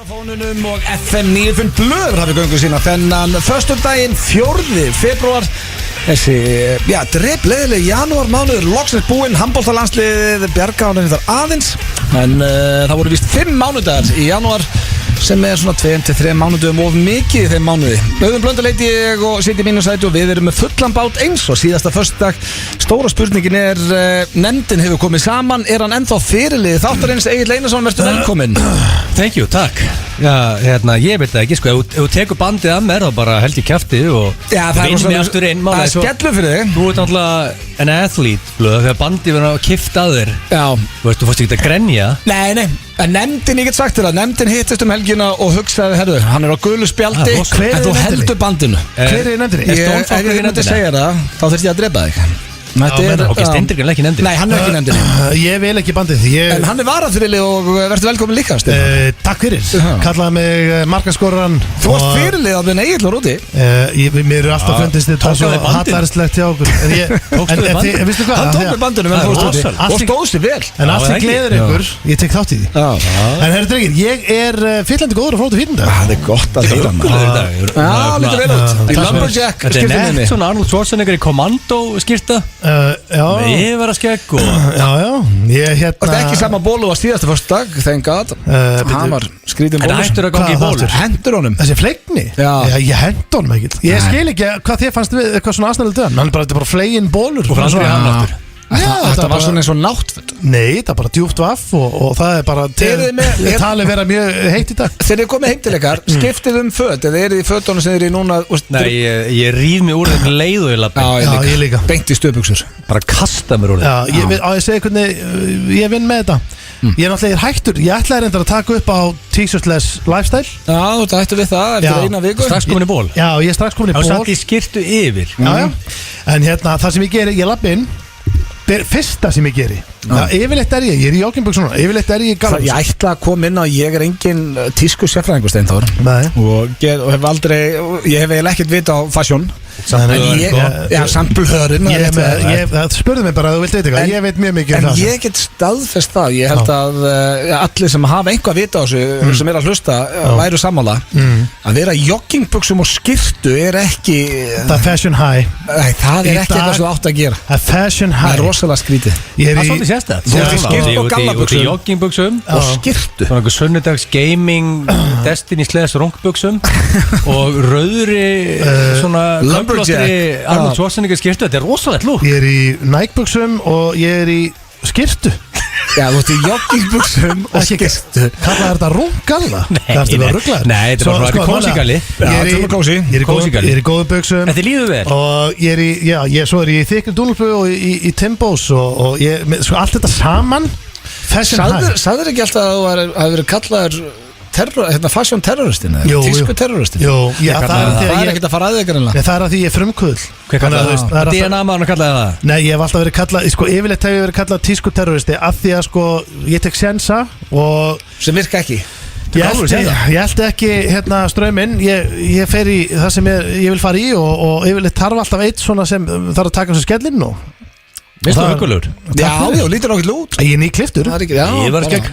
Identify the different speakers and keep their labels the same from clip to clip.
Speaker 1: Fónunum og FM 95 blöður hafið göngu sína þennan föstudaginn 4. febrúar. Þessi, drepleiðileg janúar mánuður loksins búinn, handboltalandsliðið bjargaði þar aðeins. En það voru víst 5 mánudagar í janúar sem svona 2-3 mánuðum of mikið í þeim mánuði. Auðun Blöndal heiti ég og sitt í mínu sæti og við erum með fullan bát eins og síðasta föstudag. Stóra spurningin nefndin hefur komið saman, hann ennþá fyrirlið þáttarins? Egill Einarsson, verður velkominn.
Speaker 2: Thank you, takk. Já, ég veit það ekki, sko, ef þú tekur bandið að mér þá bara held ég kjaftið og vinn mig aftur inn.
Speaker 1: Það skellur fyrir þig.
Speaker 2: Þú ert náttúrulega en athlete, þegar bandið verður að kipta að þér.
Speaker 1: Já.
Speaker 2: Þú fórst ekki að grenja.
Speaker 1: Nei, en nefndin, ég get sagt þér að nefndin hittist helgina og hugsaði, herðu, hann á gulu spjaldi, en þú heldur bandinu.
Speaker 3: Hver nefndinni?
Speaker 1: Ef ég myndi segja það, þá þurfti ég að drepa þig.
Speaker 2: Ok, Steindir ekki nefndinni.
Speaker 1: Nei, hann ekki nefndinni.
Speaker 3: Ég vil ekki bandið.
Speaker 1: En hann varafyrirlið og verður velkomin líka.
Speaker 3: Takk fyrir. Kallaði mig markaskorran.
Speaker 1: Þú varst fyrirlið að vinna Egill og Rúti.
Speaker 3: Mér eru alltaf fundist þetta svo hallarslegt hjá okkur. En vistu hvað?
Speaker 1: Hann tók með bandinu og stóð sér vel.
Speaker 3: En allt sem gleður ykkur, ég tek þátt í því. En herru drengir, ég fyllandi góður og flóttu fítundag.
Speaker 1: Það er gott að heyra. Lítur vel út. Í Lumberjack skirtunni.
Speaker 2: Svona Arnold Schwarzenegger í kommando skirta. Ég var að skegg og
Speaker 3: ég
Speaker 1: Það er ekki sama bólu á síðasta föstudag, thank god. Hann var skrítinn bólu.
Speaker 2: En hættur að gangi í bólu.
Speaker 1: Hendur honum.
Speaker 3: Þessi fleikni? Já, ég hendur honum ekkert. Ég skil ekki hvað þér fannst við eitthvað svona aðsnæðilegt við hann. Hann er bara flegin bólur.
Speaker 2: Og franskri hann aftur.
Speaker 1: Þetta var svona eins og náttföt.
Speaker 3: Nei, það er bara djúpt vaff og það er bara talið vera mjög heitt í dag.
Speaker 1: Þegar þið komið heim til ykkar, skiptið föt eða eru þið í fötunum sem þið eru í núna?
Speaker 2: Nei, ég ríf mig úr þeim leið og ég lappi.
Speaker 3: Já, ég líka.
Speaker 1: Beint í stöðbuxur.
Speaker 2: Bara kasta mér úr þeim.
Speaker 3: Já, ég segi hvernig ég vinn með þetta. Ég er náttúrulega hættur. Ég ætlaði reyndar að taka upp á T-shirtless lifestyle.
Speaker 1: Já, þú hættur við það eftir eina viku.
Speaker 2: Strax komin í ból.
Speaker 3: Já, ég er strax komin í ból.
Speaker 2: Þá satt ég skirtu yfir.
Speaker 3: Já. En það sem ég geri, ég lappi inn. Fyrsta sem ég geri yfirleitt er ég er í joggingbuxunum, yfirleitt er ég í galabus.
Speaker 1: Ég ætla að koma inn á, ég er engin tísku sérfræðingur Steinþór og hef aldrei, ég hef eiginlega ekkert vita á fashion. Samt blöðurinn.
Speaker 3: Spurðu mig bara að þú vilt veit eitthvað, ég veit mjög mikið um það.
Speaker 1: En ég get staðfest það, ég held að allir sem hafa einhvað vita á þessu sem er að hlusta væru sammála að vera í joggingbuxum og skirtu er ekki
Speaker 3: það er fashion high.
Speaker 1: Það er ekki eitthvað sem þú átt að gera.
Speaker 3: Það er fashion high.
Speaker 1: Það er rosalega skrítið.
Speaker 2: Það er svolítið sérstætt.
Speaker 1: Þú ert í skirtu og gallabuxum.
Speaker 2: Í joggingbuxum
Speaker 1: og skirtu.
Speaker 2: Svona einhver sunnudags gaming Destiny/runkbuxum og rauðri svona Arnold Schwarzenegger skirtu. Þetta er rosalegt lúk.
Speaker 3: Ég er í Nike-buxum og ég er í skirtu.
Speaker 1: Já, þú ert í joggingbuxum og skirtu.
Speaker 3: Kallaði þetta runkgalla?
Speaker 2: Nei, þetta er bara kósigalli.
Speaker 3: Ég er í góðu buxum.
Speaker 2: Þetta líður vel.
Speaker 3: Og svo er ég í þykri dúnulbu og í Timbos og allt þetta saman.
Speaker 1: Sagður ekki alltaf að þú hafi verið kallaður fashion terroristinn eða tísku terroristinn?
Speaker 3: Jú,
Speaker 1: það er ekkert að fara að þig greinlega.
Speaker 3: Það er að því ég er frumkvöld.
Speaker 2: Hvað kallaði það? DNA maður kallaði það?
Speaker 3: Nei, ég hef alltaf verið kallað, yfirleitt hef ég verið kallað tísku terroristi af því að ég tek sensa og
Speaker 1: sem virka ekki.
Speaker 3: Ég held ekki ströyminn. Ég fer í það sem ég vil fara í og yfirleitt þarf alltaf eitt svona sem þarf að taka um sig skellinn og
Speaker 2: Vistu huggulegur?
Speaker 1: Já, lítur nákvæmt út.
Speaker 3: Ég er nýkliftur.
Speaker 2: Ég var skegg.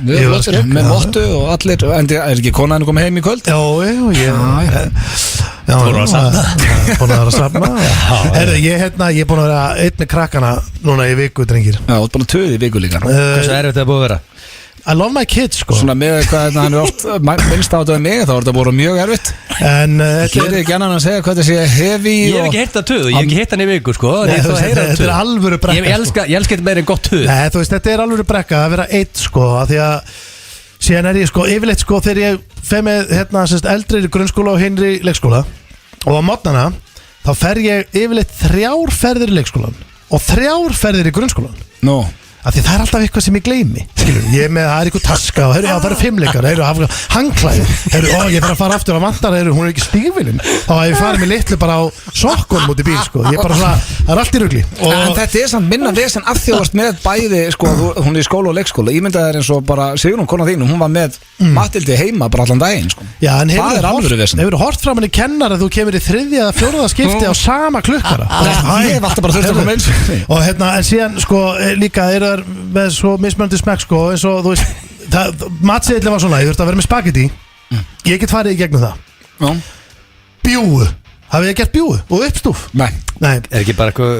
Speaker 1: Með mottu og allir. En er ekki konaðinu komið heim í kvöld?
Speaker 3: Já,
Speaker 2: Fóru að safna.
Speaker 3: Búin að vera að safna. Herðu, ég er búin að vera einn með krakkana núna í viku, drengir.
Speaker 1: Já, þú ert búin að töði í viku líka.
Speaker 2: Hversu er þetta búið að vera?
Speaker 3: I love my kids,
Speaker 1: Svona með hvað hann er oft minnst á þetta með mig, þá er þetta búin mjög erfitt.
Speaker 3: En
Speaker 1: Hér ekki annan að segja hvað þetta sé hefi.
Speaker 2: Ég hef ekki heyrt það töð, ég hef ekki heyrt hann í viku,
Speaker 3: Þetta er alvöru brekka.
Speaker 2: Ég elska þetta meira en gott töð.
Speaker 3: Nei, þú veist, þetta er alvöru brekka að vera eitt, af því að síðan er ég, yfirleitt, þegar ég fer með, eldri í grunnskóla og hinri í leikskóla og á morgnana, þá fer ég yfirleitt 3 ferðir í leikskólan og 3 ferðir í grunnskólan. Af því það er alltaf eitthvað sem ég gleymi. Ég er með, það er eitthvað taska og það eru 5 leikar, hangklæði, ég þarf að fara aftur á vantar, hún er ekki stígvélin. Þá hef ég farið með litlu bara á sokkunum út í bíl, Ég er bara svona, það er allt í rugli.
Speaker 1: En þetta er samt minna vesen af því að þú varst með bæði, hún er í skóla og leikskóla. Ímyndaði þér eins og bara Sigrún, kona þín, hún var með Matildi heima bara allan daginn,
Speaker 3: Já, en
Speaker 1: það er alvöru vesen.
Speaker 3: Hefur hort fram henni kennar að þú kemur í 3. eða 4. skipti á sama klukkara?
Speaker 1: Ég hef alltaf bara þurft að koma eins.
Speaker 3: Og en síðan, líka með svo mismunandi smekk eins og þú veist matseðillin var svona, ég þurfti að vera með spagetti Ég get farið í gegnum það
Speaker 1: Já.
Speaker 3: Bjúgu, hafið þið gert bjúgu og uppstúf?
Speaker 1: Nei.
Speaker 2: Er ekki bara eitthvað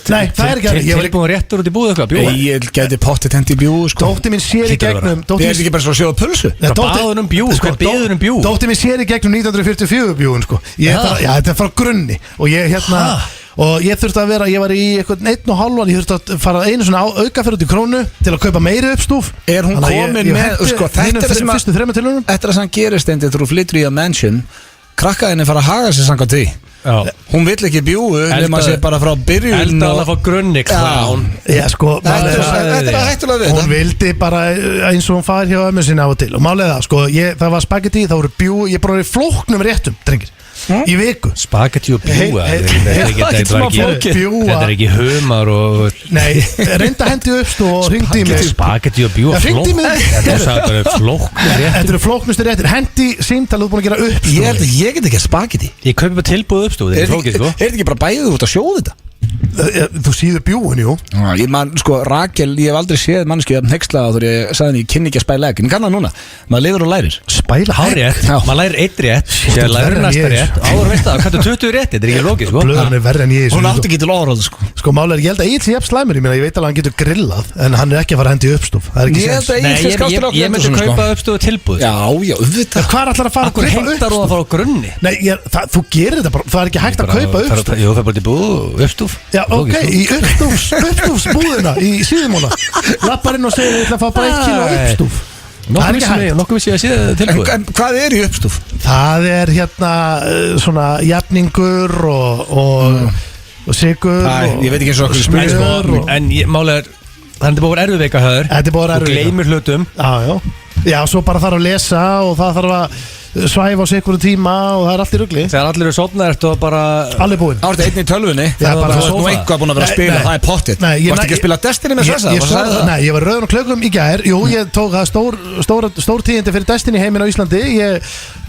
Speaker 3: Nei, það er ekki þannig. Ég var
Speaker 2: tilbúin réttur út í búið eitthvað bjúga?
Speaker 1: Ég geti pottið hendi bjúgu sko.
Speaker 3: Dóttir mín sér í
Speaker 2: Hlýtur að
Speaker 3: gegnum
Speaker 1: Ég er ekki bara svo að sjóða pulsu
Speaker 2: Hvað baður bjúgu? Hvað beður bjúgu?
Speaker 3: Dóttir mín sér í gegnum 1944 bjúgun sko. Þetta er frá grunni og ég og ég þurfti að vera, ég var í eitthvað 1,5 ég þurfti að fara einu svona aukaferð út í Krónu til að kaupa meiri uppstúf.
Speaker 1: Er hún komin með sko, þetta er sem
Speaker 3: fyrstu 3 tilunum.
Speaker 1: Eftir að hann gerist einnig þú flyttur í að mansion krakkaðinni fara að haga sér samkvæmt því. Hún vill ekki bjúgu nema að sé bara frá byrjun
Speaker 2: Elda alveg frá grunni klán.
Speaker 3: Já sko
Speaker 1: Þetta er að hættulega við
Speaker 3: hún vildi bara eins og hún fær hjá ömmu sinni á og til og málega það sko, það var spagetti, það voru bjúgu, ég bara í flóknum réttum, drengir í viku
Speaker 2: Spagetti og bjúga
Speaker 3: Þetta
Speaker 2: er ekki humar og
Speaker 3: Nei, reynda hendi uppst og ringdi í mig
Speaker 2: Spagetti og bjúga
Speaker 3: Þetta eru flóknustu réttir hendi símtalið búin að gera uppst
Speaker 1: Ég held að ég get ekki að spagetti
Speaker 2: Ég kaupi bara tilbúið uppstóð
Speaker 1: Er þetta ekki bara bæðið út að sjóða þetta?
Speaker 3: Þú síður bjúin, jú
Speaker 1: Ég man, sko, Rakel, ég hef aldrei séð manneski að hneykslaða þegar ég sagði henni ég kynni ekki að spæla egg en ég kann það núna, maður lifur og lærir
Speaker 3: Spæla
Speaker 2: Hárétt, maður lærir 1 rétt Sér lærir næsta rétt Áður veist það, hvað er 20 rétt, þetta er ekki lókið, sko
Speaker 3: Blöðan er verri en ég
Speaker 1: Hún átti ekki til orð, sko
Speaker 3: Sko, málega, ég held að Egil sé jafn slæmur ég veit alveg að hann getur grillað en hann er ekki að fara að hendi uppstúf Það er ekki séns
Speaker 2: Ég myndi kaupa uppstóðu tilbúð
Speaker 1: Já, auðvitað
Speaker 3: Hvað ætlar að fara að
Speaker 2: Akkur heimtar þú að fara á grunni?
Speaker 3: Nei, þú gerir þetta bara, það er ekki hægt að kaupa uppstúf
Speaker 2: Jú, það er bara til búð, uppstúf
Speaker 3: Já, ok, í uppstúfsbúðina í síðumóla lappar inn og segir ég ætla að fá bara 1 kíló uppstúf Það er ekki hægt
Speaker 2: Nokkuð vissi að sé tilbúð
Speaker 1: En hvað er í uppstúf?
Speaker 3: Það er hérna svona jafningur og sigur
Speaker 1: Ég veit ekki eins og okkur spyrir
Speaker 2: En málega er Þannig að þetta búið að erfið veika höður
Speaker 3: Þetta er búið að
Speaker 2: erfið veika Þú gleymir hlutum
Speaker 3: Já, svo bara þarf að lesa og það þarf að svæfa á sig einhverju tíma og það er allt í rugli
Speaker 2: Þegar allir eru sofnað ertu að bara
Speaker 3: Allir búinn
Speaker 1: Það var einn í tölvunni
Speaker 3: Það er bara
Speaker 1: Þú ert nú eitthvað búin að vera að spila Það er pottitt Varst ekki að spila Destiny með þessa?
Speaker 3: Nei, ég var rauðun og klökum í gær Jú, ég tók það stór tíðindi fyrir Destiny heiminn á Íslandi Ég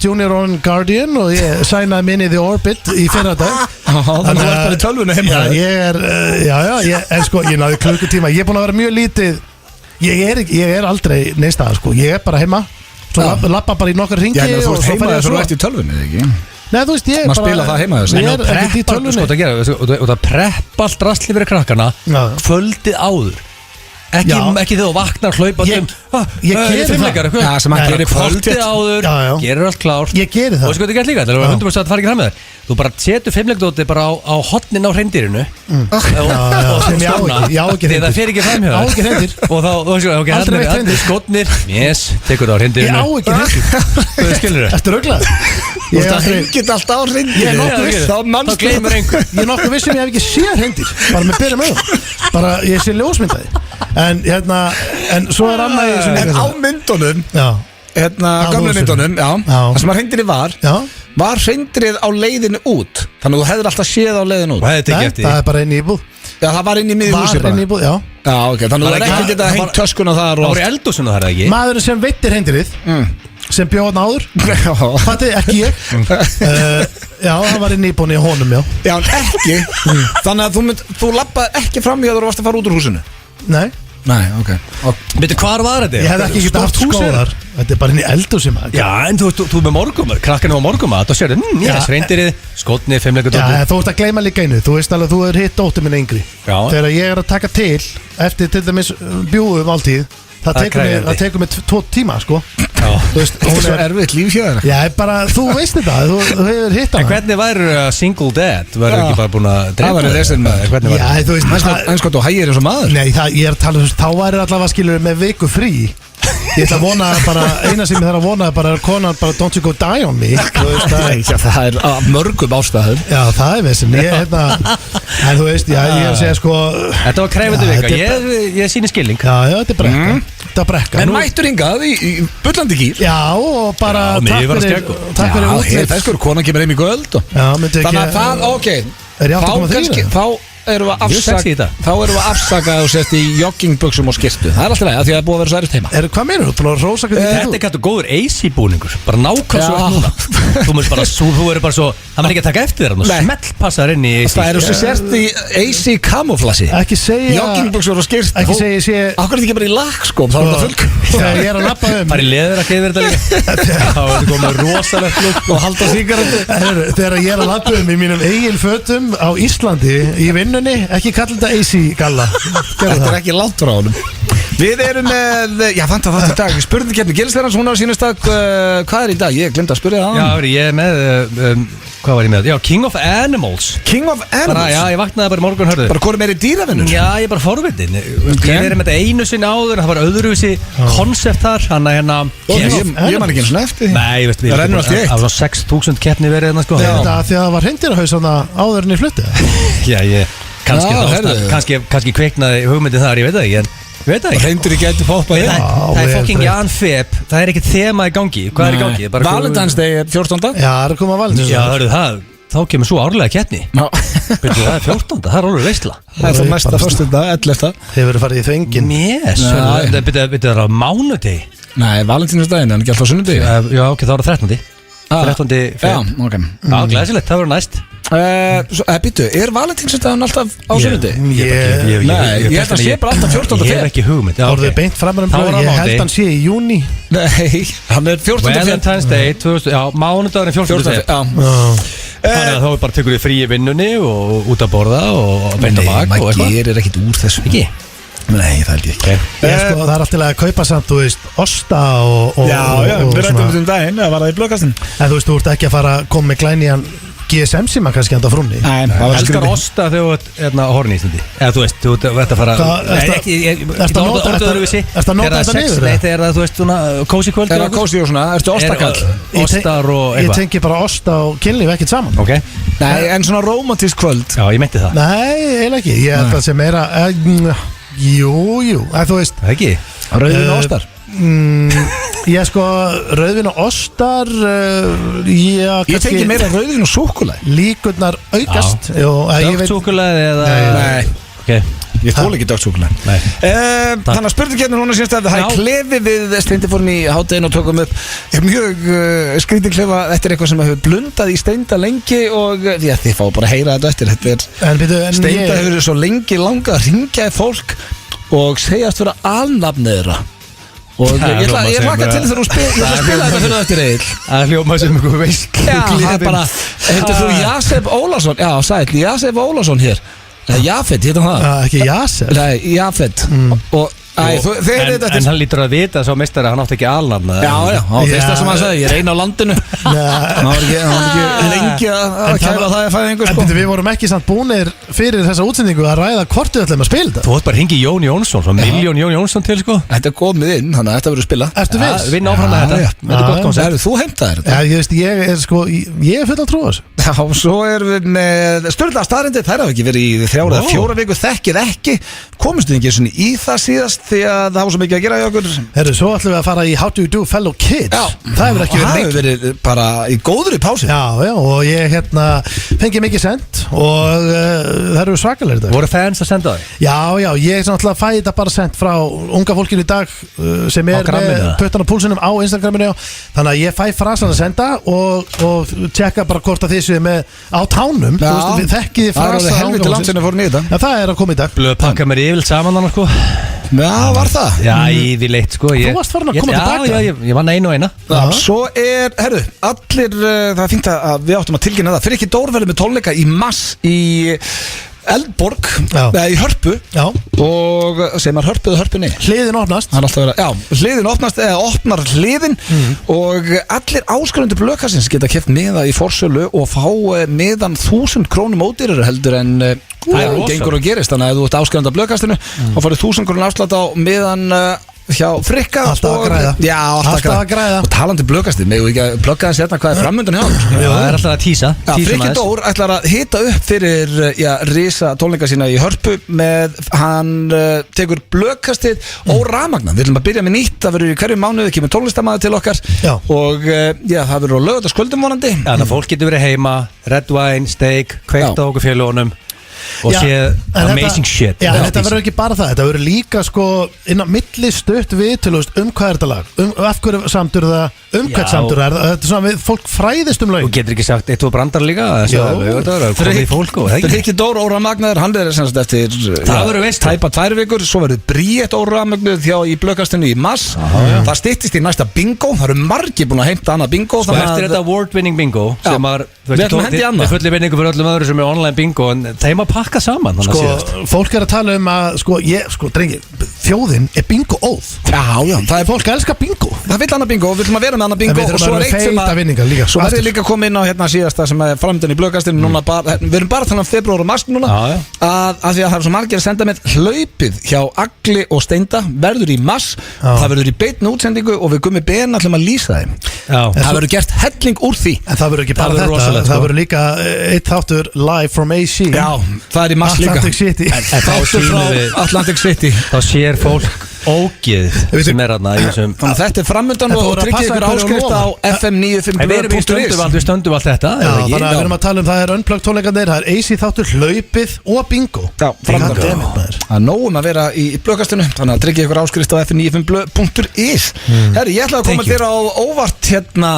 Speaker 3: Junior on Guardian og ég sænaði minni The Orbit í fyrradag
Speaker 1: Þannig að þú ert bara í tölvunni heima
Speaker 3: En sko, ég náði klukkutíma Ég er búin að vera mjög lítið Ég er aldrei neistað sko Ég er bara heima Svo lappa bara í nokkar ringi
Speaker 1: Já, þú ert heima þess að þú ert í tölvunni, ekki?
Speaker 3: Nei, þú veist, ég er bara
Speaker 1: Maður spila það heima þess
Speaker 3: Ég er ekkert í tölvunni
Speaker 2: Og það preppa allt rastli fyrir krakkana Kvöldið áður Ekki þegar þú vaknar hlaupa
Speaker 3: Ég gerir það
Speaker 1: sem hann gerir
Speaker 2: kvöldið áður Gerir allt klárt
Speaker 3: Ég gerir það
Speaker 2: Og sko þetta gert líka, það er 100% að það fara ekki fram með þér Þú bara setur 5-leikdóti bara á hotnin á hreindýrinu
Speaker 3: sem ég á ekki
Speaker 2: Þegar það fer ekki fram hjá
Speaker 3: Á ekki hreindýr
Speaker 2: Og þá
Speaker 3: Aldrei veitt hreindýr
Speaker 2: Skotnir, yes, tekur það á
Speaker 3: Ég
Speaker 2: hreindýrinu
Speaker 3: á ekki hreindýr
Speaker 2: Þú skilur það
Speaker 3: Ertu ruglað?
Speaker 1: Þú ert að hengið allt á hreindýr
Speaker 3: Ég er nokkuð viss
Speaker 2: Þá gleymur einhver
Speaker 3: Ég er nokkuð viss sem ég hef ekki séð hreindýr Bara með byrjum öðum Bara ég sé ljósmyndaði En svo er annað
Speaker 1: En á myndunum gamla myndunum Það sem að hreindýri var hreindýrið á leiðinu út Þannig að þú hefur alltaf séð á leiðinu út
Speaker 3: Nei, það er bara inn í íbúð
Speaker 1: Já, það var inn í miðjum húsi bara
Speaker 3: Var inn í íbúð, já
Speaker 1: ok, þannig að þú er ekki getað að hengt töskuna þar
Speaker 2: Það voru eldúsuna þar, ekki?
Speaker 3: Maðurinn sem veittir hreindýrið sem bjóðan áður Fatti, ekki ég Já, það var inn í íbúðinni í honum,
Speaker 1: Já, en ekki Þannig að þú lappaði ekki fram í að þú varst að fara út úr húsinu
Speaker 3: Nei,
Speaker 1: ok
Speaker 2: Veitu, hvar var þetta?
Speaker 3: Ég hef ekki getað haft skóðar Þetta er bara inn í eldhúsum
Speaker 2: Já, en þú er með morgumar Krakkarnir var morgumar Þá sérðu, yes, reyndirið, skotnið, 5-leikadóttir
Speaker 3: Já, þú ert að gleyma líka einu Þú veist alveg, þú er hitt dóttir minn yngri Þegar ég er að taka til Eftir til dæmis bjúum áltíð Það tekur mig 2 tíma, sko
Speaker 1: Þú veist, hún er svo erfitt líf hjá þér
Speaker 3: Já, bara, þú veist þetta Þú hefur hitt
Speaker 2: En hvernig væri single dad? Væri ekki bara búin að
Speaker 1: Það var resin með þér
Speaker 3: Já, þú veist
Speaker 1: En sko, þú hægir eins og maður
Speaker 3: Nei, ég er að tala Þá væri allavega skilur með viku frí Ég ætla að vona bara Eina sem ég þarf að vona bara konan bara don't you go die on me
Speaker 1: Það er mörgum ástæðum
Speaker 3: Já, það er vissin En þú veist, ég er að segja sko
Speaker 2: Þetta var krefandi vika Ég sýni skilning
Speaker 3: Já, þetta er brekka
Speaker 1: En mættur hingað í bullandi gýr
Speaker 3: Já, og bara takk fyrir útlitt
Speaker 1: Það er sko, konan kemur heim í göld
Speaker 3: Já, myndi ekki
Speaker 1: Þannig að það, ok
Speaker 3: Er ég 8,3?
Speaker 1: Þá erum við
Speaker 2: Mjög sexy í dag.
Speaker 1: Þá erum við afsakað og sett í joggingbuxum og skirtu. Það alltaf leið, af því að það er búið að vera svo erfitt heima.
Speaker 3: Hvað meinur þú? Þú er rosa
Speaker 2: Þetta kallt góður AC-búningur. Bara nákvæm svo núna. Þú eru bara svo, það verður ekki að taka eftir þér. Smellpassar inn í AC.
Speaker 1: Það eru svo sett í AC kamuflasi.
Speaker 3: Ekki segja
Speaker 1: joggingbuxur og skirtu.
Speaker 3: Ekki segja ég sé
Speaker 1: Akkur er þetta ekki bara í lag sko, þá er þetta full.
Speaker 3: Þegar ég er að labba
Speaker 2: Bara í leður að keiða þetta líka. Þá er þetta komið rosalegt lúk
Speaker 1: og halda sígarettu.
Speaker 3: Þegar ég er að labba í mínum eigin fötum á Íslandi í vinnunni, ekki kalla þetta AC-galla.
Speaker 1: Þetta er ekki langt frá honum. Við erum með, já þannig að þetta í dag spurningkeppni Gilsverðans, hún á sínust dag. Hvað er í dag? Ég glemdi að spyrja það.
Speaker 2: Já, ég er með, hvað var ég með? Já, King of Animals.
Speaker 1: King of Animals?
Speaker 2: Já, ég vaknaði bara í morgun, hörðu.
Speaker 1: Bara hvort meiri dýravinnur?
Speaker 2: Já, ég er bara forvitin. Ég verið með þetta einu sinni áður, það var öðruvísi konsept þar, hann að hérna.
Speaker 1: Ég man ekki eins og eftir því.
Speaker 2: Nei, ég veist,
Speaker 1: það rennur allt í eitt.
Speaker 2: Það var 6.000 keppni verið hérna, sko.
Speaker 3: Þetta því að það var hreindýrahaus áður en í flutti.
Speaker 2: Já, kannski kveiknaði hugmyndin þar, ég veit það ekki, en veit það ekki.
Speaker 1: Reyndur ekki eitthvað poppa hér.
Speaker 2: Það er fucking Jan Feb. Það er ekkert þema í gangi. Hvað er í gangi?
Speaker 1: Valentine's Day er 14.
Speaker 3: Já, það er komað Valentine's Day.
Speaker 2: Já, hörðu það. Þá kemur svo árlega keppni. Byrju, það er 14. Það er alveg veistla.
Speaker 1: Það er þá næsta föstudag, 11.
Speaker 3: Þið verður farið í þvengin.
Speaker 2: Yes. Byrju, það er á mánudegi.
Speaker 1: Nei, Valentine's Day, en ekki alltaf sunnudegi.
Speaker 2: Já, ok, þá er það 13. 13.
Speaker 1: Já, ok.
Speaker 2: Já, glæsilegt, það verður næst.
Speaker 1: Býtu, er Valentinsdaginn alltaf á sunnudegi?
Speaker 2: Nei,
Speaker 1: ég held að sé bara alltaf 14.
Speaker 2: Ég hef ekki hugmynd.
Speaker 3: Þá voruð þið beint framar blöð. Ég held hann sé í júni.
Speaker 1: Nei, hann er 14.
Speaker 2: Valentine's Day, já, mánudagur er 14. Þannig að þá bara tekur þið frí í vinnunni og út að borða og beint á bak.
Speaker 1: Nei, maður gerir ekkit úr þessu.
Speaker 2: Ekki?
Speaker 1: Nei, það held ég ekki.
Speaker 3: Það er alltaf að kaupa samt, þú veist, osta og
Speaker 1: já, við rættum um daginn, það var það í blöðkastin.
Speaker 3: En þú veist, þú ert ekki að fara að koma með glænýjan GSM-síma kannski handa frúnni.
Speaker 1: Nei, það var
Speaker 2: elskar osta þegar þú ert horni í stundi. Eða þú veist, þú ert að fara.
Speaker 3: Ertu að nota þetta niður?
Speaker 2: Nei, þegar þú veist svona kósi kvöld.
Speaker 1: Er það kósi og svona, ertu ostakall?
Speaker 2: Ostar og
Speaker 3: eitthvað. Ég tengi bara osta og kynlíf ekkert saman.
Speaker 2: Ok.
Speaker 1: Nei, en svona romantísk kvöld.
Speaker 2: Já, ég meinti það.
Speaker 3: Nei, eiginlega ekki. Ég held að sem meira Jú, þú veist.
Speaker 2: Það ekki.
Speaker 1: Rauðvin og ostar.
Speaker 3: Ég sko, rauðvin og ostar
Speaker 1: ég tengi meira rauðvin og súkkulaði.
Speaker 3: Líkurnar aukast.
Speaker 2: Dögt súkkulaði eða?
Speaker 1: Nei.
Speaker 2: Ok.
Speaker 1: Ég þól ekki dögt súkkulaði. Þannig að spurningkeppnin hún er síðan stæði. Það er klefi við Steindi fórum í hádeginu og tókum upp mjög skrítið klefa. Þetta er eitthvað sem hefur blundað í Steinda lengi og já, þið fá bara að heyra þetta eftir. Steinda hefur svo lengi langað að ringja í fólk og segjast vera alnafnið þeirra. Og ég hlakka til þegar þú spila þetta fyrir eftir Egill.
Speaker 2: Það hljóma sem einhver veist.
Speaker 1: Já, það er bara, heitir þú Jasef Ólason? Já, sæl, Jasef Ólason hér. Jafet, héttum það?
Speaker 3: Ekki Jasef?
Speaker 1: Nei, Jafet. Og
Speaker 2: en hann lítur að vita að sá meistari hann átti ekki alnafna.
Speaker 1: Já, fyrsta sem hann sagði, ég reyna á landinu. Hann var ekki lengi að kæfa það að fæðingu.
Speaker 3: En við vorum ekki samt búnir fyrir þessa útsendingu að ræða hvort við ætlum að spila þetta.
Speaker 2: Þú ætti bara að hringi Jón Jónsson, svo miljón Jón Jónsson til sko.
Speaker 1: Þetta er komið inn, þannig að þetta verður spila.
Speaker 3: Ertu viss?
Speaker 2: Vinn áfram með þetta. Þetta er gott koncept.
Speaker 1: Þú heimtaðir þetta?
Speaker 3: Ég er full að trúa þessu.
Speaker 1: Já, svo erum við með Sturla staðreyndir, þær hafa ekki verið í 3 eða 4 viku, þekkið ekki. Komumst við ekki í það síðast því að það var svo mikið að gera í okkur.
Speaker 3: Herru, svo ætlum við að fara í How Do You Do Fellow Kids.
Speaker 1: Já,
Speaker 3: það hefur ekki verið lengi.
Speaker 1: Það hefur verið bara í góðri pási.
Speaker 3: Já, og ég fengi mikið send og það eru svakalegir þetta.
Speaker 2: Voru fans að senda þau?
Speaker 3: Já, ég náttúrulega fæ þetta bara send frá unga fólkinu í dag sem er með puttan á púlsinum á Instagraminu. Þannig að ég fæ frasan að senda og tjekka bara hvort að þessu er með á tánum. Þú veist, við þekkið frasa á
Speaker 1: helviti langt sinni fórum í þetta.
Speaker 3: Já, það er að koma í dag.
Speaker 2: Blöð pakka mér yfirlt saman hann sko.
Speaker 1: Já, var það?
Speaker 2: Já, yfirleitt sko.
Speaker 3: Þú varst farin að koma tilbaka.
Speaker 2: Já, ég vann einu og eina.
Speaker 1: Svo herru, allir, það er fínt að við áttum að tilkynna það. Fyrir ekki Dór með tónleika í mars í Eldborg, í Hörpu. Já. Og segir maður Hörpu eða Hörpunni?
Speaker 3: Hliðin opnast.
Speaker 1: Hliðin opnast eða opnar hliðin og allir áskrifendur blöðkassins geta keypt miða í forsölu og fá miðan 1000 krónum ódýrari heldur en það gengur og gerist. Þannig að ef þú ert áskrifendur af blöðkastinu og farið 1000 krónum afslátt á miðan hjá Frikka.
Speaker 3: Alltaf að græða.
Speaker 1: Já, alltaf að græða. Og talandi blöðkastið, megum við ekki að plugga þess hérna hvað er framöndan hjá hann?
Speaker 2: Það er alltaf að tísa.
Speaker 1: Frikki Dór ætlar að hita upp fyrir risa tónleika sína í Hörpu með, hann tekur blöðkastið og rafmagna. Við ætlum að byrja með nýtt, það verður í hverju mánuði, kemur tónlistarmaður til okkar og það verður á laugardagskvöldum vonandi.
Speaker 2: Já, það fólk getur verið heima, red wine, steak, kveikt á okkur félögunum. og sé amazing shit.
Speaker 3: Já, þetta verður ekki bara það, þetta verður líka sko inn á milli stutt við til hvað er þetta lag, af hverju samtur það, hvert samtur það, þetta er svona við, fólk fræðist lögin.
Speaker 2: Og getur ekki sagt eitt og brandar líka,
Speaker 1: Rikki Dór óramagnaður, hann er semst eftir tæpa 2 vikur, svo verður Bríett óramagnuð í blökastinu í mars, það styttist í næsta bingo, það eru margir búin að heimta annað bingo.
Speaker 2: Sko eftir þetta award-winning bingo sem er fulli vinningu fyrir öllum öðru sem er online bingo, en þeim að pakka saman.
Speaker 3: Sko, fólk er að tala um að drengi, þjóðin er bingo óð.
Speaker 1: Já, það er
Speaker 3: fólk elskar bingo.
Speaker 1: Það vil annað bingo, við viljum að vera með annað bingo og svo er eitt sem að svo er þið líka komið inn á síðasta sem er framöndan í blökastinu við erum bara að tala um febrúar og mars núna að því að það er svo margir að senda með hlaupið hjá Agli og Steinda verður í mars, það verður í beinni útsendingu og við Gummi Ben ætlum að lýsa þeim. Það verður gert helling úr því.
Speaker 3: En það verður ekki bara þetta, það verður líka eitt þáttur live from AC.
Speaker 1: Já, það er í mars líka
Speaker 3: Atlantic City.
Speaker 1: Þáttur frá Atlantic City.
Speaker 2: Þá sér fólk ógeð sem er aðna í þessum.
Speaker 1: Þannig að þetta er framöndan og tryggja ykkur áskrift á FM957.is.
Speaker 2: Við stöndum allt þetta.
Speaker 3: Þannig að við erum að tala um það er Unplugged tónleikarnir, það er AC þáttur, hlaupið og bingo.
Speaker 1: Já, framöndan. Það er nógum að vera í blökastinu, þannig að tryggja ykkur áskrift á FM957.is. Herri, ég ætla að koma þér á óvart hérna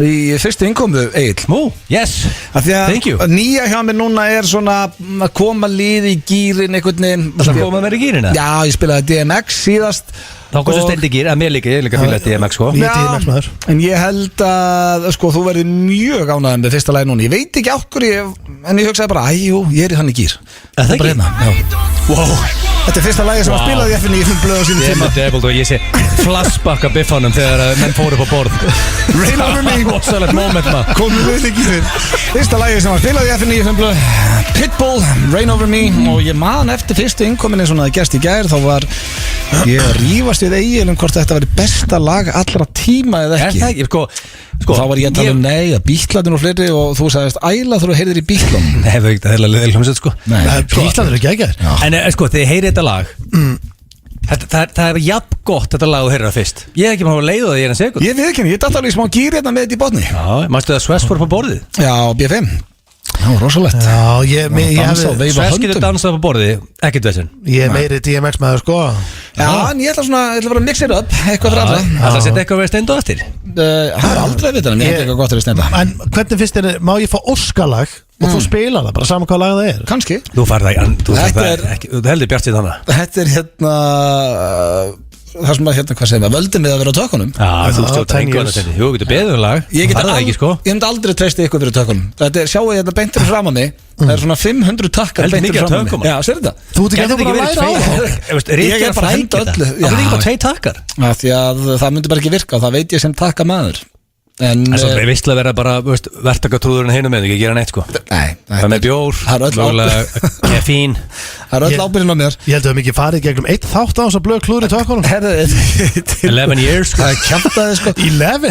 Speaker 1: í fyrstu innkomu, Egill.
Speaker 2: Yes,
Speaker 1: thank you. Nýja hjá mér núna er svona að koma lið í gýrin einhvern veginn.
Speaker 2: Það koma að vera í gýrina?
Speaker 1: Já, ég spilaði DMX síðast.
Speaker 2: Þá kom svo stendi gýr, að mér líka, ég líka fylgði DMX sko.
Speaker 1: En ég held að þú verður mjög ánægður með fyrsta lagi núna. Ég veit ekki okkur, en ég hugsaði bara, ég er í þannig gýr.
Speaker 2: Það er ekki?
Speaker 1: Wow. Þetta er fyrsta lagi sem að spilaði FN í blöð á sínu tíma.
Speaker 2: Og ég sé flashback af biffanum þegar menn fóru upp á borð.
Speaker 1: Rain Over Me.
Speaker 2: What's that moment maður?
Speaker 1: Komum við ekki þér. Fyrsta lagi sem að spilaði FN í blöð, Pitbull, Rain Over Me. Og ég man eftir fyrstu innkominni svona að gerst í gær, þá var ég að rífast við Egil hvort þetta væri besta lag allra tíma eða ekki.
Speaker 2: Er það ekki?
Speaker 1: Sko, þá var ég að tala um nei, að Bítlarnir og fleiri og þú sagðist æla þú heyrðir í Bítlum.
Speaker 2: Nei, það er ekki það heila hljómsveit sko.
Speaker 3: Bítlarnir er ekki ekki.
Speaker 2: En sko, þegar ég heyri þetta lag það er jafn gott þetta lag og heyrðir það fyrst. Ég hef ekki maður að leiða það í eina sekund.
Speaker 1: Ég veit ekki, ég datt alveg smá gýr hérna með þetta í botni.
Speaker 2: Já, mannstu það Svess fór på borðið?
Speaker 1: Já, B5. Já, rosalegt.
Speaker 3: Já,
Speaker 2: Svess getur dansað på borðið, ekkert þessin.
Speaker 3: Ég er meiri DMX maður sko.
Speaker 1: Já, en ég ætla bara að mixa þetta upp eitthvað fyrir alla.
Speaker 2: Það setja eitthvað verið Steinda eftir?
Speaker 1: Það er aldrei að vita en ég hef eitthvað gott að vera Steinda.
Speaker 3: En hvernig finnst þér, má ég fá Óskalag og þú spila það, bara saman hvað lag það er?
Speaker 1: Kannski.
Speaker 2: Þú heldur bjart sér þannig.
Speaker 1: Þetta er það sem að hvað segir maður, völdum við að vera á tökunum.
Speaker 2: Já, þú stjórnar engur að þetta. Jú, getur beður lag. Ég
Speaker 1: myndi aldrei treysta ykkur fyrir tökunum. Þetta sjáu ég þetta beintur fram að mig. Það er svona 500 takkar beintur fram að mig. Já, sér þetta.
Speaker 3: Þú ert ekki bara að læra á það.
Speaker 1: Ég er bara að henda öllu.
Speaker 2: Það er ekki bara 2 takkar.
Speaker 1: Því að það myndi bara ekki virka og það veit ég sem takka maður. En
Speaker 2: svo vissla vera bara verktakatrúðurinn hinum með ekki gera neitt sko.
Speaker 1: Nei,
Speaker 2: það með bjór, kefín.
Speaker 1: Það er öll ábyrginn á mér.
Speaker 3: Ég held að við mikið farið gegnum 1 þátt á þess að blöð klúður í tökunum.
Speaker 2: 11 years sko.
Speaker 1: Það er kjaftaði sko.
Speaker 3: 11,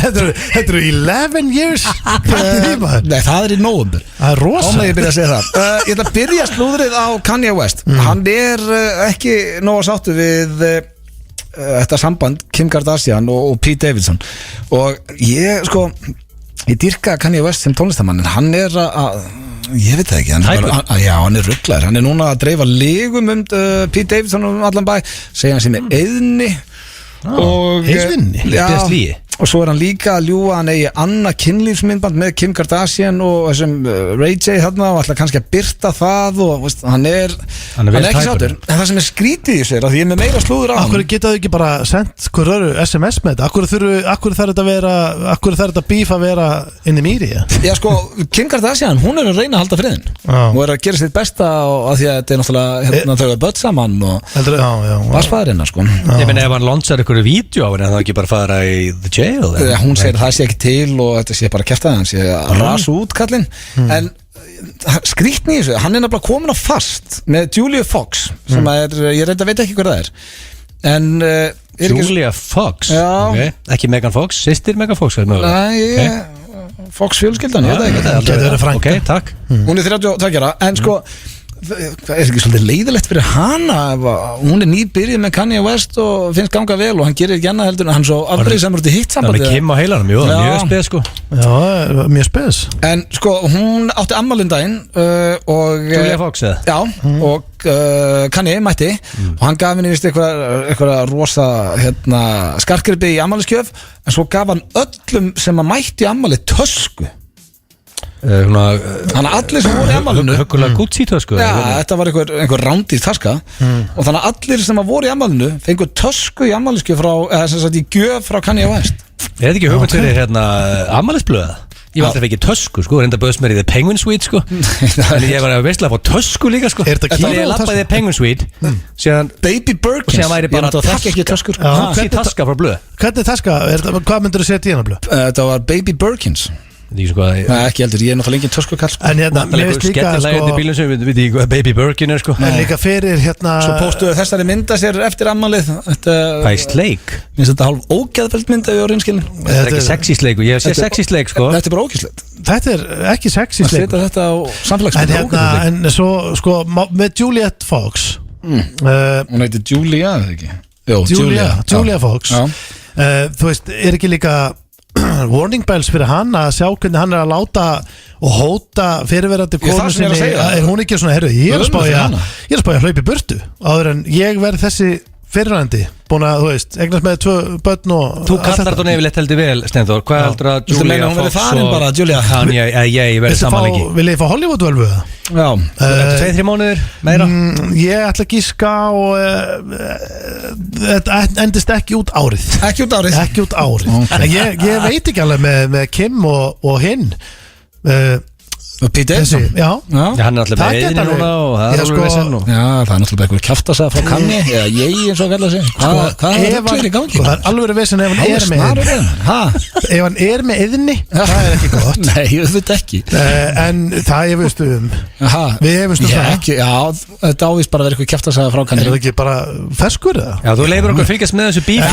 Speaker 3: þetta eru 11 years.
Speaker 1: Nei, það er í nóvember.
Speaker 3: Það er rosa.
Speaker 1: Ég byrja að segja það. Ég ætla að byrja slúðrið á Kanye West. Hann er ekki nóg að sáttu við þetta samband Kim Kardashian og Pete Davidson og ég dýrka Kanye West sem tónlistamann en hann er ég veit það ekki hann er rugglaður, hann er núna að dreifa legum Pete Davidson allan bæ segja hann sem er eðni og og svo er hann líka að ljúga hann eigi annað kynlífsmyndband með Kim Kardashian og þessum Ray J þarna og ætla kannski að byrta það og hann er ekki sátur en það sem er skrítið í sér að ég er með meira slúður á hann.
Speaker 3: Akkur geta þau ekki bara sendt hver öru SMS með þetta? Akkur þarf þetta bíf að vera inn í mýri?
Speaker 1: Já sko, Kim Kardashian, hún er að reyna að halda friðin og er að gera sitt besta og að því að þetta er náttúrulega þau er börn saman og vassfæðurinn sko.
Speaker 2: Ég meina ef hann launchar ykkur vídeo á henni það ekki bara fara í the jail?
Speaker 1: Hún segir það sé ekki til og þetta sé bara kjaftaði hann sé að rasa út kallinn en skrítni í þessu, hann er nefnilega komin á fast með Julia Fox sem ég reynda veit ekki hver það er en
Speaker 2: Julia Fox? Okay. Ekki Megan Fox, systir Megan Fox?
Speaker 1: Nei, Fox fjölskyldan, ég veit ekki
Speaker 3: okay, takk.
Speaker 1: Hún er 32 ára en sko það ekki svolítið leiðilegt fyrir hana hún nýbyrjuð með Kanye West og finnst ganga vel og hann gerir ekki annað heldur en hann svo aldrei samur til hitt sambandi.
Speaker 2: Það er Kim á heilanum, mjög spes sko.
Speaker 3: Já, mjög spes.
Speaker 1: En sko, hún átti ammælindaginn og
Speaker 2: Julia Fox eða?
Speaker 1: Já, og Kanye mætti og hann gaf henni vist eitthvað rosa skarkgripi í ammæliskjöf en svo gaf hann öllum sem að mætti ammæli tösku. Þannig að allir sem voru í ammælinu
Speaker 2: Höggulega Gucci tösku.
Speaker 1: Já, þetta var einhver rándýr taska og þannig að allir sem voru í ammælinu fengu tösku í ammæliskjöf frá, eða sem sagt í gjöf frá Kanye West.
Speaker 2: Er þetta ekki hugmynd fyrir ammælisblöða? Ég var alltaf ekki tösku sko, reynda bauðs mér í The Penguin Suite sko. En ég var veistlega að fá tösku líka sko.
Speaker 3: Er þetta kíló
Speaker 2: ég lappaði í The Penguin Suite síðan
Speaker 1: Baby Birkins.
Speaker 2: Og síðan væri bara
Speaker 1: töskur.
Speaker 2: Gucci taska frá blöð.
Speaker 3: Hvernig taska, hvað myndur þú setja í hana blöð?
Speaker 1: Þetta var Baby Birkins. Ekki heldur, ég er náttúrulega engin töskukall.
Speaker 3: En mér veist líka
Speaker 2: skellilegt í bílum sem við veit ekki hvað Baby Birkin er sko.
Speaker 3: En líka fyrir
Speaker 1: Svo póstuðu þessari mynda sér eftir ammálið.
Speaker 2: Hvað er sleik?
Speaker 1: Mér finnst þetta hálf ógeðfeld mynda við orðinskilin.
Speaker 2: Þetta er ekki sexy sleik og ég sé sexy sleik sko.
Speaker 1: Þetta er bara ógeðslegt.
Speaker 3: Þetta er ekki sexy sleik.
Speaker 1: Að setja þetta á samfélagsmiðlum.
Speaker 3: En svo sko með Juliette Fox
Speaker 1: Hún heitir Julia, eða ekki?
Speaker 3: Julia Fox. Þú veist, er ekki líka warning bells fyrir hann að sjá hvernig hann er að láta og hóta fyrirverandi konu sinni, er hún ekki svona ég er að spá að hlaupi burtu áður en ég verð þessi fyrirverandi búin að, þú veist, eignast með 2 börn og
Speaker 2: þú kallar þetta nefnilegt heldur vel, Steinþór. Hvað heldur að Julia Fox og Kanye ég verði samanleiki?
Speaker 3: Vil ég fá Hollywood-völvu það?
Speaker 1: Já.
Speaker 2: 2-3 mánuðir meira?
Speaker 3: Ég ætla að gíska og þetta endist ekki út árið.
Speaker 1: Ekki út árið.
Speaker 3: En ég veit ekki alveg með Kim og hinn
Speaker 1: Pete Davidson.
Speaker 3: Já,
Speaker 2: hann er alltaf með eðinni núna og það er alveg vesen og
Speaker 1: já, það er náttúrulega eitthvað kjaftasæða frá Kanye eða ég eins og kalla sig. Hvað er það í gangi?
Speaker 3: Það er alveg vesen ef hann er með ef hann er með eðinni, það er ekki gott.
Speaker 1: Nei, ég veit ekki.
Speaker 3: En það ég veist við hefumst það.
Speaker 1: Já, þetta ávist bara að vera eitthvað kjaftasæða frá Kanye.
Speaker 3: Er það ekki bara ferskur eða?
Speaker 2: Já, þú leifur okkur fylgjast með þessu beef.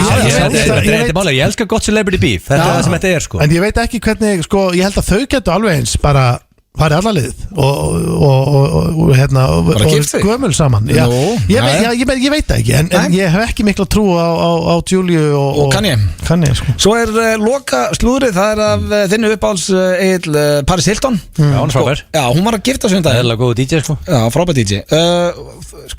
Speaker 2: Ég elskar gott celebrity beef. Þetta er það sem þetta er sko.
Speaker 3: En ég veit ekki hvernig, sko, ég held að þau getur alveg eins bara farið alla lið og gömul saman. Ég veit ekki en ég hef ekki mikla trú á Juliu og Kanye sko.
Speaker 1: Svo er loka slúðrið, það er af þinnu uppáhalds Egill Paris Hilton.
Speaker 2: Já, hún er frábær.
Speaker 1: Já, hún var að gifta sig um dag.
Speaker 2: Það er góð DJ sko.
Speaker 1: Já, frábær DJ.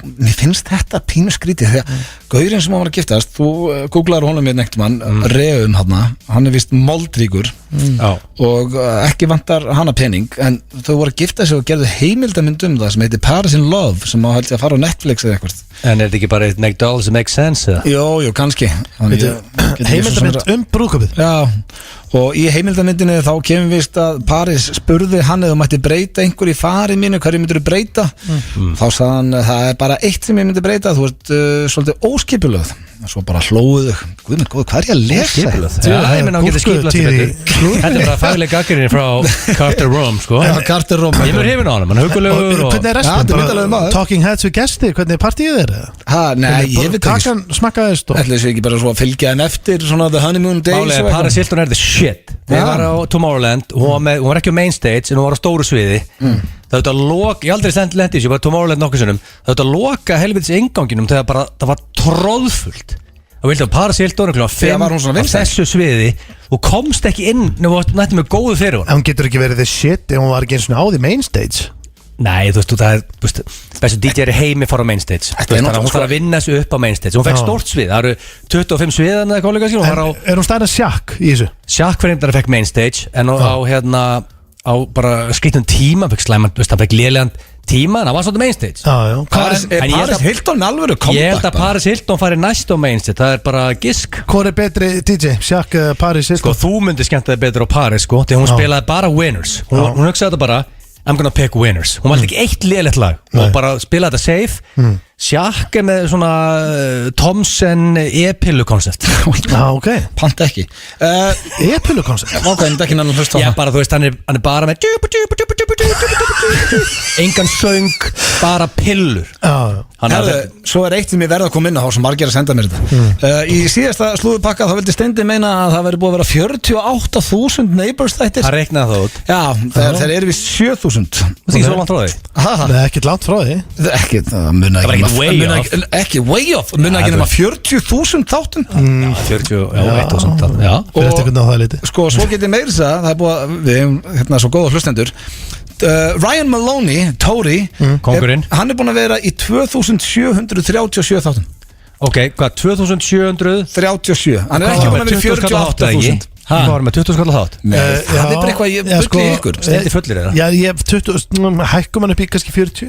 Speaker 1: Mér finnst þetta pínu skrítið þegar gaurinn sem hann var að giftast, þú googlar honum með neitt mann, Reum hann er vist moldríkur og ekki vantar hana pening en þau voru að gifta sig og gerðu heimildamynd um það sem heitir Paris in Love sem á held ég að fara á Netflix eða eitthvað.
Speaker 2: En er þetta ekki bara eitt make dolls that make sense eða?
Speaker 1: Jú, kannski.
Speaker 3: Heimildamynd brúðkaupið.
Speaker 1: Já, og í heimildamyndinni þá kemur vist að Paris spurði hann eða mætti breyta einhver í fari mínu, hverju myndir þú breyta? Þá sagði hann, það er bara eitt sem ég myndi breyta, þú ert svolítið óskipulöð. Svo bara hlóðu þau, guð minn góð, hvað er ég að lesa?
Speaker 2: Já, ég menna hann getur skipulöð til þetta. Þetta er bara fagleg gaggrinni frá Carter Rome, sko.
Speaker 1: Já, Carter Rome.
Speaker 2: Ég verður hefinn á hann hugulegur og
Speaker 3: hvernig er restin? Talking heads við gesti, hvernig er partíið þeirra?
Speaker 1: Nei, ég veit ekki.
Speaker 3: Kakan smakkaðist og
Speaker 1: ætli þessu ekki bara svo að fylgja henn eftir svona the honeymoon days.
Speaker 2: Málega, Paris Hilton er the shit. Við var á Tomorrowland, hún var ekki á main stage en hún var á stóru sviði. Það auðvitað að loka, ég aldrei sendi lendis, ég var Tomorrowland nokkuð sinnum. Það auðvitað að loka helvitis inganginum þegar bara, það var tróðfullt. Það vildi að Paris Hilton klukkan 5 á þessu sviði og komst ekki inn nema nættum með góðu fyrir hún.
Speaker 3: En hún getur ekki verið the shit ef hún var ekki eins og á því main stage.
Speaker 2: Nei, þú veist, það er, bestu DJ í heimi fara á main stage. Þannig að hún fara að vinna þessu upp á main stage. Hún fekk stórt svið, það eru 25 sviðan eða kollega sín.
Speaker 3: Er hún stærn að Shaq í þessu?
Speaker 2: Shaq fyrir það fekk main stage en á bara skrittum tíma, fekk slæman, það fekk lélegan tíma en það var svona main stage.
Speaker 3: Já.
Speaker 1: Paris Hilton alveg comeback?
Speaker 2: Ég held að Paris Hilton fari næst á main stage, það er bara gisk.
Speaker 3: Hvor er betri DJ? Shaq, Paris Hilton?
Speaker 2: Sko, þú myndir skemmta þig betur á Paris, sko, því hún spilaði bara winners. Hún hugsaði þetta bara, I'm gonna pick winners. Hún valdi ekki eitt lélegt lag og bara spilaði þetta safe, Sjakk er með svona Thomsen e-pillu koncept.
Speaker 3: Ok.
Speaker 1: Panta ekki
Speaker 3: E-pillu koncept.
Speaker 1: Ok, en ekki nann hlust á
Speaker 2: Já,
Speaker 1: það
Speaker 2: bara þú veist, hann er bara með engan söng, bara pillur.
Speaker 3: Já.
Speaker 1: Herðu, svo er eitt sem ég verð að koma inn á sem margir að senda mér þetta Í síðasta slúðupakka þá vildi Steindi meina að það veri búið að vera 48.000 Neighbours þættir
Speaker 2: Það reiknaði það út.
Speaker 1: Já, þeir eru við 7.000
Speaker 2: Það er ekki svo langt frá því.
Speaker 3: Það er ekkert langt frá því.
Speaker 1: Ekki, það muna
Speaker 2: var
Speaker 1: ekki
Speaker 2: ekkert way
Speaker 1: muna
Speaker 2: off.
Speaker 1: ekki way off, muna ekki nema 40.000 þáttum
Speaker 2: 40, já, 1.000. Já.
Speaker 3: Fyrir eftir hvernig á það liti.
Speaker 1: Sko, svo getið meira þess að það er búið að við hefum hérna svo góða hlustendur Ryan Maloney, Tory
Speaker 2: Kóngurinn.
Speaker 1: Hann er búin að vera í 2737 þáttum
Speaker 2: Ok, hvað, 2700?
Speaker 1: 37, hann er ekki búin að vera í 48.000
Speaker 2: Hvað var með 20 skall þátt?
Speaker 1: Það er bara eitthvað ég bulli í ykkur
Speaker 2: Steindi fullir eða?
Speaker 3: Já, ég hef 20, hækkum hann upp í kannski 40.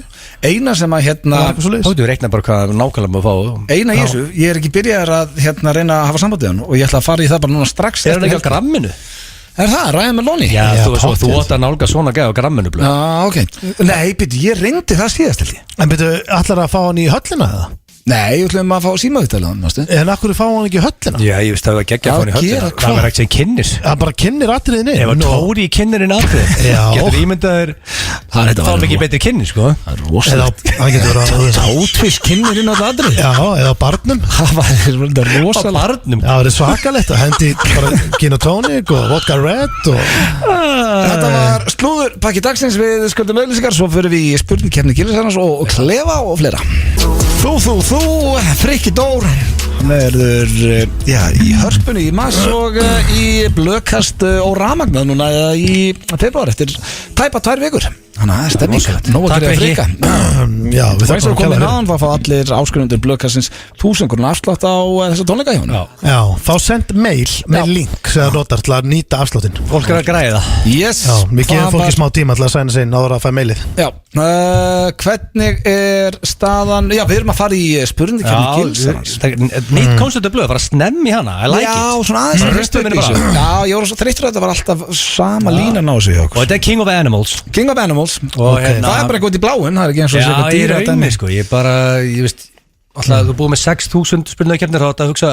Speaker 1: Eina sem að hérna
Speaker 3: Það er eitthvað svo leiðis.
Speaker 2: Þú reiknaði bara hvað nákvæmlega maður fá.
Speaker 1: Eina í þessu, ég er ekki byrjaðar að hérna reyna að hafa sambandið hann og ég ætla að fara í það bara núna strax
Speaker 2: Er hann ekki á
Speaker 1: helgi.
Speaker 2: gramminu?
Speaker 1: Er það, Ryan Maloney?
Speaker 2: Já,
Speaker 3: Já,
Speaker 2: þú
Speaker 3: pottþétt.
Speaker 2: átt að nálga svona gæð á gramminu blöð.
Speaker 1: Ok, nei, byrju, ég reyndi það síðast held ég
Speaker 3: En byrju, ætlar að fá hann í höllina eða?
Speaker 1: Nei, ég ætlum að fá símaviðtæla
Speaker 3: En akkur fá hann ekki í höllina?
Speaker 2: Já, ég veist að það var geggja að fá hann í
Speaker 1: Að gera
Speaker 2: höllina.
Speaker 1: hvað?
Speaker 2: Það var ekki sem kynnis.
Speaker 3: Það bara kynnir atriðinni.
Speaker 2: Ef að Tóri kynnirinn atrið,
Speaker 3: Já.
Speaker 2: getur ímyndaður þá mikið betri kynni, sko.
Speaker 1: Það er rosalegt
Speaker 3: Það getur verið að
Speaker 1: Átvist kynir inn á það aðrið
Speaker 3: Já, eða á barnum.
Speaker 1: Það var
Speaker 2: Á
Speaker 1: rosalegt
Speaker 2: barnum.
Speaker 3: Já, það er svakalegt að hendi bara gin og tonic og vodka red og...
Speaker 1: Þetta var slúður pakki dagsins við sköldum auðlýsingar Svo fyrir við í spurningkefni Gillisarnas og klefa og fleira Þú, Frikki Dór Hann verður, já, í hörpunni í mars og í blöðkast og rafmagnað núna í februar eftir tæpa 2 vikur Þannig að það er stemming Nóg að
Speaker 2: Takk,
Speaker 1: gera
Speaker 2: Frikki.
Speaker 1: Frikka
Speaker 3: Já, við
Speaker 1: Það er svo
Speaker 3: þakkum
Speaker 1: komið
Speaker 3: kærlega
Speaker 1: náðan Það fá allir áskrifendur blöðkastins 1000 krónur afslátt á þessa tónleika hjá
Speaker 2: Já.
Speaker 1: hann
Speaker 3: Já, þá send mail með link sem það notar til að nýta afsláttinn.
Speaker 2: Fólk er að græða.
Speaker 1: Yes,
Speaker 3: Já, við gefum
Speaker 1: það
Speaker 3: fólki
Speaker 1: var-
Speaker 3: smá tíma til að sæna sig inn áður að fæ mailið.
Speaker 1: Já, hvernig er staðan Já, við erum að fara í spurningkefni Gillisarnas
Speaker 2: Nýtt konceptu blöð, bara snemm í hana. I like
Speaker 1: Já,
Speaker 2: it.
Speaker 1: svona aðeins
Speaker 2: Bara
Speaker 1: að
Speaker 2: hristu
Speaker 1: upp
Speaker 2: minni
Speaker 1: í
Speaker 2: bara.
Speaker 1: þessu. Já, ég voru svo þreyttur að þetta var alltaf sama línan á þessu hjá
Speaker 2: Og
Speaker 1: okkur
Speaker 2: þetta er King of Animals.
Speaker 1: King of Animals
Speaker 2: Og
Speaker 1: Það er bara eitthvað út í bláin, það er ekki eins og
Speaker 2: Já,
Speaker 1: eitthvað
Speaker 2: ég
Speaker 1: dýra
Speaker 2: er einmi, sko. Ég bara, ég veist, alltaf þú búið með 6.000 spurningakefnir, þá átt að hugsa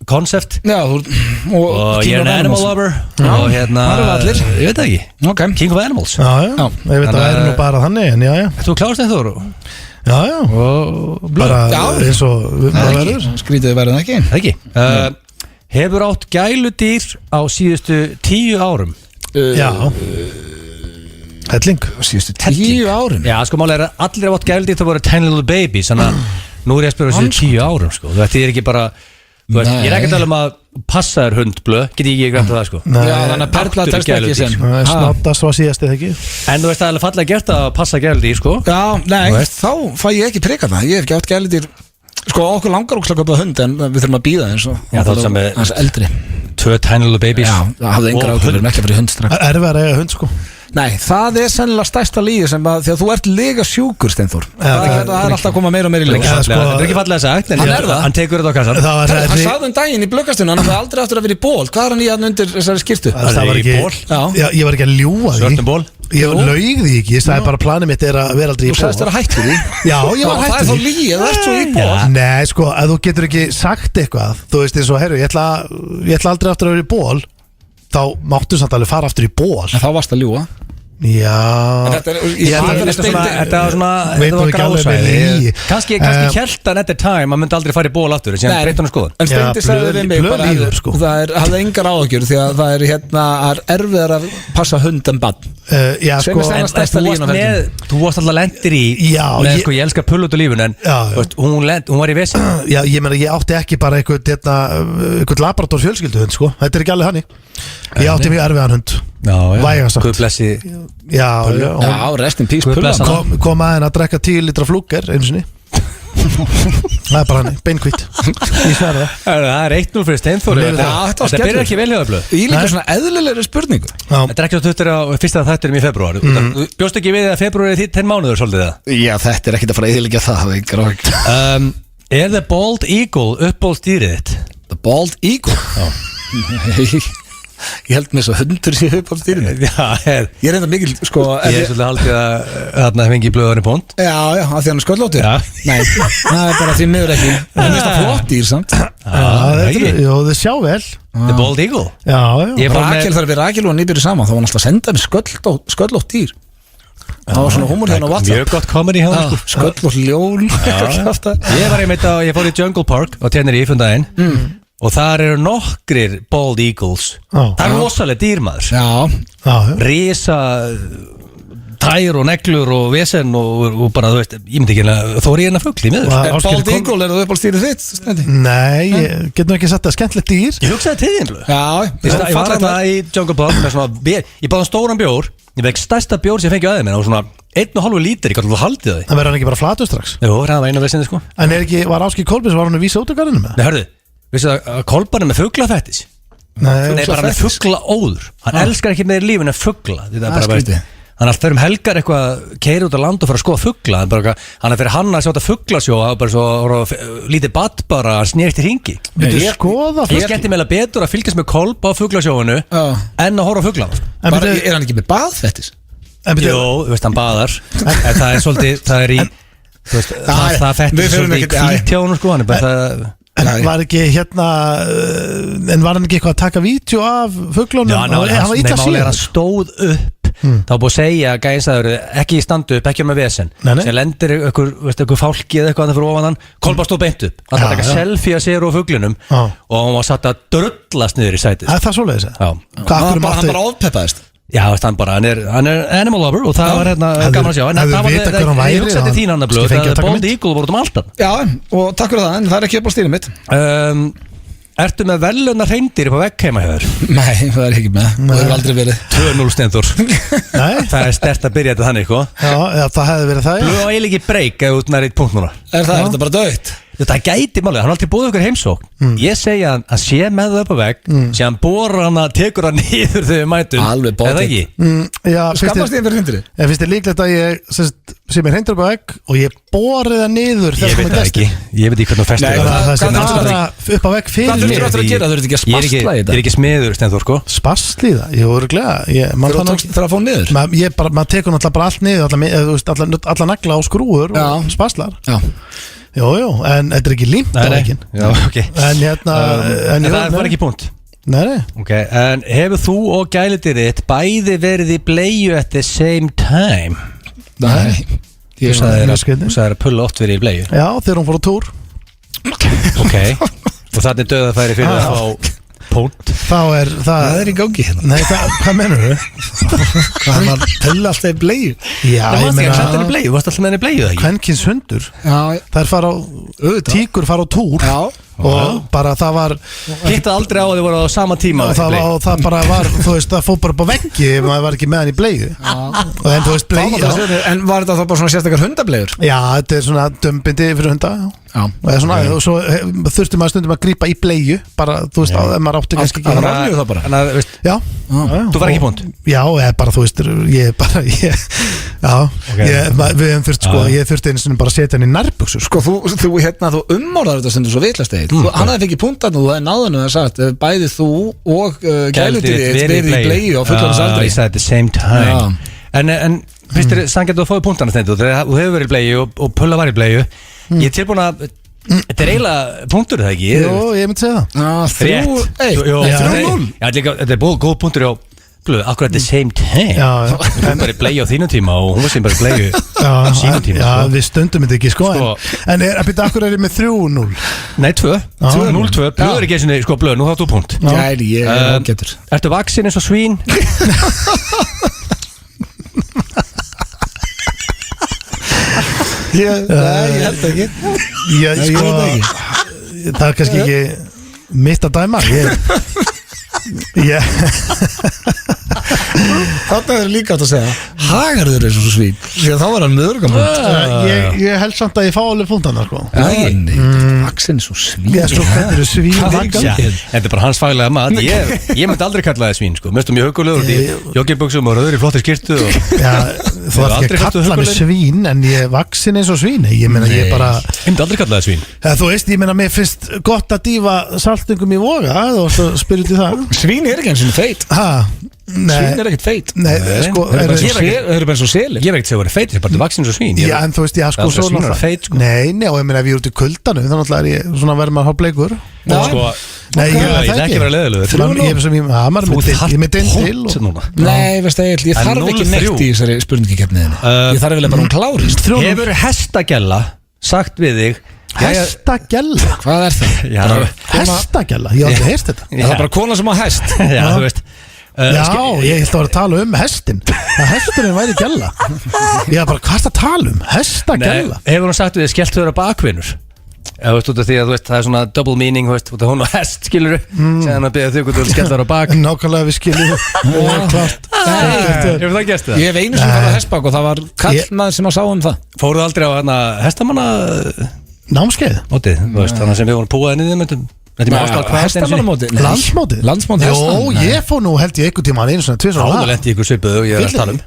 Speaker 2: koncept.
Speaker 1: Já,
Speaker 2: Og ég er en animal lover. Og hérna,
Speaker 1: það eru allir.
Speaker 2: ég veit það ekki.
Speaker 1: Ok,
Speaker 2: King of Animals.
Speaker 3: Já, já,
Speaker 1: Já.
Speaker 3: ég veit að
Speaker 2: Þannig
Speaker 3: það er
Speaker 2: að-
Speaker 3: nú bara þannig, en já, já.
Speaker 2: Þú klárast þetta þú?
Speaker 3: Já, já,
Speaker 2: Og blöð.
Speaker 3: bara
Speaker 1: Já.
Speaker 3: eins og við bara verður.
Speaker 1: skrítið verðin ekki
Speaker 2: Það ekki. Hefur átt gæludýr á síðustu 10 árum?
Speaker 3: Já. Helling.
Speaker 1: Síðustu 10 árum
Speaker 2: Já, sko málega er að allir hafa átt gæludýr það voru 10 little babies, þannig að nú er ég að spyrja síðustu 10 árum, sko. Þú veist, ég er ekki bara, þú veist, ég er ekki að tala um að passa þér hund blöð, get ég ekki grænt það, sko.
Speaker 3: Nei,
Speaker 1: Já, þannig að Perla
Speaker 2: Áttu
Speaker 1: telst ekki
Speaker 2: gæludýr.
Speaker 1: sem
Speaker 3: það er
Speaker 1: Ha.
Speaker 3: snottast var síðast eða ekki.
Speaker 2: En þú veist, það er alveg fallega gert að passa gæludýr, sko.
Speaker 1: Já, nei,
Speaker 2: Þú veist.
Speaker 1: þá fæ ég ekki prikað það Ég hef ekki átt gælitir Sko, okkur langar ókslega að köpa hund En við þurfum að býða eins og
Speaker 2: Já, það er sem með-
Speaker 1: Hans eldri
Speaker 2: 2 tiny little babies.
Speaker 1: Já, það hafði engar
Speaker 2: Og
Speaker 1: ákveður En ekki að vera í hund strax
Speaker 3: Erfið að eiga hund, sko.
Speaker 1: Nei, það er sennilega stærsta lígi sem að Því að þú ert lega sjúkur, Steinþór Það er alltaf að koma meira og meira í ljós
Speaker 3: Já, sko-
Speaker 2: Þetta er ekki fallega sagt, en
Speaker 1: Hann er það.
Speaker 2: hann tekur þetta á kassan.
Speaker 3: Það var
Speaker 1: Hann sagði daginn í blöggastun Hann hafði aldrei aftur að vera í ból Hvað er hann í hann undir þessari skýrtu?
Speaker 3: Það
Speaker 2: er
Speaker 3: var
Speaker 2: í
Speaker 3: ekki,
Speaker 2: ból.
Speaker 1: Já.
Speaker 3: ég var ekki að ljúga því.
Speaker 2: Svörtum ból.
Speaker 3: Ég laug því ekki, ég sagði bara að planið mitt er að vera aldrei í
Speaker 1: Þú sagðist
Speaker 3: ból.
Speaker 1: vera hættur því
Speaker 3: Já, ég var
Speaker 1: Það er
Speaker 3: hættur
Speaker 1: þá
Speaker 3: því.
Speaker 1: lígi, það ert svo í ból
Speaker 3: Nei, sko, ef þú getur ekki sagt eitthvað, þú veist eins og, herru, ég ætla aldrei aftur að vera í ból, þá máttu samt alveg fara aftur í ból.
Speaker 1: En þá varst að ljúga
Speaker 3: Já.
Speaker 1: En þetta er-
Speaker 3: Ég held að-
Speaker 2: Þetta var svona,
Speaker 3: Veit
Speaker 2: þetta
Speaker 3: nú
Speaker 2: var
Speaker 3: ekki alveg með
Speaker 2: gráðsvæði.
Speaker 3: lygi.
Speaker 2: Kannski hjælt hann at the time, hann myndi aldrei fara í ból aftur, síðan
Speaker 1: Nei.
Speaker 2: breytti hann skoðan.
Speaker 1: En Steindi
Speaker 3: Já,
Speaker 1: sagði við mig
Speaker 3: blöð
Speaker 1: bara,
Speaker 3: líður, sko.
Speaker 1: Það hafði engar áhugjur Því að það er hérna það er erfiðar að passa hund en bann
Speaker 3: Já,
Speaker 1: Sem
Speaker 3: sko,
Speaker 1: er
Speaker 2: En
Speaker 1: stærsta
Speaker 2: þú
Speaker 1: línan á ferlinum.
Speaker 2: þú varst alltaf lendir í
Speaker 3: Já,
Speaker 2: með,
Speaker 3: ég-
Speaker 2: sko, ég elska pull út á lífun, en
Speaker 3: Já, já.
Speaker 2: þú veist, hún var í vesen.
Speaker 3: já, ég meina, ég átti ekki bara einhvern laborator fjölskylduhund, sko, þetta er ekki alveg hannig. Ég átti mjög erfiðan hund. Vægast sagt.
Speaker 2: Guð blessi.
Speaker 3: Já, já,
Speaker 1: Já, rest in peace
Speaker 2: Guð
Speaker 1: Pulla
Speaker 2: blessa hann.
Speaker 3: kom aðeins að drekka 10 litra flúker einu sinni. Það er bara hannig, beinkvitt. Ég sverða það.
Speaker 2: Það er 1-0 fyrir Steinþór.
Speaker 3: Já,
Speaker 1: þetta var
Speaker 2: Þetta byrjar
Speaker 1: skellur.
Speaker 2: ekki vel hjá það blöð.
Speaker 1: Í líka
Speaker 3: Nei.
Speaker 1: svona eðlilegri spurningu
Speaker 3: Já.
Speaker 2: Þetta er ekki að tuttur á fyrsta þætturum í februar. Þú bjóst ekki við að februar er 10 mánuður svolítið það.
Speaker 1: Já, þetta er ekkit að fara að eðilegja það Það er engar áhugjur
Speaker 2: Er The Bald Eagle uppbólstýrið þitt?
Speaker 1: The Bald Eagle Nei Ég held með svo hundur sem ég höf á stýrinu.
Speaker 2: Já,
Speaker 1: Ég er enda mikil, sko
Speaker 2: ég er svolítið haldið að þarna fengi í blöðunni pont.
Speaker 1: Já, af því hann er sköllóttur.
Speaker 2: Já.
Speaker 1: Nei, það er bara því miður ekki. Það er mest að flott dýr, samt.
Speaker 3: Jú, þið sjá vel.
Speaker 2: The Bald Eagle.
Speaker 3: Já.
Speaker 2: Ég fór
Speaker 1: Rakel, þar við Rakel og nýbyrju saman, þá var hann alltaf að senda mér sköllótt dýr. Það var svona húmor hérna á WhatsApp.
Speaker 2: Mjög gott comedy hjá hann, sko.
Speaker 1: Sköllótt ljól.
Speaker 2: Ég var í Jungle Park á Tenerife daginn og þar eru nokkrir Bald Eagles. Það er rosalega dýrmaður.
Speaker 1: Já.
Speaker 2: Risa tær og neglur og vesen og bara, þú veist, ég myndi ekki að þóri hérna fugl í miður.
Speaker 1: Bald Eagle, er það upp á stýrið þitt, Steindi?
Speaker 3: Nei, ég get nú ekki sagt að skemmtilegt dýr.
Speaker 2: Ég hugsaði til þín, blöð.
Speaker 1: Já.
Speaker 2: Ég var hérna í Jungle Park með svona, ég báði stóran bjór. Ég vekk stærsta bjór sem ég fengi á aðeins og svona 1,5 lítur, ég gæti að haldið það.
Speaker 3: En verður hann ekki bara flatur strax?
Speaker 2: Jú, það var einu vesinni, sko.
Speaker 3: En var Áskir Kolbins, var hann að vísa út af garðinu með?
Speaker 2: Nei, hörðu, vissu að Kolbarn er með fuglafettis? Nei, bara með fuglaóður. Hann elskar ekki með lífinu fugla. Þetta er bara, hann er alltaf helgar eitthvað keiri út á land og fara að skoða fugla. Hann er fyrir hann að sjáta fuglasjó og bara svo lítið badd bara að snýrt í hringi.
Speaker 3: Ég
Speaker 2: skemmti meila betur að fylgjast með Kolb á fuglasjóinu en að horfa á fugla.
Speaker 1: Er hann ekki með baðfettis?
Speaker 2: Jú, þú veist, hann baðar. En það er svolítið, það er í það fettis svolítið í kvítjónu, sko. Hann er bara það.
Speaker 3: En var ekki hérna en var hann ekki eitthvað að taka vídeo af fuglunum?
Speaker 2: Já, hann var stóð upp. Þá búið að segja að gæðinstæður ekki í standu upp, ekki með vesen sem lendir einhver fálki eða eitthvað fyrir ofan hann, Kolba stóð beint upp hann taka selfie að sér á fuglinum og hann var satt að drullast niður í sætið.
Speaker 3: Það er svolítið þess að
Speaker 1: hann bara ofpeppaðist.
Speaker 2: Já, hann er animal lover og það var hérna gaman að sjá. Ég hugsa til þín annar blöð að Bald Eagle voru um alltaf.
Speaker 1: Já, og takk fyrir það, en það er ekki upp á stýrið mitt.
Speaker 2: Ertu með veluna hreindýr upp á vegg heima hjá þér?
Speaker 1: Nei, það er ekki með, það hefur aldrei verið
Speaker 2: 2-0 Steinþór. Það er sterkt að byrja þetta þannig, sko.
Speaker 3: Já, það hefði verið það.
Speaker 2: Blöð á eiginlega ekki breyk eða út með eitt punkt núna.
Speaker 1: Er þetta bara dögt?
Speaker 2: Það gæti málega, hann har alltaf búið okkur heimsókn. Ég segja að hann sé með það upp á vegg sé hann borar hann að tekur hann niður þegar við mætum.
Speaker 1: Alveg bótið. Skammast ég fyrir hreindýri?
Speaker 3: Ég finnst þér líklegt að ég sé mér hreindýr upp á vegg og ég borið það niður.
Speaker 2: Ég veit það ekki, ég veit ekki hvernig þú festir
Speaker 3: það upp á vegg fyrir
Speaker 1: mér. Hvað þurftur að gera? Þurftur ekki að spasla í þetta?
Speaker 2: Ég er ekki smiður, Steinþór, sko.
Speaker 3: Spasla í það? Ég voru glega.
Speaker 1: Þú tókst það að fá niður?
Speaker 3: Maður tekur náttúrulega bara allt niður, alla nagla og skrúur og spaslar. Jú, en þetta er ekki límt á vegginn.
Speaker 2: Já, ok.
Speaker 3: En
Speaker 2: það var ekki punkt.
Speaker 3: Nei.
Speaker 2: Ok, en hefur þú og gælitið þitt bæði verið í bleiu at the same time?
Speaker 1: Nei.
Speaker 2: Þú sagðir að pulla oft verið í bleiu.
Speaker 3: Já, þegar hún fór á túr.
Speaker 2: Ok, og þannig döðafæri fyrir að fá punkt.
Speaker 3: Það
Speaker 1: er í gangi hérna.
Speaker 3: Nei, hvað menur þú?
Speaker 1: Hvað var pulla alltaf í bleiu?
Speaker 3: Já, ég meina
Speaker 2: þú varst alltaf með henni í bleiu, það ekki?
Speaker 3: Kvenkins hundur.
Speaker 1: Já.
Speaker 3: Tíkur fara á túr. Já. Og bara það var
Speaker 2: hitta aldrei á að þið voru á sama tíma
Speaker 3: og það bara var, þú veist, það fór bara upp á veggi ef maður var ekki með hann í bleiu og en þú veist bleiu.
Speaker 1: En var þetta þá bara svona sérstakar hundableiur? Já,
Speaker 3: þetta er svona dömbindi fyrir hunda og svo þurfti maður stundum að grípa í bleiu bara, þú veist, ef maður átti kannski ekki
Speaker 1: að rafju það bara.
Speaker 3: Já.
Speaker 2: Þú var ekki punkt?
Speaker 3: Já, bara þú veist, við hefum þurft, sko, ég þurfti einu stundum bara að setja hann í nærbuxur.
Speaker 1: Sko, þú ummorðar þetta stundum svo vitlaust eginn. Hann hafði fengið punktarn og þú hefði náðan og það sagt bæði þú og gælutið verið í bleiu á fullorðinsaldri.
Speaker 2: Ég sagði at the same time. En finnst þér sanngjarnt að þú fáið punktarna Steindu? Þú hefur verið í bleiu og Pulla var í bleiu. Ég er tilbúin að þetta er eiginlega punktur, það ekki?
Speaker 3: Jú, ég myndi segja
Speaker 2: það. Þetta er góð punktur hjá Blöð, akkur at the same time. Hún var í bleiu á þínu tíma og hún var sem bara í bleiu á sínu tíma.
Speaker 3: Já, við stundum þetta ekki, sko. En akkur er ég með 3-0?
Speaker 2: Nei, 2. 0-2. Blöð er ekki eins og, sko, Blöð, nú þáttu punkt.
Speaker 1: Gæri, ég er ágættur.
Speaker 2: Ertu vaksin eins og svín?
Speaker 1: Nei, ég held ekki.
Speaker 3: Það er kannski ekki mitt að dæma.
Speaker 1: Þarna er líka átt að segja Hagarður er svo svín Því að þá var hann með örgamund
Speaker 3: Ég held samt að ég fá alveg punktana sko.
Speaker 1: Vaksin er svo svín
Speaker 3: Ég svo hvernig eru svín vakandi.
Speaker 2: Þetta er bara hans faglega mat Ég myndi aldrei kalla það svín sko. Mestum mjög hugulegur í jogginbuxum og rauður í flotti skyrtu
Speaker 3: Þú ætti ekki að kalla mig svín en ég vaksin eins og svín Ég meina ég bara
Speaker 2: Ég myndi aldrei kalla það svín
Speaker 3: Þú veist, ég meina mér finnst gott að dýfa saltungum í voga Þú spyrir til það
Speaker 1: Svín er ekki eins og feit Svín er ekkert feit
Speaker 3: Nei, sko
Speaker 1: Það eru bara eins og selir
Speaker 2: Ég veit ekki að það voru feit, það er bara vaksin eins og svín
Speaker 3: Já, en þú veist, já, sko
Speaker 2: Það er svín að feit, sko.
Speaker 3: Nei, og ég meina ef ég er út í kuldanu Þannig að ég er svona verður maður að hafa bleikur Nei, ég
Speaker 2: er ekki verið leðilegur
Speaker 3: Ég er með dindil
Speaker 1: Nei, veist það, ég þarf ekki neitt í þessari spurningikeppniðinni Ég þarf vel bara hún klárist
Speaker 2: Hefur hestagella sagt við þig
Speaker 3: Hestagella?
Speaker 1: Hvað er það?
Speaker 3: Hestagella? Ég hef aldrei heyrst þetta
Speaker 1: Það er bara kona sem á hest
Speaker 2: Já, þú veist
Speaker 3: Já, ég held að vera að tala um hestin að hesturinn væri gælla Ég er bara, hvað er það að tala um? Hestagella?
Speaker 2: Hefur hún sagt við þig skellt þau vera bakvinnur? Þú veist, út af því að það er svona double meaning, þú veist, út af hún og hest, skilur Séðan að beða þau hvort þú vil skella þau á bak
Speaker 3: Nákvæmlega við skiljum Klart
Speaker 2: Hefur það gæst það?
Speaker 1: Ég hef einu sem var á hestbak og það var kallmaður sem að sá um það
Speaker 2: Fóruðu aldrei á hestamanna
Speaker 3: Námskeið?
Speaker 2: Mótið, þú veist, þannig sem við vorum púaðið niður myndum
Speaker 3: Landsmótið?
Speaker 1: Landsmótið hesta?
Speaker 3: Jó, ég fór nú held ég einhvern tíma einu svona tvisvar
Speaker 2: Áður lendi ykkur svipuðu og ég er að tala um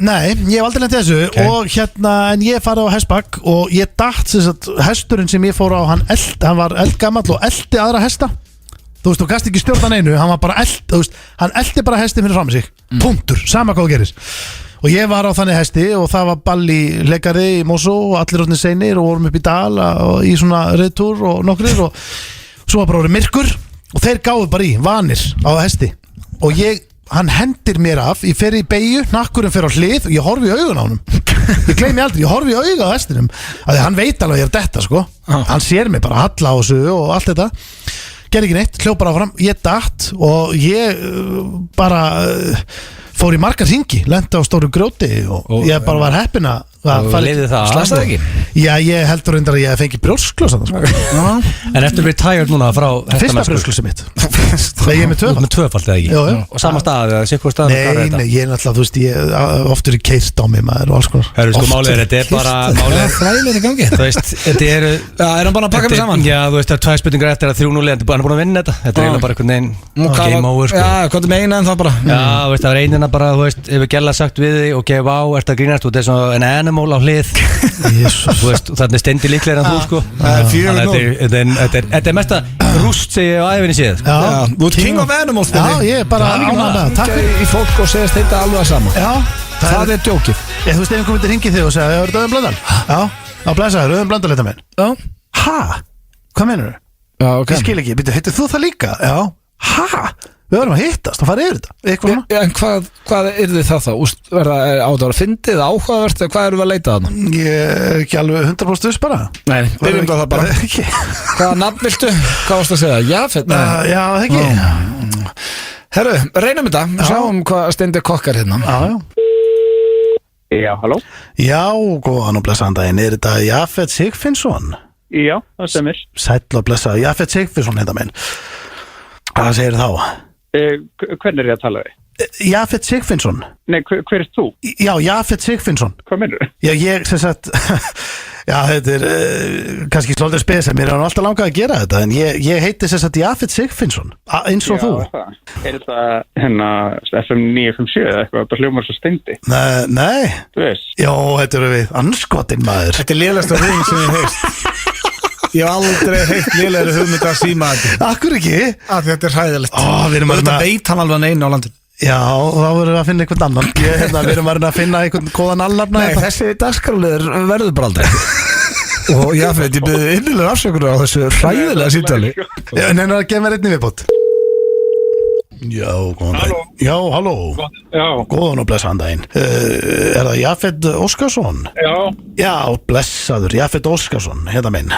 Speaker 3: Nei, ég hef aldrei lendið þessu og hérna, en ég farið á hestbak og ég datt þess að hesturinn sem ég fór á hann var eldgamall og eldi aðra hesta þú veist, þú gast ekki stjórnan einu hann var bara hann eldi bara hestin fyrir fram með sig punktur, sama hvað þú gerir og ég var á þannig hesti og það var balli leikari í Mosó og allir orðnir seinir og vorum upp í dal og í svona reiðtúr og nokkrir og svo var bara orðið myrkur og þeir gáðu bara í, vanir á hesti og hann hendir mér af, ég fer í beigju, nakkurinn fer á hlið og ég horfi í augun á honum ég gleymi aldrei, ég horfi í augun á hestinum af því hann veit alveg að ég er detta sko hann sér mig bara halla á þessu og allt þetta gerði ekki neitt, hljóð bara áfram ég datt og ég bara fór í margar hringi lenti á stóru grjóti og ég bara var heppin að
Speaker 2: liðið það
Speaker 1: slasaði ekki?
Speaker 3: Já, ég heldur reyndar að ég fengi brjósklösa sko.
Speaker 2: En eftir retired núna frá
Speaker 3: fyrsta brjósklösa mitt Nei, ég er með tvöfald
Speaker 2: Með tvöfald eða ekki? Og sama stað eða sikkur stað?
Speaker 3: Nei, ég er náttúrulega, þú veist, ég oftur í keirt á mig maður og alls konar
Speaker 2: Hörru, sko, málið þetta er bara
Speaker 1: Málið fræðilega í gangi
Speaker 2: Þú veist, þetta er
Speaker 1: hann bara að pakka mig saman?
Speaker 2: Já, þú veist, það er 2 spurningar eftir að 3-0 hann er búin að vinna þetta Þetta er eiginlega bara einhvern veginn game over, sko
Speaker 1: Já, hvað er með eina en það bara?
Speaker 2: Já, þú veist, það er einina bara, þú veist, ef við gæla sagt við þig og gefa á, ert að grínast, þú veist, svona en animal á hlið Þú veist, þannig stendi líklega en þú, sko Þetta er mesta rúst sem ég á æfinni séð
Speaker 1: Þú ert king of animals
Speaker 3: Já, ég er bara ánægð
Speaker 1: Takk í fólk og segist þetta alveg að sama
Speaker 3: Já,
Speaker 1: það er djókið
Speaker 3: Þú veist, ef komið til hringið þig og segja, ég var Rauðan Blöndal Já, á blæsaður, Rauðan Blöndal þetta minn
Speaker 1: Já
Speaker 3: Ha? Hvað mennur þau?
Speaker 1: Já, ok
Speaker 3: Ég skil ekki, byrju, heitir þú það líka? Já Ha? Við verðum að hittast og fara yfir þetta Eitthvað svona
Speaker 1: En hvað er þið það þá? Verða áður að fyndið, áhugavert hvað eru við að leita þarna?
Speaker 3: Ég er ekki alveg 100% viss bara
Speaker 1: Nei, byrjum það bara Hvaða nafn viltu? Hvað varst að segja? Jafet?
Speaker 3: Já, það ekki
Speaker 1: Herru, reynum þetta Sjáum hvað stendur kokkar hérna
Speaker 4: Já, halló?
Speaker 3: Já, góðan og blessaðan daginn Er þetta Jafet Sigfinnsson?
Speaker 4: Já, það stemir
Speaker 3: Sæll og blessaður, Jafet Sigfinnsson hérna minn Hvað segir þá?
Speaker 4: Hvernig er ég að tala við?
Speaker 3: Jafet Sigfinnsson
Speaker 4: Nei, hver er þú?
Speaker 3: Já, Jafet Sigfinnsson
Speaker 4: Hvað mennur?
Speaker 3: Já, ég sem sagt Já, þetta er kannski svolítið spes en mér er alltaf langað að gera þetta en ég heiti sem sagt Jafet Sigfinnsson eins og þú
Speaker 4: Er þetta hérna FM 957 eða eitthvað, þetta hljómar svo steindi
Speaker 3: Nei
Speaker 4: Þú veist
Speaker 3: Jó, þetta eru við anskotin maður
Speaker 1: Þetta er lélegasta hugmynd sem ég heist Ég hef aldrei heitt lélegri hugmynd að síma þetta
Speaker 3: Akkur ekki?
Speaker 1: Þetta er hræðilegt
Speaker 3: Þetta
Speaker 1: veit hann alveg að neina á landin
Speaker 3: Já, þá verðum við að finna einhvern annan Við erum að finna einhvern góðan alnafna
Speaker 1: Nei, þessi dagskrálur verður bara aldrei Og ég byrði innilega afsökunar á þessu hræðilega síntali
Speaker 3: En að gefa mér einni viðbót Já, góðan daginn Já, halló
Speaker 4: Já
Speaker 3: Góðan og blessaðan daginn Er það Jafet Óskarsson?
Speaker 4: Já
Speaker 3: Já, blessaður, Jafet Óskarsson, hérna minn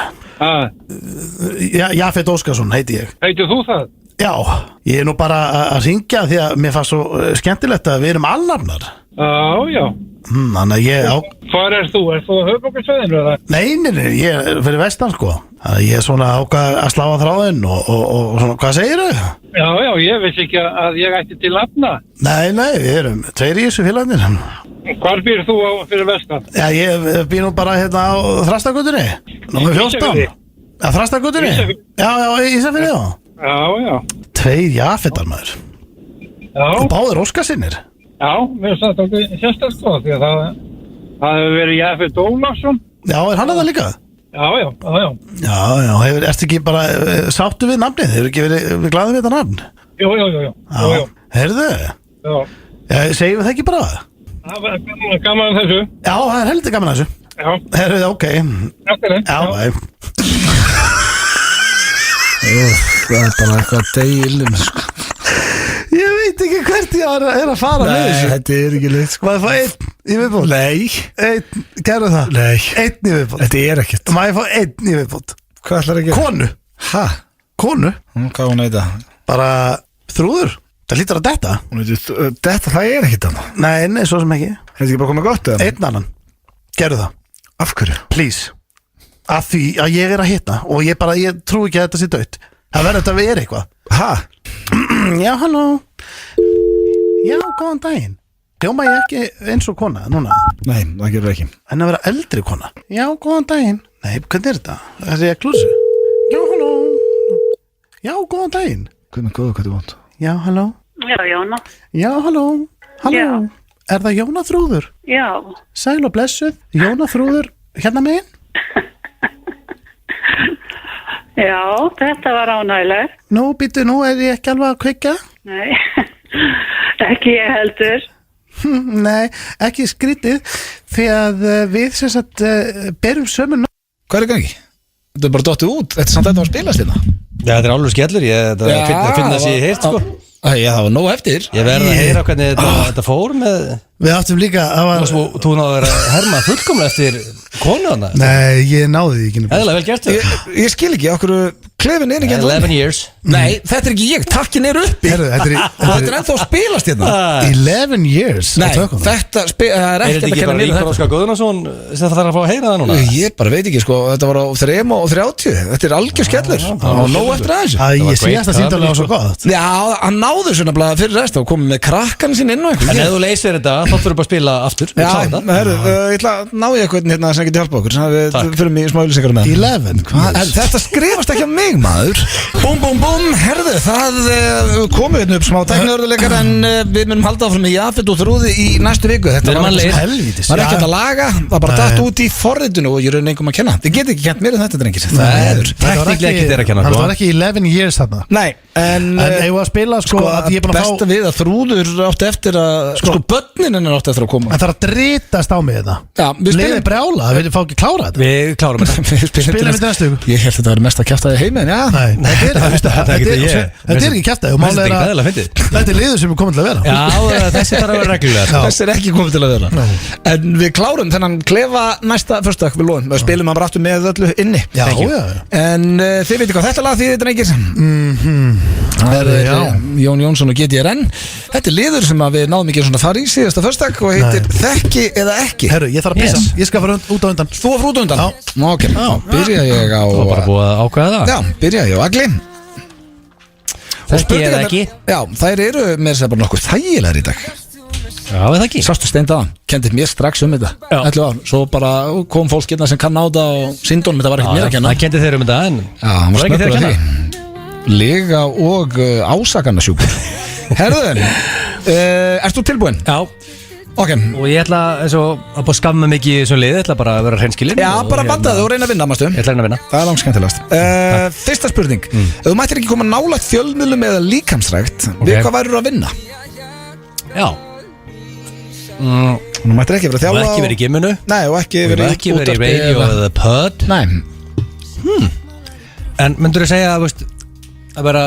Speaker 3: Jafet Óskarsson heiti ég
Speaker 4: Heitir þú það?
Speaker 3: Já, ég er nú bara að ringja því að mér fannst svo skemmtilegt að við erum alnafnar
Speaker 4: Já
Speaker 3: Þannig að ég
Speaker 4: Hvar er þú? Er þú á höfuðborgarsvæðinu eða?
Speaker 3: Nei, ég er fyrir vestan sko Ég er svona ákvað að slá á þráðinn og svona, hvað segirðu?
Speaker 5: Já, ég vissi ekki að ég ætti til nafna.
Speaker 3: Nei, við erum 2 í þessu félagarnir.
Speaker 5: Hvar býr þú fyrir vestan?
Speaker 3: Já, ég býr nú bara hérna á Þrastagötunni. Númer 14. Já, Þrastagötunni. Já, Ísafirði, já.
Speaker 5: Já.
Speaker 3: 2 jafetar, maður.
Speaker 5: Já.
Speaker 3: Og báðir Óskarsynir.
Speaker 5: Já, mér finnst þetta sérstaklega sko, því að það hefur verið Jafet Ólafsson.
Speaker 3: Já, hann það líka?
Speaker 5: Já.
Speaker 3: Ertu ekki bara sáttu við nafnið? Hefur ekki verið glaðið við þetta nafn?
Speaker 5: Jú.
Speaker 3: Heyrðu?
Speaker 5: Já.
Speaker 3: Segjum við það ekki bara?
Speaker 5: Það var gaman þessu.
Speaker 3: Já, það er heldur gaman þessu.
Speaker 5: Já.
Speaker 3: Heyrðu, ok.
Speaker 5: Já.
Speaker 1: Það er bara eitthvað deilum sko.
Speaker 3: Ég veit ekki hvert ég er að fara með þessu.
Speaker 1: Þetta er ekki leitt sko.
Speaker 3: Má ég fá 1 í viðbót?
Speaker 1: Nei.
Speaker 3: Gerðu það?
Speaker 1: Nei.
Speaker 3: 1 í viðbót?
Speaker 1: Þetta er ekkert.
Speaker 3: Má ég fá 1 í viðbót?
Speaker 1: Hvað ætlar að gera?
Speaker 3: Konu.
Speaker 1: Hæ?
Speaker 3: Konu?
Speaker 1: Hvað hún heita?
Speaker 3: Bara þrúður. Það lítur að detta.
Speaker 1: Þetta, það er ekkert annað.
Speaker 3: Nei, svo sem ekki.
Speaker 1: Þetta er ekki bara komið gott eða?
Speaker 3: 1 annan. Gerðu það.
Speaker 1: Af hverju?
Speaker 3: Please. Af því að ég er að hitta og ég trú ekki að þetta sé dött. Það verður þetta að vera eitthvað.
Speaker 1: Hæ?
Speaker 3: Já, halló. Já, góðan daginn. Hljóma ég ekki eins og kona núna?
Speaker 1: Nei, það gerur ekki.
Speaker 3: En að vera eldri kona? Já, góðan daginn. Nei, hvernig er þetta? Það er ég að klúsa. Já, halló. Já, góðan daginn.
Speaker 1: Hvernig góðu, hvað er vant?
Speaker 3: Já, halló.
Speaker 6: Já, Jóna.
Speaker 3: Já, halló. Halló.
Speaker 6: Já.
Speaker 3: Er það Jóna Þrúður?
Speaker 6: Já.
Speaker 3: Sæl og blessuð. Jóna Þrúður, hérna megin?
Speaker 6: Já, þetta var ánægilegt.
Speaker 3: Nú, býttu, nú er ég ekki alveg að kveikja.
Speaker 6: Nei, ekki ég heldur.
Speaker 3: Nei, ekki skrítið því að við sem sagt berum sömu
Speaker 1: Hvað er ekki? Þetta er bara dottið út. Þetta er samt þetta að spilast hérna.
Speaker 2: Já, þetta er alveg skellur, ég finna þess að ég heirt sko.
Speaker 1: Já, það var nóg eftir.
Speaker 2: Ég verði að heyra hvernig þetta fór með.
Speaker 3: Við áttum líka að
Speaker 2: Þú náðu að vera að herma fullkomlega eftir konu hana.
Speaker 3: Nei, ég náði því ekki.
Speaker 2: Eðlilega vel gert þau.
Speaker 1: Ég skil ekki, okkur klefin er ekki
Speaker 2: 11 years.
Speaker 1: Nei, þetta er ekki ég, takkin er uppi.
Speaker 3: Herru,
Speaker 1: Þetta er ennþá að spilast hérna.
Speaker 3: 11 years.
Speaker 1: Nei, þetta það er
Speaker 2: Er
Speaker 1: ekki
Speaker 2: þetta
Speaker 1: að
Speaker 2: ekki
Speaker 1: kenna
Speaker 2: bara
Speaker 1: mér
Speaker 2: Ríkar
Speaker 1: þetta.
Speaker 2: Óskar Guðnason sem það þarf að fá að heyra það núna?
Speaker 1: Ég bara veit ekki sko, þetta var á 3 og 30. Þetta er algjör skellur. Og nóg eftir aðeins.
Speaker 3: Ég sé að það síndalega var svo gott.
Speaker 1: Já, hann náður svona bara fyrir rest og komið með krakkan sín inn og
Speaker 2: En ef þú leysir þetta, þá þurfum bara að spila aftur.
Speaker 1: Já, herru, ég ætla að ná ég eitthvað hérna sem geti hjálpa okkur. Við fyrir mig í smá auðlýsingar með
Speaker 3: 11, hvað?
Speaker 1: Þetta skrifast ekki á mig, maður. Búm, herðu, það komið hérna upp smá tækniörðuleikar en við munum halda áfram með Jafet og Þrúði í næstu viku. Þetta var
Speaker 3: helvítis.
Speaker 1: var ekki hægt að laga, það bara datt út í forritinu og ég raun engum að kenna. Þið get ekki kent mér en þetta, drengir.
Speaker 2: Tekniklega ekki þér að kenna.
Speaker 3: Það var ekki 11 years þarna.
Speaker 1: Nei, en
Speaker 3: eigum við að spila sko að ég er búin að
Speaker 1: besta við að Þrúður átti eftir að sko börnin hennar átti eftir að koma.
Speaker 3: En það er að dritast á mig þetta.
Speaker 1: Já, við
Speaker 3: Liðið brjála, við fá ekki klára þetta.
Speaker 2: Við klárum þetta.
Speaker 3: Spilum við næstu viku.
Speaker 1: Ég held að þetta var mest að kjafta þig heima en já.
Speaker 3: Nei, þetta er ekki kjafta. Þetta er liður sem er komin til að vera.
Speaker 2: Já, þessi þarf að vera reglulega.
Speaker 1: Þessi er ekki komið til að vera. En við klárum þennan klefa næsta föstudag við lóðum. Við spilum hann bara aftur með öllu inni.
Speaker 3: Já.
Speaker 1: En þið veitir hvað þetta lag þýðir, drengir. Það er Jón Jónsson og GTRN. Þetta er liður sem við náðum ekki svona fara í síðasta föstudag og heitir Þekki eða ekki.
Speaker 3: Herru, ég þarf að pissa. Ég skal fara út á undan.
Speaker 1: Þú var út á undan?
Speaker 3: Já.
Speaker 1: Ok, byrja ég á
Speaker 2: Það var bara búið að ákveða það.
Speaker 1: Já, byrja ég á Agli.
Speaker 2: Þekki eða ekki?
Speaker 1: Já, þær eru með þess að bara nokkur þægilegar í dag.
Speaker 2: Já, eða ekki?
Speaker 1: Sástu steindaðan, kendið mér strax um þetta.
Speaker 2: Já.
Speaker 1: 11 ár, svo bara kom fólk hérna sem kann á það og síndónum, þetta var ekkert mér að kenna.
Speaker 2: Það kendi þeir um þetta en
Speaker 1: Já, hann var
Speaker 2: ekki þeir
Speaker 1: snöggur
Speaker 2: að
Speaker 1: að
Speaker 2: kenna.
Speaker 1: því. Lega og ásakanasjúkur. Herðun, ert þú tilbúin?
Speaker 2: Já,
Speaker 1: Ok.
Speaker 2: og ég ætla eins og að búið skamma mikið í þessum lið, ég ætla bara að vera hreinskilinn.
Speaker 1: Já, bara bandaðu og reyna að vinna, mástu.
Speaker 2: Ég ætla að reyna að vinna.
Speaker 1: Það er langt skemmtilegast. Fyrsta spurning. Ef þú mættir ekki koma nálægt fjölmiðlum eða líkamsrækt, við hvað værið að vinna?
Speaker 2: Já.
Speaker 1: Þú mættir ekki vera að
Speaker 2: Og
Speaker 1: þjálfa
Speaker 2: ekki verið í gimminu.
Speaker 1: Nei, og ekki
Speaker 2: Og
Speaker 1: verið
Speaker 2: ekki verið í
Speaker 1: útvarpi
Speaker 2: radio
Speaker 1: eða-
Speaker 2: eða pod.
Speaker 1: Nei.
Speaker 2: En myndur þú segja að vera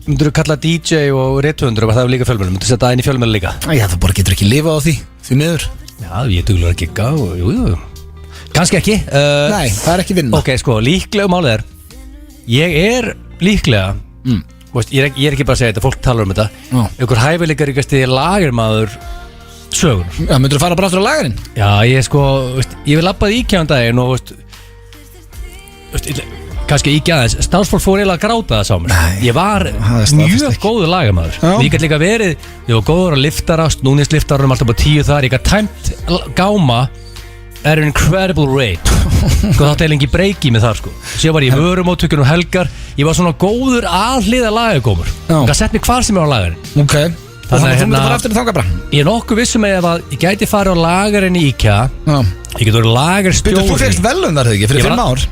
Speaker 2: myndur þú kalla DJ og rithöfundur og það er líka fjölmiðlum, myndur þú setja það inn í fjölmiðlum líka?
Speaker 1: Já, þú bara getur ekki lifað á því miður.
Speaker 2: Já, ég er duglegur að gigga og jú. Kannski ekki.
Speaker 1: Nei, það er ekki vinna.
Speaker 2: Ok, sko, líklega málið er ég er líklega ég er ekki bara að segja þetta, fólk talar um þetta einhver hæfileikaríkasti lagermaður sögur.
Speaker 1: Já, myndur þú fara bara aftur á lagarinn?
Speaker 2: Já, ég sko, ég vil labbaði íkjáðan daginn og kannski ekki aðeins, starfsfólk fór eiginlega að gráta það sá mér. Ég var
Speaker 1: það er staðfest
Speaker 2: mjög
Speaker 1: ekki.
Speaker 2: góður lagamæður.
Speaker 1: Já.
Speaker 2: Ég get líka verið, ég var góður að liftara, snúningsliftarum alltaf bara 10 þar. Ég gat tæmt gáma at an incredible rate. Sko það átti lengi breyki með þar sko. Sér var ég vörumóttökjunum helgar. Ég var svona góður aðhliða lagagómur.
Speaker 1: Já.
Speaker 2: Það sett mig hvar sem er á lagarinn.
Speaker 1: Ok, þannig að þú myndir fara aftur í þangað bara.
Speaker 2: Ég er nokkuð vissum að ef að ég gæti farið á lagarinn í IKEA,
Speaker 1: Já.
Speaker 2: ég get orðið lagarstjóri.
Speaker 1: Þú fegst velun þar ekki, fyrir
Speaker 2: Ég
Speaker 1: 5
Speaker 2: var-
Speaker 1: ár.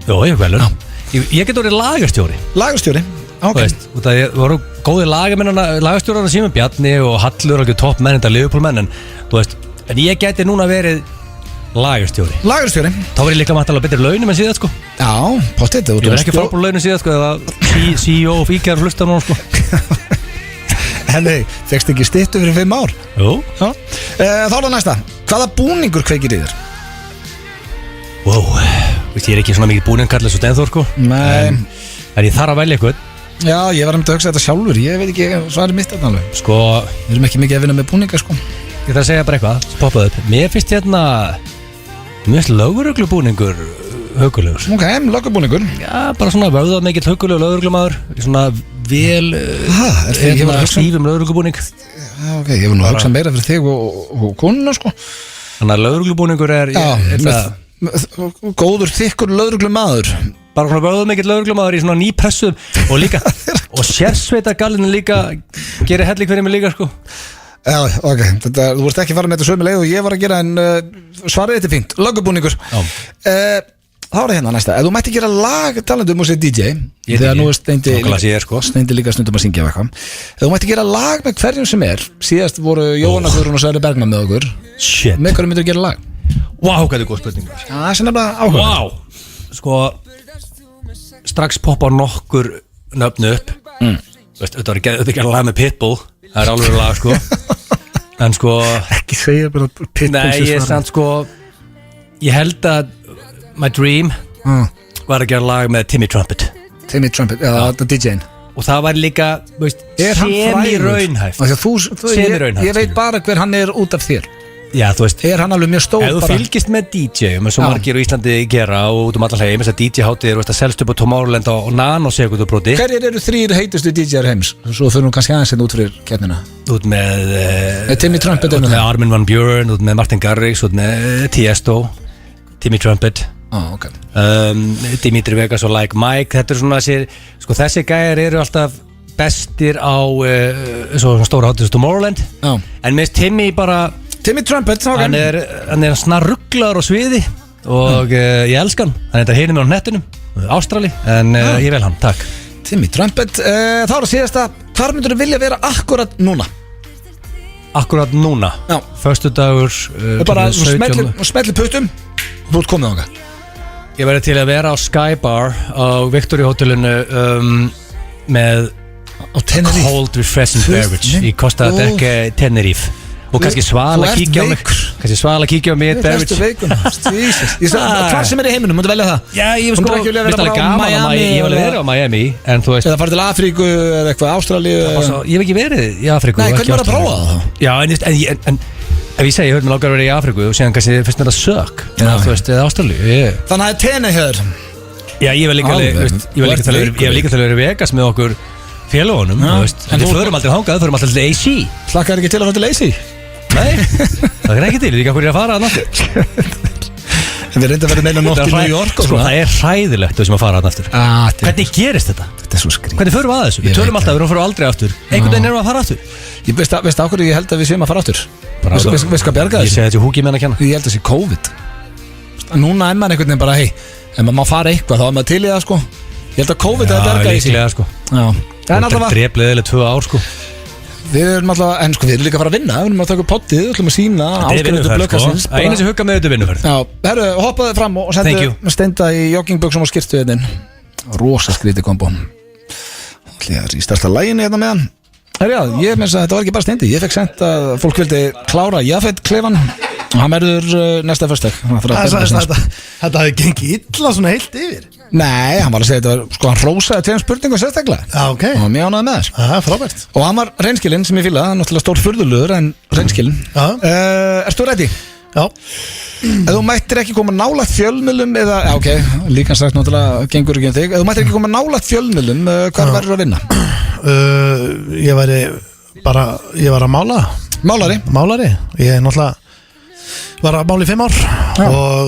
Speaker 2: Jó, ég er velun. Ég get orðið lagarstjóri.
Speaker 1: Lagastjóri.
Speaker 2: Þú
Speaker 1: Ok.
Speaker 2: veist, út af ég voru góði lagarstjórarna Símon Bjarni og Hallur alveg topp menn, þetta Liverpool menn, en þú veist, en ég gæti núna verið lagarstjóri.
Speaker 1: Lagastjóri.
Speaker 2: Þá var ég líka mættalega betri launum en síðan sko.
Speaker 1: Já, pottið.
Speaker 2: Ég var ekki frábúr launum síðan sko, eða CEO of IKEA hlusta núna sko.
Speaker 1: Henni, fegst ekki styttu fyrir 5 ár.
Speaker 2: Jú.
Speaker 1: Já. Þá er það næsta. Hvaða búningur kveikir í þér?
Speaker 2: Wow, veist, ég er ekki svona mikið búinn kallið svo Stenþór sko.
Speaker 1: Nei.
Speaker 2: En ég þarf að velja eitthvað.
Speaker 1: Já, ég var að hugsa þetta sjálfur. Ég veit ekki svarið mitt þetta alveg.
Speaker 2: Sko,
Speaker 1: Við erum ekki mikið að vinna með búninga sko.
Speaker 2: ég þarf að segja bara eitthvað sem poppaði upp. Mér finnst mér finnst lögreglubúningur haugulegur.
Speaker 1: Ok, löggubúningur.
Speaker 2: Já, bara svona vöðvað mikill haugulegur lögreglumaður. Svona vel
Speaker 1: ég var að hugsa-
Speaker 2: stífum lögreglubúning.
Speaker 1: Já, ok, ég var nú að hugsa meira fyrir þig og konuna sko.
Speaker 2: Þannig að lögreglubúningur er
Speaker 1: Góður, þykkur lögreglumaður.
Speaker 2: bara svona vöðvað mikill lögreglumaður í svona nýpressum og líka, og sérsveitagallinu líka gerir helling fyrir mig líka sko.
Speaker 1: Já, ok, þú vorst ekki að fara með þetta sömu leið og ég var að gera en svarið þetta er fínt, löggubúningur. Þá er það hérna næsta. Ef þú mætti gera lag talandum og sé DJ, þegar nú er Steindi líka stundum að syngja eitthvað. Ef þú mætti gera lag með hverjum sem er, síðast voru Jóhanna Guðrún og Sverrir Bergman með okkur,
Speaker 2: Shit.
Speaker 1: með hverjum myndir gera lag?
Speaker 2: Wow, hvað er góð spurning.
Speaker 1: Já, það er sem nefnilega áhuga.
Speaker 2: Wow. Sko, strax poppa nokkur nöfnu upp. Veist, þetta var ekki að lag með Pitbull. Það er alveg lag sko. En sko,
Speaker 1: Ekki segja bara Pitbull.
Speaker 2: nei, ég er samt sko, ég held að my dream var að gera lag með Timmy Trumpet.
Speaker 1: Timmy Trumpet, já, þetta DJ-in.
Speaker 2: Og það var líka, veist,
Speaker 1: Er hann frægur?
Speaker 2: semi-raunhæft.
Speaker 1: Af því að
Speaker 2: Semi-raunhæft,
Speaker 1: ég veit
Speaker 2: skilur.
Speaker 1: bara hver hann er út af þér.
Speaker 2: Já, þú veist,
Speaker 1: Er hann alveg mjög stór
Speaker 2: ef þú
Speaker 1: bara?
Speaker 2: fylgist með DJ-um, eins og
Speaker 1: Já.
Speaker 2: margir á Íslandi gera og út allar heim, þess að DJ-hátíðir, veist, að selst upp á Tomorrowland og nanosekundubróti.
Speaker 1: Hverjir eru 3 heitustu DJ-ar heims? Svo fyrir nú kannski aðeins út fyrir keppnina.
Speaker 2: Út með
Speaker 1: Timmy Trumpet
Speaker 2: út með Armin van Buuren, út með Martin Garrix, út með Tiesto, Timmy Trumpet,
Speaker 1: Ok.
Speaker 2: Dimitri Vegas og Like Mike. Þetta er svona þessi gæjar eru alltaf bestir á svo stóra hátíð Tomorrowland.
Speaker 1: Já.
Speaker 2: En með Timmy bara,
Speaker 1: Timmy Trumpet,
Speaker 2: hann er snarrugglaður á sviði og ég elska hann. Hann er þetta hinum með á nettinum, Ástrali, en ég vel hann, takk.
Speaker 1: Timmy Trumpet, þá er það síðasta. Hvar myndur þú vilja vera akkurat núna?
Speaker 2: Akkurat núna,
Speaker 1: Já.
Speaker 2: föstudagur
Speaker 1: Bara
Speaker 2: 17.
Speaker 1: smelli puttum. Þú ert komið ánga.
Speaker 2: Ég verði til að vera á Sky Bar á Victoria hótelinu með
Speaker 1: Á Tenerife.
Speaker 2: cold refreshing beverage í Costa del Tenerife og kannski Svala
Speaker 1: Þú ert
Speaker 2: kíkja á mig,
Speaker 1: veikur.
Speaker 2: kannski Svala kíkja á mig
Speaker 1: Þú
Speaker 2: beverage.
Speaker 1: erstu veikum. Jesus. Hvar sem er í heiminum, myndu velja það?
Speaker 2: Já, ég
Speaker 1: Þú myndir ekki vilja vera bara á Miami
Speaker 2: Ég vil vera á Miami, en þú veist
Speaker 1: Eða fara til Afríku eða eitthvað, Ástralíu.
Speaker 2: ég hef ekki verið í Afríku.
Speaker 1: Nei,
Speaker 2: og
Speaker 1: hvernig
Speaker 2: ekki
Speaker 1: var að
Speaker 2: Ástralíu.
Speaker 1: prófa það þá?
Speaker 2: Já, en ef ég segi, ég höfði mig langar að vera í Afríku og síðan kannski finnst mér það sök, þú veist, eða Ástralíu.
Speaker 1: Þannig að það er tenni hér.
Speaker 2: Já, ég vil líka
Speaker 1: Alveg,
Speaker 2: veist,
Speaker 1: þú ert veikur.
Speaker 2: ég vil líka til að vera í Vegas með okkur félagunum, þú veist. En við förum aldrei hangað, við förum alltaf til AC.
Speaker 1: Hlakkar ekki til að fara til AC?
Speaker 2: Nei, það er ekki til, líka hverju að fara að náttúr.
Speaker 1: En við reyndum að vera meina nótt í New York og
Speaker 2: Sko,
Speaker 1: svona.
Speaker 2: það er hræðilegt þau sem að fara að náttúr. Hvernig gerist þetta?
Speaker 1: Þetta er svo skrýt.
Speaker 2: Hvernig förum við að þessu?
Speaker 1: Ég
Speaker 2: Við tölum
Speaker 1: veit
Speaker 2: alltaf, við förum aldrei aftur. Einhvern veginn erum við að fara aftur.
Speaker 1: Ég veist á hverju ég held að við séum að fara áttur. Veist hvað bjarga
Speaker 2: Ég
Speaker 1: þessu?
Speaker 2: segi þetta húki menn að kenna.
Speaker 1: Ég held að það sé COVID. Núna er maður einhvern veginn bara, hei, ef maður má fara eitthvað þá er maður til í það sko. Ég held að COVID að bjarga þessu.
Speaker 2: líklega sko.
Speaker 1: Já. En
Speaker 2: Þetta
Speaker 1: allavega,
Speaker 2: drepleðilega 2 ár sko.
Speaker 1: við erum allavega, en sko við erum líka að fara að vinna. Við erum að taka upp poddið, við ætlum að sína
Speaker 2: Þetta er
Speaker 1: áskrifendur
Speaker 2: vinnuferð
Speaker 1: blökkarsins.
Speaker 2: sko. Einu sem hugga með þetta er vinnuferð.
Speaker 1: Já, herru, hoppaðu fram og
Speaker 2: Thank you.
Speaker 1: sendu Steinda í joggingböksum og skyrtu hérna. Rosa skríti kombo. Það er í stærsta læginni hérna með hann. Herru, já, ég meins að þetta var ekki bara Steindi. Ég fekk sent að fólk vildi klára Jafet klefan og hann verður næsta föstudag.
Speaker 3: Þetta hefði gengið illa svona heilt yfir.
Speaker 1: Nei, hann var að segja þetta var, sko hann hrósaði 2 spurningum sérstaklega.
Speaker 3: Já, ok.
Speaker 1: Og hann var mjög ánægður með þess.
Speaker 3: Það er frábært.
Speaker 1: Og hann var reynskilinn sem ég fílaði, hann er náttúrulega stór furðulegur en reynskilinn.
Speaker 3: Já.
Speaker 1: Ertu ready?
Speaker 3: Já,
Speaker 1: Ef þú mættir ekki koma nálægt fjölmiðlum eða, já, ok, líka sagt náttúrulega gengur ekki um þig. Ef þú mættir ekki koma nálægt fjölmiðlum, hvað verður að vinna?
Speaker 3: ég var að mála
Speaker 1: Málari.
Speaker 3: Málari, ég náttúrulega var að mála í 5 ár og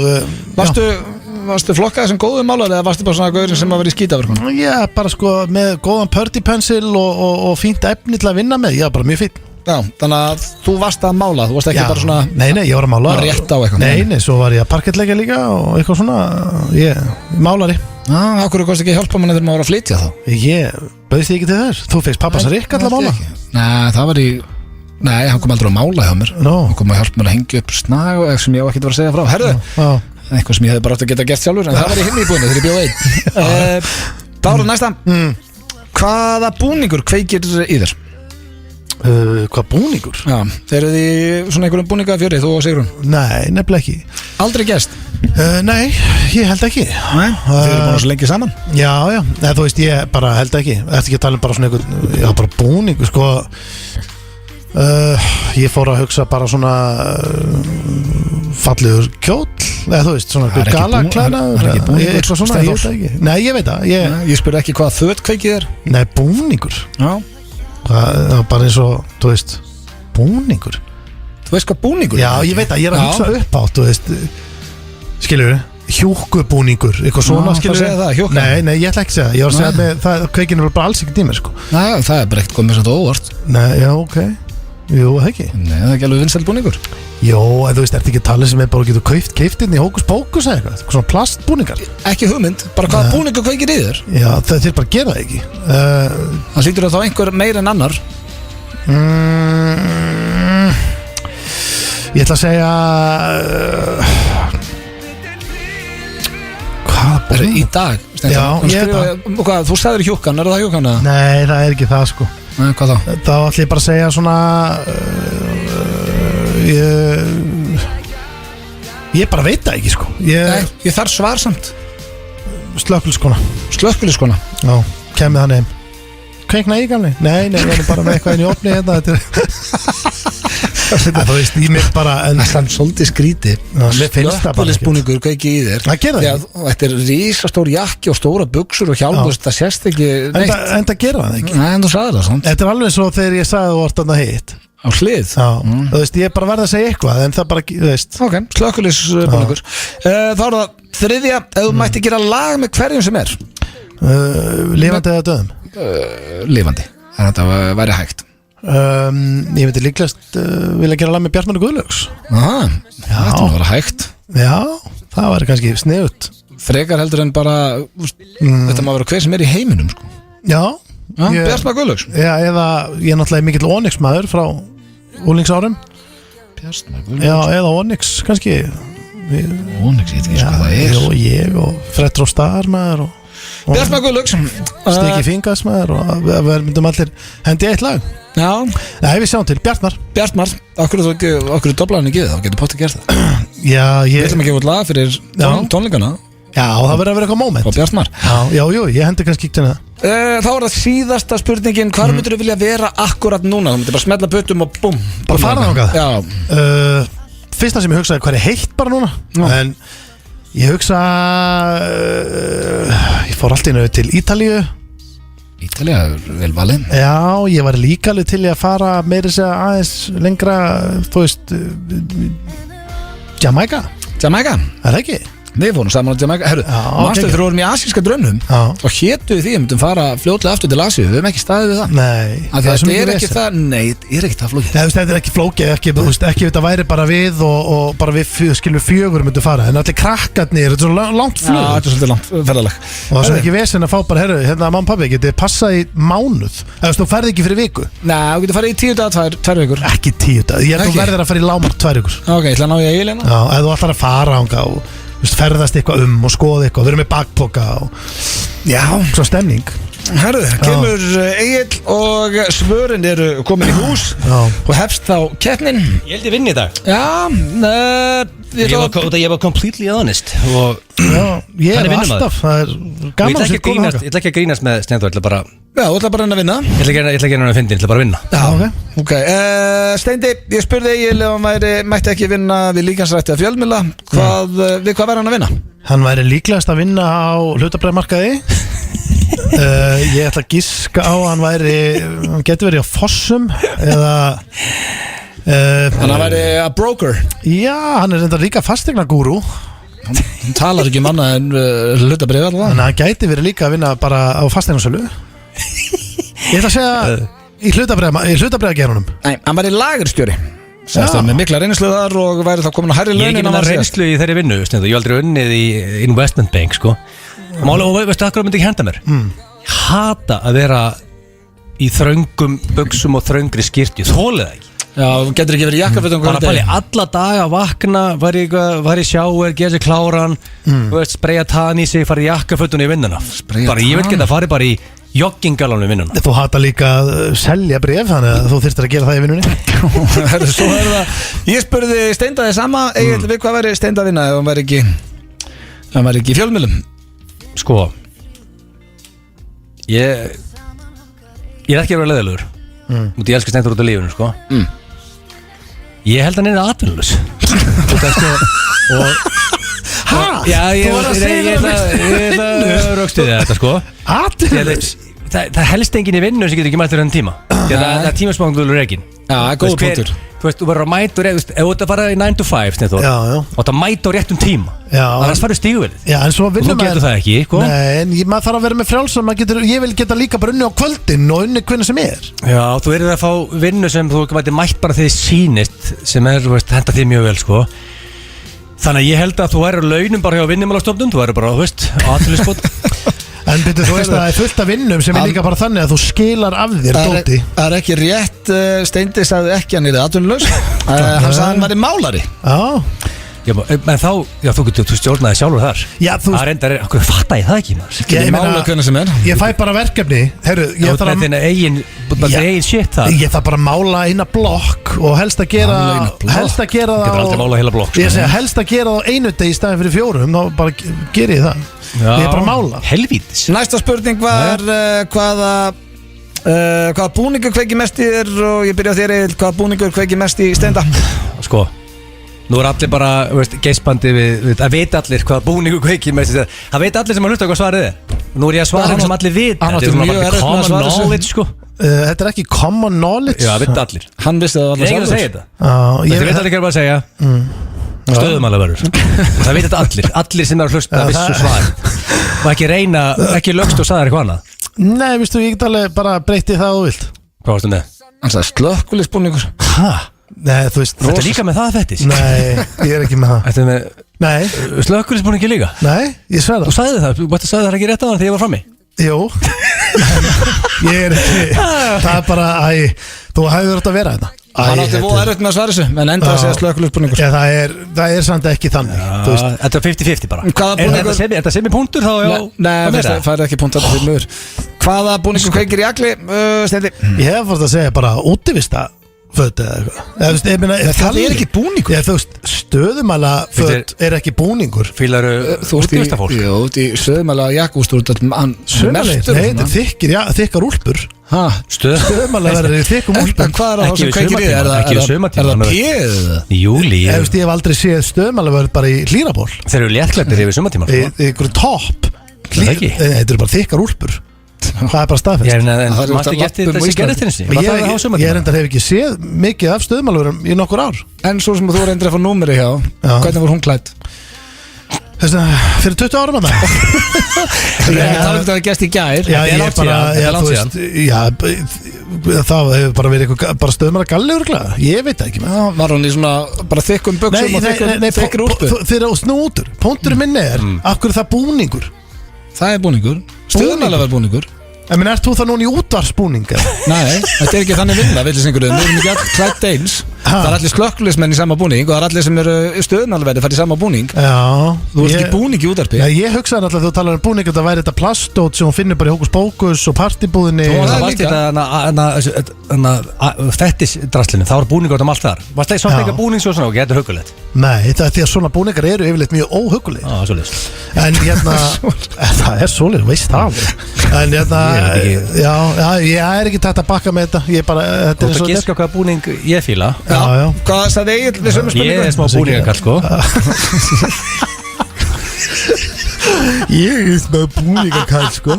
Speaker 1: Varstu flokkaði sem góðu málari eða varstu bara svona gaurin sem að vera í skítaverkun?
Speaker 3: Já, bara sko með góðan pörty pencil og fínt efni til að vinna með, já, bara mjög fínt.
Speaker 1: Já, þannig að þú varst að mála, þú varst ekki bara svona
Speaker 3: Nei, ég var að mála
Speaker 1: rétt á eitthvað.
Speaker 3: Nei, svo var ég að parkettleika líka og eitthvað svona, ég málari.
Speaker 1: Já, okkur kosti ekki hjálpa manni þegar maður var að flytja þá?
Speaker 3: Ég bauðst ekki til þess, þú fegst pappans Rikk að mála.
Speaker 1: Nei, það var Nei, hann kom aldrei að mála hjá mér. Hann kom að hjálpa mér að hengja upp snag og eitthvað sem ég á ekki að vera að segja frá. Herðu, eitthvað sem ég hefði bara átt að geta gert sjálfur, en það var í hinni í búinu þegar ég bjóð einn. Það var næsta. Hvaða búningur kveikir í þér?
Speaker 3: Hvað búningur?
Speaker 1: Já, þeir eru því svona einhverjum búningafjöri, þú og Sigrún?
Speaker 3: Nei, nefnilega ekki.
Speaker 1: Aldrei gerst?
Speaker 3: Nei, ég held ekki.
Speaker 1: Nei, þeir eru búin svo lengi saman?
Speaker 3: Já, eða þú veist, ég bara held ekki. Þetta ekki að tala um bara svona einhvern, já, bara búningur, sko. Ég fór að hugsa bara svona fallegur kjóll, eða þú veist, svona galaklæna.
Speaker 1: Það er ekki búningur?
Speaker 3: Eitthvað svona, ég veit það ekki. Nei, ég veit það.
Speaker 1: Ég spurði ekki hvað föt kveikið þér?
Speaker 3: Nei, búningur.
Speaker 1: Já.
Speaker 3: Það var bara eins og, þú veist, búningur.
Speaker 1: Þú veist hvað búningur?
Speaker 3: Já, ég veit að ég er að hugsa upp á, þú veist, skiljur við, hjúkubúningur, eitthvað svona, skiljur við.
Speaker 1: Það, hjúka?
Speaker 3: Nei, ég ætla ekki að segja, ég var að segja með, það kveikinu bara alls ekki tímir, sko.
Speaker 1: Nei, það er bara ekkert komið svona óvart.
Speaker 3: Nei, já, ok, jú, það ekki.
Speaker 1: Nei, það er ekki alveg vinsæll búningur.
Speaker 3: Jó, en þú veist, ertu ekki að tala sem er bara getur keift inn í hókus pókus eða eitthvað, svona plastbúningar.
Speaker 1: Ekki hugmynd, bara hvaða búningur kveikir í þér?
Speaker 3: Já, þeir bara gera það ekki.
Speaker 1: Það hlýtur þá einhver meir en annar.
Speaker 3: Ég ætla að segja hvað
Speaker 1: Er í dag?
Speaker 3: Já, ég
Speaker 1: Hvað, þú sagðir hjúkan, er það hjúkan eða?
Speaker 3: Nei, það er ekki það, sko.
Speaker 1: Nei, hvað þá?
Speaker 3: Þá ætla ég bara að segja svona ég bara veit það ekki, sko.
Speaker 1: Nei, ég þarf svarsamt.
Speaker 3: Slökkviliðskona.
Speaker 1: Slökkviliðskona?
Speaker 3: Já, kemur það heim. Kveikna í gamli? Nei, ég er bara með eitthvað inn í opni hérna. Þú veist, ég mér bara
Speaker 1: Það er svolítið skríti. Slökkviliðsbúningur kveiki í þér.
Speaker 3: Það gera það ekki.
Speaker 1: Þetta er rísastór jakki og stóra buxur og hjálm, það sést ekki neitt.
Speaker 3: En það gera það ekki.
Speaker 1: Nei, en þú sagði það samt.
Speaker 3: Þetta er alveg svo þegar ég sagði þú vart þarna hitt.
Speaker 1: Á hlið?
Speaker 3: Já, þú veist, ég er bara verið að segja eitthvað, en það bara, þú veist.
Speaker 1: Ok, slökkviliðsbúningur. Þá er það þriðja, ef þú mætti gera lag með hverjum sem er.
Speaker 3: Lifandi eða döðum?
Speaker 1: Lifandi, þannig að það væri hægt.
Speaker 3: Ég myndi líklegast vilja gera lag með Bjartmann og Guðlaugs.
Speaker 1: Aha, þetta má vera hægt.
Speaker 3: Já, það væri kannski sniðut.
Speaker 1: Frekar heldur en bara þetta má vera hver sem er í heiminum, sko.
Speaker 3: Já,
Speaker 1: Bjartmann og Guðlaugs.
Speaker 3: Já, eða ég er náttúrulega mikill Onyx maður frá úlingsárum.
Speaker 1: Bjartmann og Guðlaugs.
Speaker 3: Já, eða Onyx kannski.
Speaker 1: Onyx, ég veit ekki hvað það er.
Speaker 3: Já, ég og Fred Róstar maður og
Speaker 1: Bjartmann og Guðlaugs.
Speaker 3: Stiki Fingas maður og við myndum allir hendi eitt lag.
Speaker 1: Já.
Speaker 3: Nei, við sjáum til, Bjartmar.
Speaker 1: Okkur doblaði hann ekki það, þá getur potið gert það.
Speaker 3: Já,
Speaker 1: Við ætlum að gefa út lag fyrir tónleikana.
Speaker 3: Já, það verður að vera eitthvað moment.
Speaker 1: Og Bjartmar.
Speaker 3: Já, ég hendi kannski ekki til það.
Speaker 1: Þá er það síðasta spurningin, hvar myndir þú vilja vera akkurat núna? Þú myndir bara smetla puttum og búm.
Speaker 3: Bara fara þangað?
Speaker 1: Já.
Speaker 3: Fyrsta sem ég hugsaði hvað er heitt bara núna. En ég hugsa ég fór allt einu til Ítalíu.
Speaker 1: Ítalía er vel valinn.
Speaker 3: Já, ég var líka alveg til að fara meira segja aðeins lengra, þú veist, Jamaica.
Speaker 1: Jamaica?
Speaker 3: Er það ekki?
Speaker 1: Við fórum saman á Jamaica. Herru, mástu þegar við vorum í asíska draunum og hétu við því að myndum fara fljótlega aftur til Asíu. Við höfum ekki staðið við það.
Speaker 3: Nei,
Speaker 1: það er ekki það. Nei, það er ekki það flókið.
Speaker 3: Þetta er ekki flókið, ekki þetta væri bara við og bara við skilum 4 myndum fara. En allir krakkarnir, þetta er svo langt flug.
Speaker 1: Já, þetta er svolítið langt ferðalag.
Speaker 3: Og það er ekki vesen að fá bara, herru, hérna mamma og pabbi, getið passað í mánuð. Þú ferð ekki fyrir viku.
Speaker 1: Nei, þú getur farið í 10 daga, 2 vikur.
Speaker 3: Ekki 10 daga, ég þú verður að fara í lágmark 2 vikur.
Speaker 1: Ok, ég ætla að ná í Egil hérna.
Speaker 3: Já, ef þú ætlar að fara ánga og ferðast eitthvað og skoða eitthvað, við erum með bakpoka og já, svo stemning.
Speaker 1: Herðu, kemur Egil og svörin eru komin í hús og hefst þá keppnin.
Speaker 2: Ég held ég vinni í dag.
Speaker 1: Já,
Speaker 2: ég var completely honest og
Speaker 3: já, ég er alltaf, það er gaman
Speaker 2: að ég ætla ekki að grínast með Stenþór, ég ætla bara
Speaker 1: Já, þú ætla bara að vinna.
Speaker 2: Ég ætla ekki að gera hann að fyndi, ég ætla bara að vinna.
Speaker 1: Já, ok. Steindi, ég spurði Egil ef hann mætti ekki vinna við líkansrætti að fjölmiðla. Við hvað væri hann að vinna?
Speaker 3: Hann væri líklegast að vinna á hlutabræðmarkaði. Ég ætla að giska á hann getur verið á Fossum eða
Speaker 1: Hann væri að broker.
Speaker 3: Já, hann reyndar líka fastegnagúrú.
Speaker 1: Hann talar ekki manna en hlutabræði allavega.
Speaker 3: Þannig að hann gæti verið líka að vinna bara á fastegnarsölu. Ég ætla að segja í hlutabræðagerunum.
Speaker 1: Nei, hann væri lagerstjóri. Sæstur með mikla reynslu þar og væri þá komin að hærri
Speaker 2: Ég er
Speaker 1: launin
Speaker 2: ekki með það reynslu í þeirri vinnu, ég hef aldrei unnið í investment bank, sko. Málega, og veistu, akkur myndi ekki henda mér. Ég hata að vera í þröngum buxum og þröngri skyrtju, þólið það ekki.
Speaker 1: Já, getur ekki verið jakkafötum
Speaker 2: Bara pæli, alla daga vakna, var í sjáer, gera sér kláran, spreyja tann í sig, fara í jakkafötum í vinnuna. Bara ég vil geta farið bara í jogginggalanum í vinnuna.
Speaker 3: Þú hata líka að selja bréf, þannig að þú þyrstir að gera það í vinnunni.
Speaker 1: Svo það. Ég spurði Steinda þið sama, Egil, við hvað væri Steinda að vinna ef hann væri ekki í fjölmiðlum?
Speaker 2: Sko, ég er ekki að vera leiðilegur. Ég elskar Steinda út af lífinu, sko. Ég held að hann er atvinnulaus. Já, ég ætla að raukstuðja þetta, sko.
Speaker 3: Atvinnulaus?
Speaker 2: Það helst enginn í vinnu sem getur ekki mættur enn tíma. Það er tímaspangulur eginn.
Speaker 1: Já, góð punktur.
Speaker 2: Þú veist, þú verður að mæta og ef þú ert að fara í 9 to 5, Steinþór, og það mæta á réttum tíma. Annars farið stíguvélið.
Speaker 3: Já, en svo vinnum
Speaker 2: þú getur það ekki, sko.
Speaker 3: Nei, en maður þarf að vera með frjálsum. Ég vil geta líka bara unni á kvöldin og unni hvernig sem er.
Speaker 2: Já, þú verður að fá vinnu sem þú mæti mætt bara þegar þið sýnist, sem er, þú veist, henda þið mjög vel, sko. Þannig að ég held að þú væri launum bara hjá Vinnumálastofnun, þú væri bara, þú veist, atvinnuleysisbót.
Speaker 3: En byrju, þú veist að það er fullt af vinnum sem er líka bara þannig að þú skilar af þér dóti.
Speaker 1: Það er ekki rétt, Steindi sagði ekki hann er atvinnulaus. Hann sagði hann væri málari.
Speaker 3: Já.
Speaker 2: Já, en þá, já, þú stjórnaði sjálfur þar.
Speaker 3: Já, þú...
Speaker 2: Það reyndar, okkur fatta ég það ekki, maður.
Speaker 1: Ég mála hvernig sem er.
Speaker 3: Ég fæ bara verkefni. Herru, ég þarf
Speaker 2: að... eigin shit það.
Speaker 3: Ég þarf bara að mála eina blokk og helst að gera það
Speaker 2: Getur aldrei mála heila blokk.
Speaker 3: Ég segi helst að gera það á einu degi í staðin fyrir 4, þá bara ger ég það. Ég er bara að mála.
Speaker 2: Helvítis.
Speaker 1: Næsta spurning var hvaða búningur kveiki mest í þér og ég byrja á þér, Egil, hvaða búningur kveiki mest í Steinda?
Speaker 2: Sko, nú er allir bara, geispandi við að vita allir hvaða búningur kveiki mest í þér. Það veit allir sem að hlusta hvað svarið er. Nú er ég að svara sem allir vita.
Speaker 1: Þetta er mjög erfitt með að svara þessu.
Speaker 2: Knowledge, sko.
Speaker 3: Þetta er ekki common knowledge.
Speaker 2: Já, það veit allir.
Speaker 1: Hann vissi það allir
Speaker 2: sjálfur. Ég er ekki að segja
Speaker 3: þetta.
Speaker 2: Þetta veit allir ekki að bara segja. Stöðumálaverður. Það veit þetta allir sem er að hlusta vissu svar. Og ekki reyna, ekki lögst og sagðar eitthvað annað.
Speaker 3: Nei, vistu, ég get alveg bara breytið það og vilt.
Speaker 2: Hvað varstu með?
Speaker 1: Hann sagði slökkviliðsbúningur.
Speaker 3: Hæ? Nei, þú veist.
Speaker 2: Þetta er líka með það fettis?
Speaker 3: Nei, ég er ekki með það.
Speaker 2: Þetta er með...
Speaker 3: Nei.
Speaker 2: Slökkviliðsbúningi líka?
Speaker 3: Nei, ég sverða.
Speaker 2: Þú sagði það, þú sagði það ekki rétt á hann þegar ég var frammi?
Speaker 3: Jú. Ég er ekki... Það er bara, þú hefur átt að vera þetta.
Speaker 1: Hann átti búið erfitt með að svara þessu, en enda að segja slökkviliðsbúningur.
Speaker 3: Já, það er samt ekki þannig.
Speaker 2: Þetta er 50-50 bara. Er þetta sem í punktur þá?
Speaker 1: Nei, það er ekki punkt þetta fyrir mjögur. Hvaða búningur kveikir í agli, Steindi?
Speaker 3: Ég hef fórst að segja bara útivista föt eða eitthvað.
Speaker 1: Það er ekki búningur.
Speaker 3: Þú veist, stöðumæla föt er ekki búningur.
Speaker 2: Fílaru útivistafólk?
Speaker 1: Jú, út í stöðumæla jakkústúr.
Speaker 3: Sömulegir, þetta er þykkar úlpur. Stöðumæla verður í þykkum úlpur.
Speaker 1: Hvað er það sem kveikir í? Er það píð?
Speaker 2: Júli.
Speaker 3: Ég hef aldrei séð stöðumæla verður bara í hlýraból.
Speaker 2: Þeir eru léttklæddir yfir sumartíma.
Speaker 3: Í ykkur topp. Þetta eru bara þykkar úlpur. Það er bara staðfest. Ég reyndar hef ekki séð mikið af stöðumálurum í nokkur ár.
Speaker 1: En svo sem þú reyndir að fá númeri hjá, hvernig voru hún klædd?
Speaker 3: Fyrir 20 árum að það.
Speaker 1: Ég er talað um það að gæst í gær.
Speaker 3: Já, ég er bara, það hefur bara verið bara stöðumála gallegur glæða. Ég veit það ekki.
Speaker 1: Var hún í svona bara þykkum buxum og þykkur úlpu?
Speaker 3: Þeir eru snútur. Pónturinn minni er, af hverju það búningur?
Speaker 1: Það er búningur. Stöðumála var búningur.
Speaker 3: En ert þú það núna í útvarsbúning?
Speaker 1: Nei, þetta er ekki þannig vinna, villisingurinn. Við erum ekki allir klætt eins. Það er allir slökkviliðsmenn í sama búning og það er allir sem eru stöðunarverði farið í sama búning.
Speaker 3: Já.
Speaker 1: Þú ert ekki búning í útvarpi.
Speaker 3: Já, ég hugsaði alltaf þegar þú talar um búning að það væri þetta plastót sem hún finnur bara í Hókus Pókus og partibúðinni.
Speaker 2: Það varst þetta fettisdraslinu, það var búningur um allt þar. Varst það svona eitthvað búning svo svona og getur hugulegt?
Speaker 3: Nei, það er því að svona búningar eru yfirleitt mjög óhugulegir.
Speaker 2: Svoleiðis.
Speaker 3: En það er svoleiðis, veist það. En Já, ég er ekki tætt að bakka með þetta. Ég bara, þetta
Speaker 2: Þú ert að giska hvaða búning ég fíla.
Speaker 3: Já.
Speaker 1: Hvað sagði Egill við sömu spurningu?
Speaker 2: Ég er smá búningakall sko.
Speaker 3: Ég er smá búningakall sko.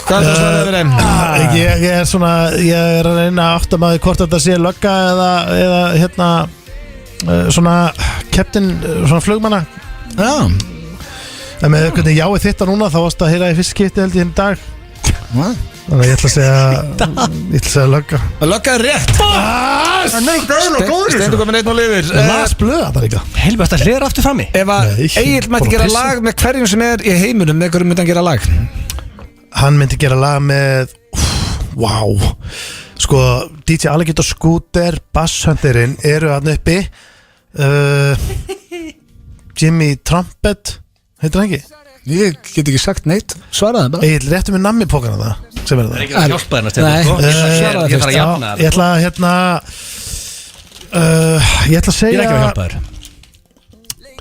Speaker 1: Hvað er það svaraði við þeim?
Speaker 3: Ég er svona, ég er að reyna að átta maður hvort þetta sé lögga eða hérna svona captain, svona flugmanna.
Speaker 1: Já.
Speaker 3: En með hvernig jáið þitt á núna þá varst að heyra í fyrst skipti held ég dag.
Speaker 1: Hvað?
Speaker 3: Þannig að ég ætla að segja lögga.
Speaker 1: Lögga er rétt. Steindu komin 1-0 yfir.
Speaker 3: Las blöða það líka.
Speaker 2: Helvast að hlera aftur frammi.
Speaker 1: Ef að
Speaker 3: Nei,
Speaker 1: Egill mætti
Speaker 3: bara
Speaker 1: gera
Speaker 3: pissa.
Speaker 1: lag með hverjum sem er í heiminum, með hverjum myndi hann gera lag?
Speaker 3: Hann myndi gera lag með Sko, DJ Alligator Scooter, Basshunterinn eru hann uppi Jimmy Trumpet heitir hann ekki?
Speaker 1: Ég get ekki sagt neitt. Svaraði bara.
Speaker 3: Egil, réttu með nammipókana það sem er það
Speaker 2: Ekki að hjálpa þennar
Speaker 1: Nei.
Speaker 2: stefn sko.
Speaker 1: Svaraðu
Speaker 2: Ég þarf að
Speaker 3: Já,
Speaker 2: jafna
Speaker 3: ég ætla að hérna ég ætla að
Speaker 2: Ég
Speaker 3: segja
Speaker 2: er ekki að hjálpa þér.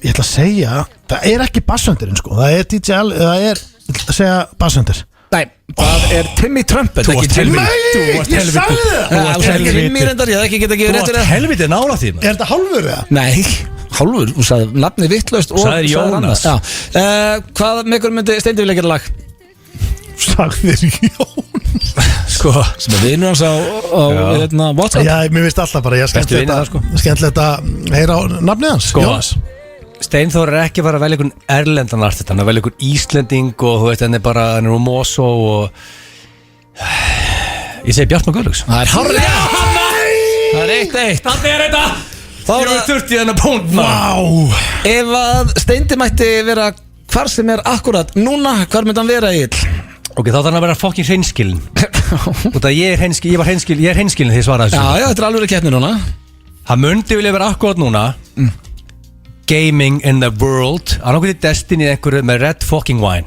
Speaker 3: Ég ætla að segja það er ekki Basshunterinn sko, það er DJ það er, ég ætla að segja Basshunter.
Speaker 1: Nei, það er Timmy Trumpet,
Speaker 2: Þú
Speaker 1: ekki
Speaker 2: varst
Speaker 1: Timmy.
Speaker 2: helviti. Þú varst
Speaker 3: ég sagði
Speaker 2: helviti.
Speaker 3: það.
Speaker 2: Þú varst
Speaker 1: Það er
Speaker 2: helviti.
Speaker 1: Timmy reyndar, ég hef ekki geta
Speaker 2: Þú
Speaker 1: gefið rétt
Speaker 2: varst
Speaker 1: fyrir það.
Speaker 2: helviti nála því
Speaker 3: Er þetta hálfur eða?
Speaker 1: Nei, hálfur, þú sagði nafni vittlaust og
Speaker 2: Sagðir
Speaker 1: sagðir
Speaker 2: Jónas.
Speaker 1: annað. Já. Hvað með hverjum myndi Steindi vilja gera lag?
Speaker 3: Sagðir Jón.
Speaker 2: Sko.
Speaker 1: Sem er vinur hans á hérna, WhatsApp.
Speaker 3: Já, mér veist alltaf bara, ég
Speaker 2: Bestu vinir það, sko.
Speaker 3: skemmtilegt að heyra á nafnið hans.
Speaker 2: Sko,
Speaker 3: Jónas.
Speaker 2: Steinþór er ekki bara að velja einhvern erlendan artist, hann er að velja einhvern Íslending og þú veist, hann er bara, hann er úr Mosó og ég segi Bjartmar Guðlaugs.
Speaker 1: Það er hárrið. Það er 1-1.
Speaker 2: Það er þetta.
Speaker 1: Þá er
Speaker 2: Ég
Speaker 1: það-
Speaker 2: er 30 þennan punkt, maður.
Speaker 1: Ef að Steindi mætti vera hvar sem er akkurat núna, hvar myndi hann vera Egill?
Speaker 2: Ok, þá þarf hann að vera fucking hreinskilin. Og það ég er hreinskilin þegar ég svaraði
Speaker 1: Já,
Speaker 2: þessu.
Speaker 1: já, þetta er alveg keppni núna.
Speaker 2: Hann myndi vilja vera akkurat núna Gaming in the world annarkvæði Destiny einhverju með red fucking wine.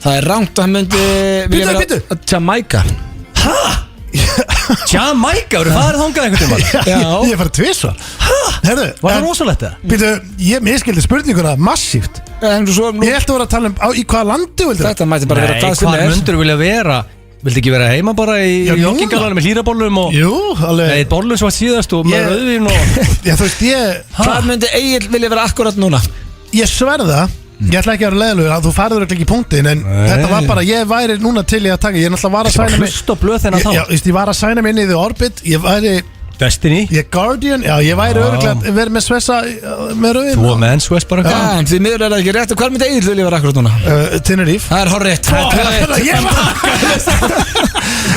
Speaker 1: Það er rangt að hann myndi vilja
Speaker 3: Bíddu.
Speaker 1: vera Jamaica.
Speaker 2: Jamaica, eru það þangað einhvern tímann?
Speaker 1: Já.
Speaker 3: Ég er farið tvisvar. Herðu,
Speaker 2: Var það rosalegt það?
Speaker 3: Býtu, ég miskildi spurninguna massíft.
Speaker 1: En svo,
Speaker 3: Ég ætti að vera að tala í hvaða landi vildi það?
Speaker 1: þetta mætti bara vera
Speaker 2: Nei,
Speaker 1: hvað sem
Speaker 2: hvað
Speaker 1: er.
Speaker 2: myndur vilja vera? Viltu ekki vera heima bara í
Speaker 3: Já, núna.
Speaker 2: joggingalanum með hlýrabollum og
Speaker 3: Jú,
Speaker 2: Nei,
Speaker 3: alveg.
Speaker 2: bollum sem var síðast og með
Speaker 3: Ég-
Speaker 2: rauðvín og
Speaker 3: Já, þú veist,
Speaker 1: Hvað myndi Egill vilja vera akkurat núna?
Speaker 3: ég sverða. Ég ætla ekki að vera leiðilegur að þú færður ekki í punktin. En þetta var bara, ég væri núna til í að taka. Ég er náttúrulega var að sæna mig.
Speaker 2: hlust og blöð þennan
Speaker 3: Já,
Speaker 2: þá
Speaker 3: ég var að sæna mig inn í The Orbit. Ég væri,
Speaker 2: Destiny,
Speaker 3: ég Guardian. Já, ég væri öruglega verið með svessa með rauðin.
Speaker 2: þú og menn Swiss bara
Speaker 1: Já, en því miður er það ekki rétt. Og hvað myndi Egill vilja vera akkurat núna?
Speaker 3: Tenerife.
Speaker 1: Það er horrið.
Speaker 3: Ég var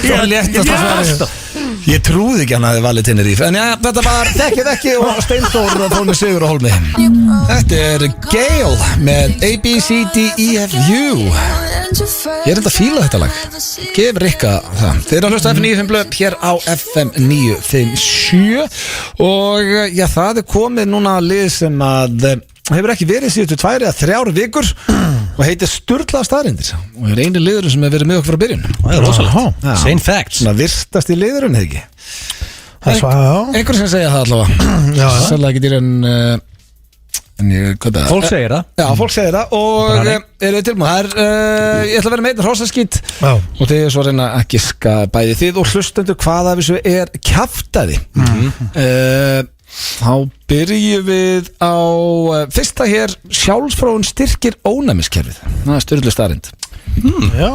Speaker 1: Það er léttast að svara. Ég trúði ekki hann að þið valið Tenerife. En já, þetta var þekkið ekki og Steinþór fór með sigur á hólmi. Þetta er Gale með ABCDEFU. Ég er enda að fíla þetta lag. Gef Rikka það. Þeir eru að hlusta FM 95 blöð hér á FM 957. Og já, það er komið núna lið sem að hefur ekki verið síðustu 2 eða 3 vikur og heitir Sturla staðreyndir og er eini liður sem hefur verið með okkur frá byrjun.
Speaker 2: Það er rosalegt.
Speaker 1: Já.
Speaker 2: Sane facts.
Speaker 1: Svona virtast í liðurinn, hefði ekki?
Speaker 3: Það svara, já.
Speaker 1: Einhver sem segja það allavega.
Speaker 3: Já, já.
Speaker 1: Sérlega ekki dýr en ég, hvað það?
Speaker 2: Fólk segir það.
Speaker 1: Já, fólk segir það og eru þið tilbúin. Það er, ég ætla að vera með einn hrósaskít
Speaker 3: Já.
Speaker 1: og þið er svo að reyna að giska bæði þið og hlustendur hvað af þessu er kjaftaði. Þá byrjum við á fyrsta hér, sjálfsfróun styrkir ónæmiskerfið. Það er styrlu staðrind.
Speaker 3: Já.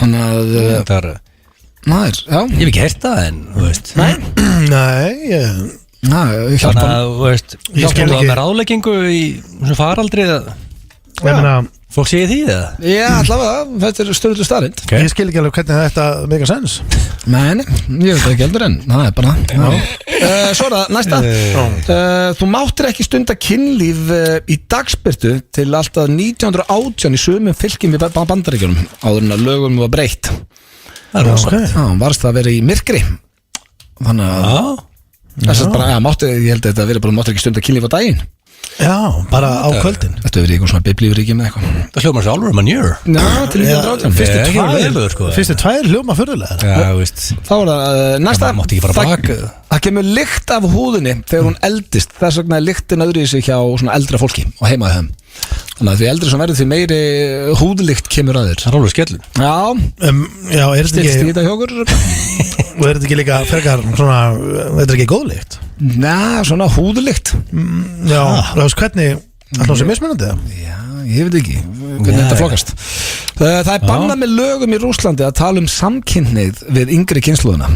Speaker 1: Þannig að
Speaker 2: Það er,
Speaker 1: það er, já.
Speaker 2: ég hef ekki heyrt það en, þú veist.
Speaker 3: Nei,
Speaker 2: Þannig
Speaker 1: Hjálpa.
Speaker 2: að, þú veist,
Speaker 3: Ég skil
Speaker 2: hjálpa það
Speaker 3: ekki.
Speaker 2: með ráðleggingu í svona faraldri eða
Speaker 3: ég meina,
Speaker 2: fólk segir því eða?
Speaker 1: Já, allavega, þetta er styrlu staðrind.
Speaker 2: Okay.
Speaker 3: ég skil ekki alveg hvernig þetta make a sense.
Speaker 1: Nei, ég veit ekki heldur en það er bara svo er það næsta Þú máttir ekki stunda kynlíf í dagsbyrtu til alltaf 1918 í sumum fylgjum við Bandaríkjunum áður en að lögum var breytt.
Speaker 2: Það er rosalegt.
Speaker 1: Já, varst það að vera í myrkri. Þannig að þess að bara, ég held að þetta verið bara máttir ekki stunda kynlíf á daginn.
Speaker 3: Já, bara á kvöldin.
Speaker 1: Þetta verið eitthvað svona biblíuríki með eitthvað.
Speaker 2: Það hljómar svo alveg manjur.
Speaker 1: Já, til 1918
Speaker 2: Fyrstu
Speaker 1: Fyrstu
Speaker 2: ekki
Speaker 1: tvær.
Speaker 2: leiðilegur, sko.
Speaker 3: Fyrstu 2 hljóma furðulegar.
Speaker 2: Já, þú veist.
Speaker 1: Þá er það næsta
Speaker 2: Það mátti ekki fara
Speaker 1: það-
Speaker 2: bak.
Speaker 1: Það kemur lykt af húðinni þegar hún eldist. Þess vegna er lyktin öðru í sig hjá svona eldra fólki og heimaði þeim. Þannig að því eldri sem verður því meiri húðlykt kemur að þér.
Speaker 2: Það er alveg skellum.
Speaker 1: Já,
Speaker 3: Já, er þetta
Speaker 1: stilst í
Speaker 3: ekki
Speaker 1: þetta hjá okkur?
Speaker 3: Og er þetta ekki líka frekar svona, er þetta ekki góðlíkt?
Speaker 1: Næ, svona húðlykt.
Speaker 3: Já, þú veist hvernig, alltaf sem mismunandi það?
Speaker 1: Já, ég veit ekki hvernig þetta flokkast. Það er bannað með lögum í Rússlandi að tala um samkynhneigð við yngri kynslóðina.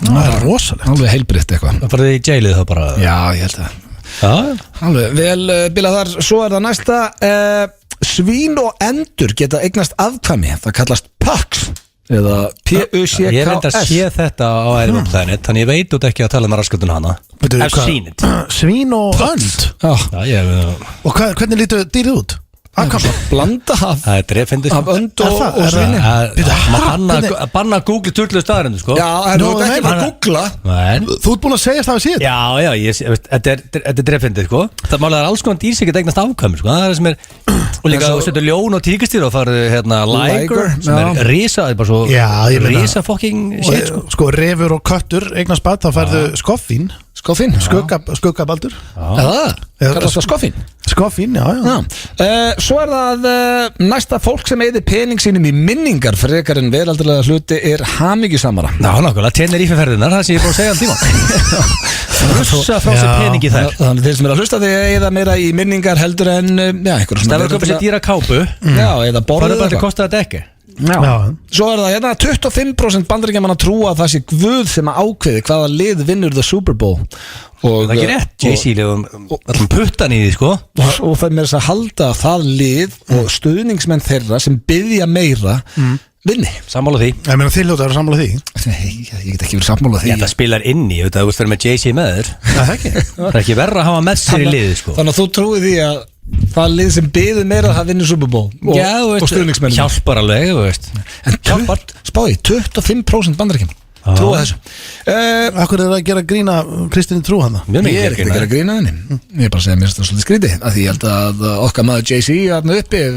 Speaker 3: Það er rosalegt.
Speaker 1: Alveg heilbritt eitthvað.
Speaker 2: Það farið í jailið þá bara.
Speaker 1: Já, ég held að
Speaker 2: Já.
Speaker 1: alveg, vel bilað þar. Svo er það næsta svín og endur geta eignast afkvæmi. Það kallast pucks eða P-U-C-K-S.
Speaker 2: Ég reyndi að sé þetta á Animal Planet, þannig ég veit út ekki að tala um raskatun hana.
Speaker 3: Veitu,
Speaker 2: I've
Speaker 3: hvað-
Speaker 2: seen it.
Speaker 3: Svín og önd.
Speaker 1: Já,
Speaker 2: Já, ég,
Speaker 3: Og hvernig lítur dýrið út? Afkvæmi.
Speaker 1: blanda af
Speaker 2: það er drefindi.
Speaker 1: af önd
Speaker 3: Er
Speaker 1: og
Speaker 3: það- er
Speaker 1: svíni.
Speaker 3: Hvernig-
Speaker 2: Banna að googla tullu staðarindu, sko.
Speaker 1: Já, það er
Speaker 3: Nú,
Speaker 1: ekki
Speaker 3: nei,
Speaker 1: bara að googla.
Speaker 2: Men,
Speaker 3: Þú ert búin að segja það við síðan?
Speaker 2: já, þetta er drefindi, sko. Það málega er alls konar dýr sem geta eignast afkvæmi, sko. Það er það sem er, og líka þú setur ljón og tíkastýr og farið, liger,
Speaker 1: Liger,
Speaker 2: sem
Speaker 1: já.
Speaker 2: er risa, það er bara svo
Speaker 3: Já, ég meina-
Speaker 2: risa fucking shit, sko.
Speaker 3: Sko, refur og köttur eignast bad, þá færðu skoffín.
Speaker 1: Skoffín.
Speaker 3: Skuggabaldur.
Speaker 1: Eða það, kallast það skoffín.
Speaker 3: Skoffín, já.
Speaker 1: Svo er það næsta fólk sem eyðir pening sínum í minningar frekar en veraldurlega hluti er hamingjusamara.
Speaker 2: Já, nákvæmlega, Tenerife-ferðirnar, það sem ég er búin að segja allan tíma. Russa frá sér
Speaker 3: Já.
Speaker 2: peningi þær.
Speaker 1: Þannig þeir sem er að hlusta því að eyða meira í minningar heldur en einhverjum
Speaker 2: Það var að köpa sér dýra kápu.
Speaker 1: Já, eða
Speaker 2: Það
Speaker 1: borðið
Speaker 2: er bara að
Speaker 1: eitthvað.
Speaker 2: kosta þetta ekki.
Speaker 3: Já.
Speaker 1: Svo er það 25% bandaríkjamanna trúa að það sé Guð sem að ákveði hvaða lið vinnur the Super Bowl. Og
Speaker 2: Það er ekki rétt. Jay-Z legum allan puttan í því, sko.
Speaker 1: Og það er með þess að halda að það lið og stuðningsmenn þeirra sem biðja meira vinni.
Speaker 2: Sammála því.
Speaker 3: Ég meina þið hljóta að vera sammála því.
Speaker 1: Nei, ég get ekki verið sammála því.
Speaker 2: Já, það spilar inn í, þú veist, fyrir með Jay-Z með þér.
Speaker 3: Það er ekki.
Speaker 2: Það er ekki verra að hafa með sér í liði, sko.
Speaker 1: Þannig að þú trúið því að það lið sem biður meira það vinnur Super Bowl og stuðningsmenn.
Speaker 2: Hjálpar alveg, þú veist.
Speaker 1: En spáði, 25% bandaríkjum trúa þessu.
Speaker 3: Akkur er það að gera grína Kristín trú hana?
Speaker 2: Mjög
Speaker 1: Ég
Speaker 2: mikið
Speaker 1: er ekkert að gera grína henni. Ég er bara að segja mér þetta svolítið skrítið að því ég held að okkar maður Jay-Z þarna uppi er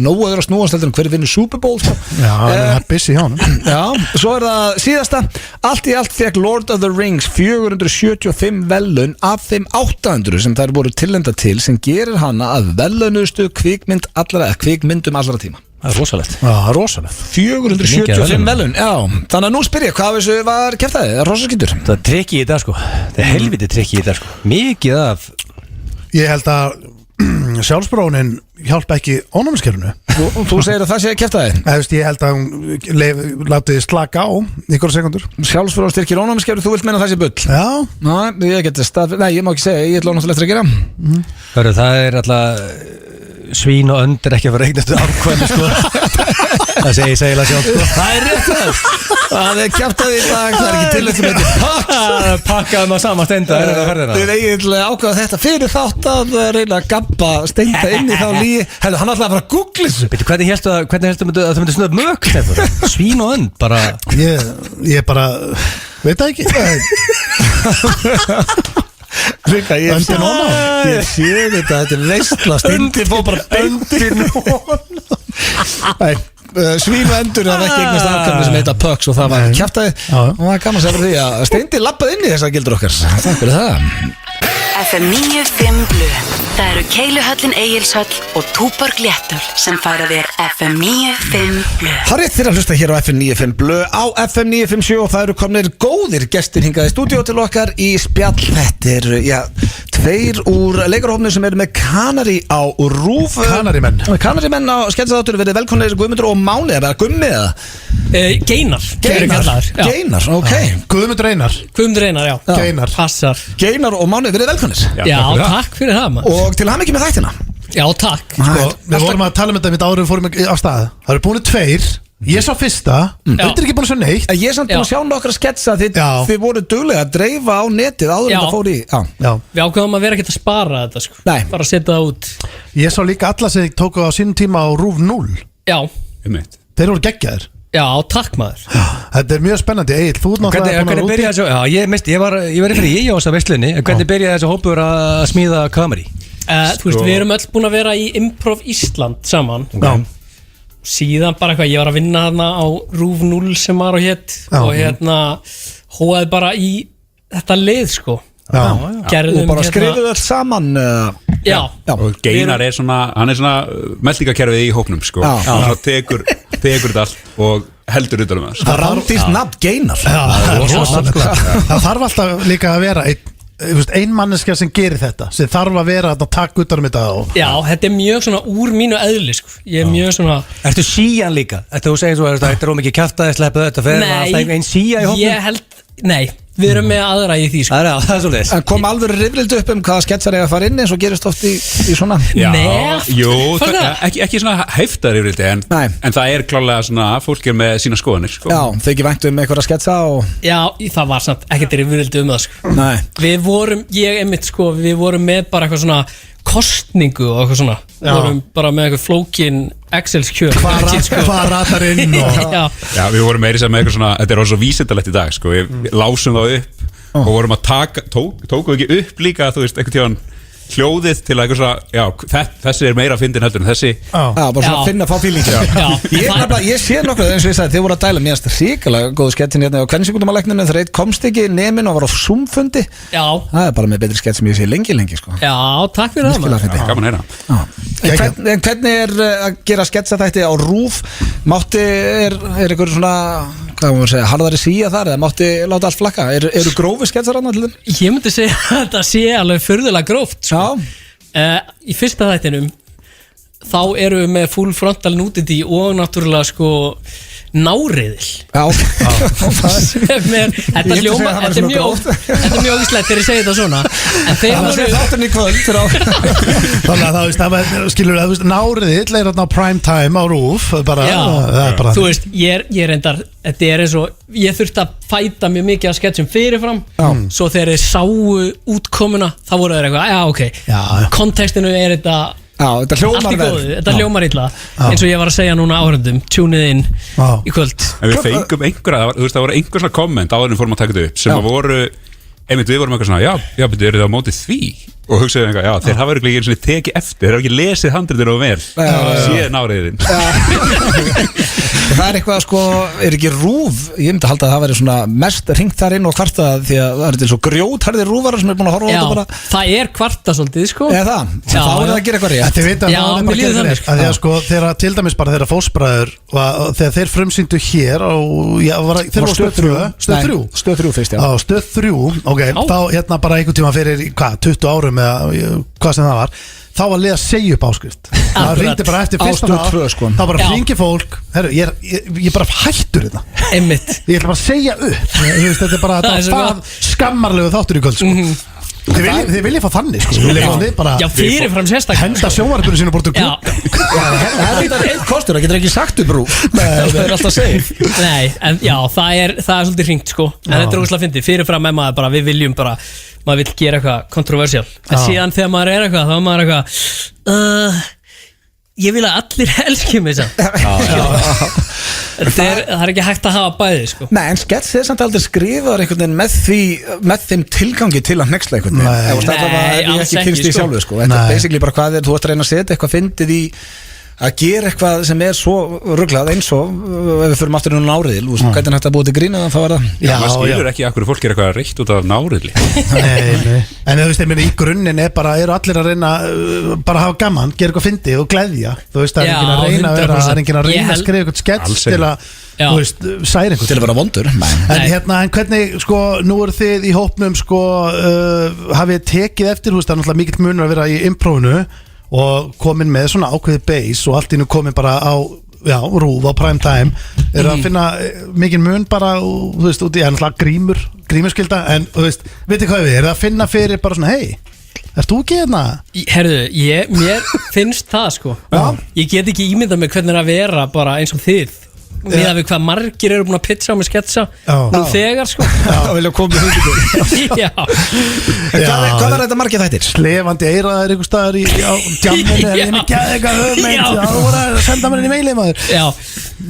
Speaker 1: nógu að snúast heldur en hver vinnur Super Bowl, sko.
Speaker 3: Já, það er busy hjá hann.
Speaker 1: Já, svo er það síðasta. Allt í allt fekk Lord of the Rings 475 velun af þeim 800 sem þær voru tilnefnda til, sem gerir hana að velunustu kvikmyndum allra tíma.
Speaker 2: Það er rosalegt.
Speaker 3: Já, það er rosalegt.
Speaker 1: 475 velun, já. Þannig að nú spyr ég, hvað þessu var keftaði? Rosaskýtur?
Speaker 2: Það er trikki í þetta, sko. Það er helviti trikki í þetta, sko. Mikið af...
Speaker 3: Ég held að sjálfsbrónin hjálpa ekki ónæmiskerfinu.
Speaker 1: Þú segir að það sé keftaði?
Speaker 3: Ég held að hún láti slaka á ykkur sekundur.
Speaker 1: Sjálfsfróðan styrkir ónámskerfi, þú vilt meina það sé bull?
Speaker 3: Já.
Speaker 1: Ná, ég geti nei, ég má ekki segja, ég ætla náttúrulega eftir að gera.
Speaker 2: Hörru, það er alltaf svín og önd er ekki að vera eignastu afkvæmi, sko. Það segir segila sjálf, sko. Það er rétt það.
Speaker 1: Það er keftaði í dag, það er ekki til þetta með þetta
Speaker 2: Pakkaðum að sama stenda, er þetta ferðina?
Speaker 1: Við eiginlega ákveða þetta fyrir þátt að reyna að gabba steinda inn í þá líi. Hefðu, hann ætlaði að fara að googla þessu.
Speaker 2: Beidu, hvernig helstu að það myndi snöð mök, Stefán? Svín og önd, bara...
Speaker 3: Ég bara, veit það ekki.
Speaker 1: Rika, ég sé þetta er veistla. Steindi fór bara beintin. Nei, svín og endur það ekki eignast afkvæmi sem heita Pucks og það var kjaftaði og það er gaman að segja fyrir því að Steindi lappaði inn í þessar gildur okkar. Takk fyrir það.
Speaker 7: FM 95 Blu. Það eru Keiluhöllin Egilshöll og Túborg Léttul sem færa þér FM 95 Blu.
Speaker 1: Það er rétt fyrir að hlusta hér á FM 95 Blu á FM 957 og það eru komnir góðir gestir hingað í stúdíó til okkar í spjall. Þetta er, já, tveir úr leikarhófni sem eru með Kanari á RÚV. Kanarimenn á skemmtiþáttur, verið velkomnir Guðmundur og Máni, er það Gummi eða? Geinar, ok.
Speaker 3: Guðmundur Einar.
Speaker 8: Guðmundur Einar, já.
Speaker 3: Geinar.
Speaker 8: Passar.
Speaker 1: Geinar og Máni, verið velkomnir.
Speaker 8: Já, takk fyrir það, maður.
Speaker 1: Og til hamingju með þættina.
Speaker 8: Já, takk.
Speaker 3: Við vorum að tala um þetta mitt árið fórum á stað. Það eru búin tveir. Ég sá fyrsta. Þetta er ekki búin að sjá neitt.
Speaker 1: Ég er samt búin að sjá nokkra sketsa þið voru duglega að dreifa á netið áður en það fór í.
Speaker 3: Já.
Speaker 8: Við ákveðum að vera ekkert að spara þetta, sko.
Speaker 1: Nei.
Speaker 8: Bara að setja það út.
Speaker 3: Ég sá líka alla sem tóku á sínum tíma á RÚV 0.
Speaker 8: Já.
Speaker 3: Þeir voru geggjaðir.
Speaker 8: Já, takk maður.
Speaker 3: Þetta er mjög spennandi. Egil, þú ert náttúrulega
Speaker 2: Hvernig byrjaði þessu, já, ég var í frí á þessa veistlunni, en hvernig byrjaði þessu hópur að smíða kameri?
Speaker 8: Þú veist, við erum öll búin að vera í Improv Ísland saman.
Speaker 3: Já.
Speaker 8: Síðan bara eitthvað, ég var að vinna þarna á RÚV 0 sem var og hétt og hóaði bara í þetta lið, sko.
Speaker 3: Já.
Speaker 1: Og bara skrifuðu öll saman.
Speaker 8: Já,
Speaker 9: Og Geinar svona, hann svona meldingakerfið í hópnum sko. Hann tekur þetta allt og heldur utan það.
Speaker 1: Það rándýrt nafn Geinar.
Speaker 3: Það þarf alltaf líka að vera ein manneskja sem gerir þetta, sem þarf að vera að taka utan þetta
Speaker 8: Já, þetta er mjög svona úr mínu eðli sko. Ég er mjög svona
Speaker 2: Ertu síjan líka? Þú segir svo að þetta er ómikið kjaftaði sleppu þetta fer alltaf einn síja í hópnum?
Speaker 8: Ég held, nei, við erum með aðra í því sko.
Speaker 2: Það er svo leiðis
Speaker 1: En kom alveg rifrildi upp hvaða sketsar eiga að fara inn eins og gerist oft í svona
Speaker 9: Ekki svona heftar rifrildi en það er klálega svona fólk er með sína skoðanir sko.
Speaker 1: Já, þau ekki væntu einhverja sketsa
Speaker 8: Já, það var samt ekkert rifrildi það sko. Við vorum með bara eitthvað svona kostningu og eitthvað svona Við vorum bara með eitthvað flókin Excel-skjöl
Speaker 3: Hvað ratar inn
Speaker 9: Já, við vorum meiri sem með eitthvað svona þetta er svo vísindalegt í dag sko. Við lásum það upp og vorum að tókum ekki upp líka þú veist, einhvern tíðan hljóðið til að eitthvað svona þessi er meira fyndin heldur en þessi
Speaker 1: bara svona finna að fá fíling Ég sé nokkuð eins og ég sagði þið voru að dæla mér ríkilega góðu sketsin hérna á kvennsingundumalegninu þegar eitt komst ekki nemin og var á Zoom-fundi það er bara með betri skett sem ég sé lengi sko.
Speaker 8: Já, takk fyrir það
Speaker 9: Gaman heyra
Speaker 1: En hvernig er að gera sketsaþætti á RÚV er einhver svona hvað maður segja, harðari síja þar eða mátti láta allt flakka, eru grófi sketsar annað til þeim?
Speaker 8: Ég myndi segja að þetta sé alveg furðulega gróft sko. Í fyrsta þættinum þá eru við með full frontal nudity og náttúrulega sko náriðil Þetta er mjög ógislegt þegar ég segi þetta svona en þeir voru
Speaker 1: þátturinn í kvöld
Speaker 3: þannig að það skilur að náriðil er á prime time á RÚV
Speaker 8: þú veist, ég reyndar þetta er eins og ég þurfti að fæta mjög mikið af sketsum fyrirfram svo þegar þeir sáu útkomuna þá voru þeir eitthvað, kontekstinu er þetta
Speaker 1: þetta hljómar vel
Speaker 8: Þetta hljómar illa eins og ég var að segja núna áhörndum tunið inn í kvöld
Speaker 9: En við fengum einhverja, það voru einhver svona komment áður en fórum að taka þetta upp sem að voru, einmitt við vorum eitthvað svona já, betur eru þið á móti því og hugsaðum eitthvað, já, þeir hafa ekki eins og tekið eftir þeir hafa ekki lesið handritinu og vel síðan áriðin
Speaker 1: Það er eitthvað sko, er ekki RÚV ég myndi halda að það væri svona mest hringt þar inn og kvarta því að það er til svo grjótharðir RÚVarar sem er búin að horfa á þetta bara
Speaker 8: það er kvarta svolítið sko
Speaker 1: þá er það að gera eitthvað rétt
Speaker 3: Þið veit að það er bara að gera því að sko þegar til dæmis bara þeirra fósbræður þegar þeir frumsýndu hér þeir voru Stöð 3 fyrst Stöð 3, ok, þá hérna bara einhvern tíma fyrir 20 árum eða hvað sem það var þá var leið að segja upp áskrift það ringdi bara eftir fyrsta þá bara ringi fólk herru, ég bara hættur þetta ég ætla bara að segja upp þetta er bara það skammarlegu þáttur í kvöld sko. Þið viljið fá þannig sko.
Speaker 8: Já, fyrirfram sérstaklega
Speaker 3: henda sjónvarpinu sínu bort úr klukk
Speaker 1: það er eitt kostur, það getur ekki sagt upp RÚV það er alltaf safe
Speaker 8: Nei, en já, það er svolítið hringt sko en þetta er ógæslega fyndið, fyrirfram með maður bara við viljum bara, maður vill gera eitthvað kontroversial en síðan þegar maður er eitthvað þá er maður eitthvað ég vil að allir elski mig það er ekki hægt að hafa bæði sko.
Speaker 1: Nei, en skets er samt aldrei skrifaður einhvern veginn með þeim tilgangi til að hnexla einhvern veginn það er ekki kynst í sjálfu sko. Þetta er basically bara hvað þú ert að reyna að setja eitthvað fyndið í að gera eitthvað sem er svo ruglað eins og ef við förum aftur í náriðil hvernig hægt að búið til grín þá er það
Speaker 9: maður skilur ekki af hverju fólk er eitthvað reitt út af náriðli
Speaker 3: en þú veist, í grunninn eru allir að reyna bara að hafa gaman, gera eitthvað fyndið og gleðja þú veist, það er enginn að reyna að skrifa eitthvað skets til að særa einhvern
Speaker 1: til að vera vondur
Speaker 3: en hvernig, sko, nú eru þið í hópnum sko, hafið tekið eftir, þú veist, það er náttúrulega mikill munur að vera í impróinu og komin með svona ákveði base og allt innu komin bara á RÚV á prime time að finna mikinn mun bara þú veist, út í grímurskylda en þú veist, veitir hvað við að finna fyrir bara svona, hei, ert þú ekki hérna?
Speaker 8: Herðu, mér finnst það sko ég get ekki ímyndað mig hvernig að vera bara eins og þið miðað við hvað margir eru búin að pitcha með sketsa nú þegar sko
Speaker 1: og vilja koma í hugið Hvað var þetta margir þættir?
Speaker 3: Slefandi eiraðar einhver staðar á djamminu eða ég með gæði eitthvað höfmeint þú voru að senda mér inn í meilið maður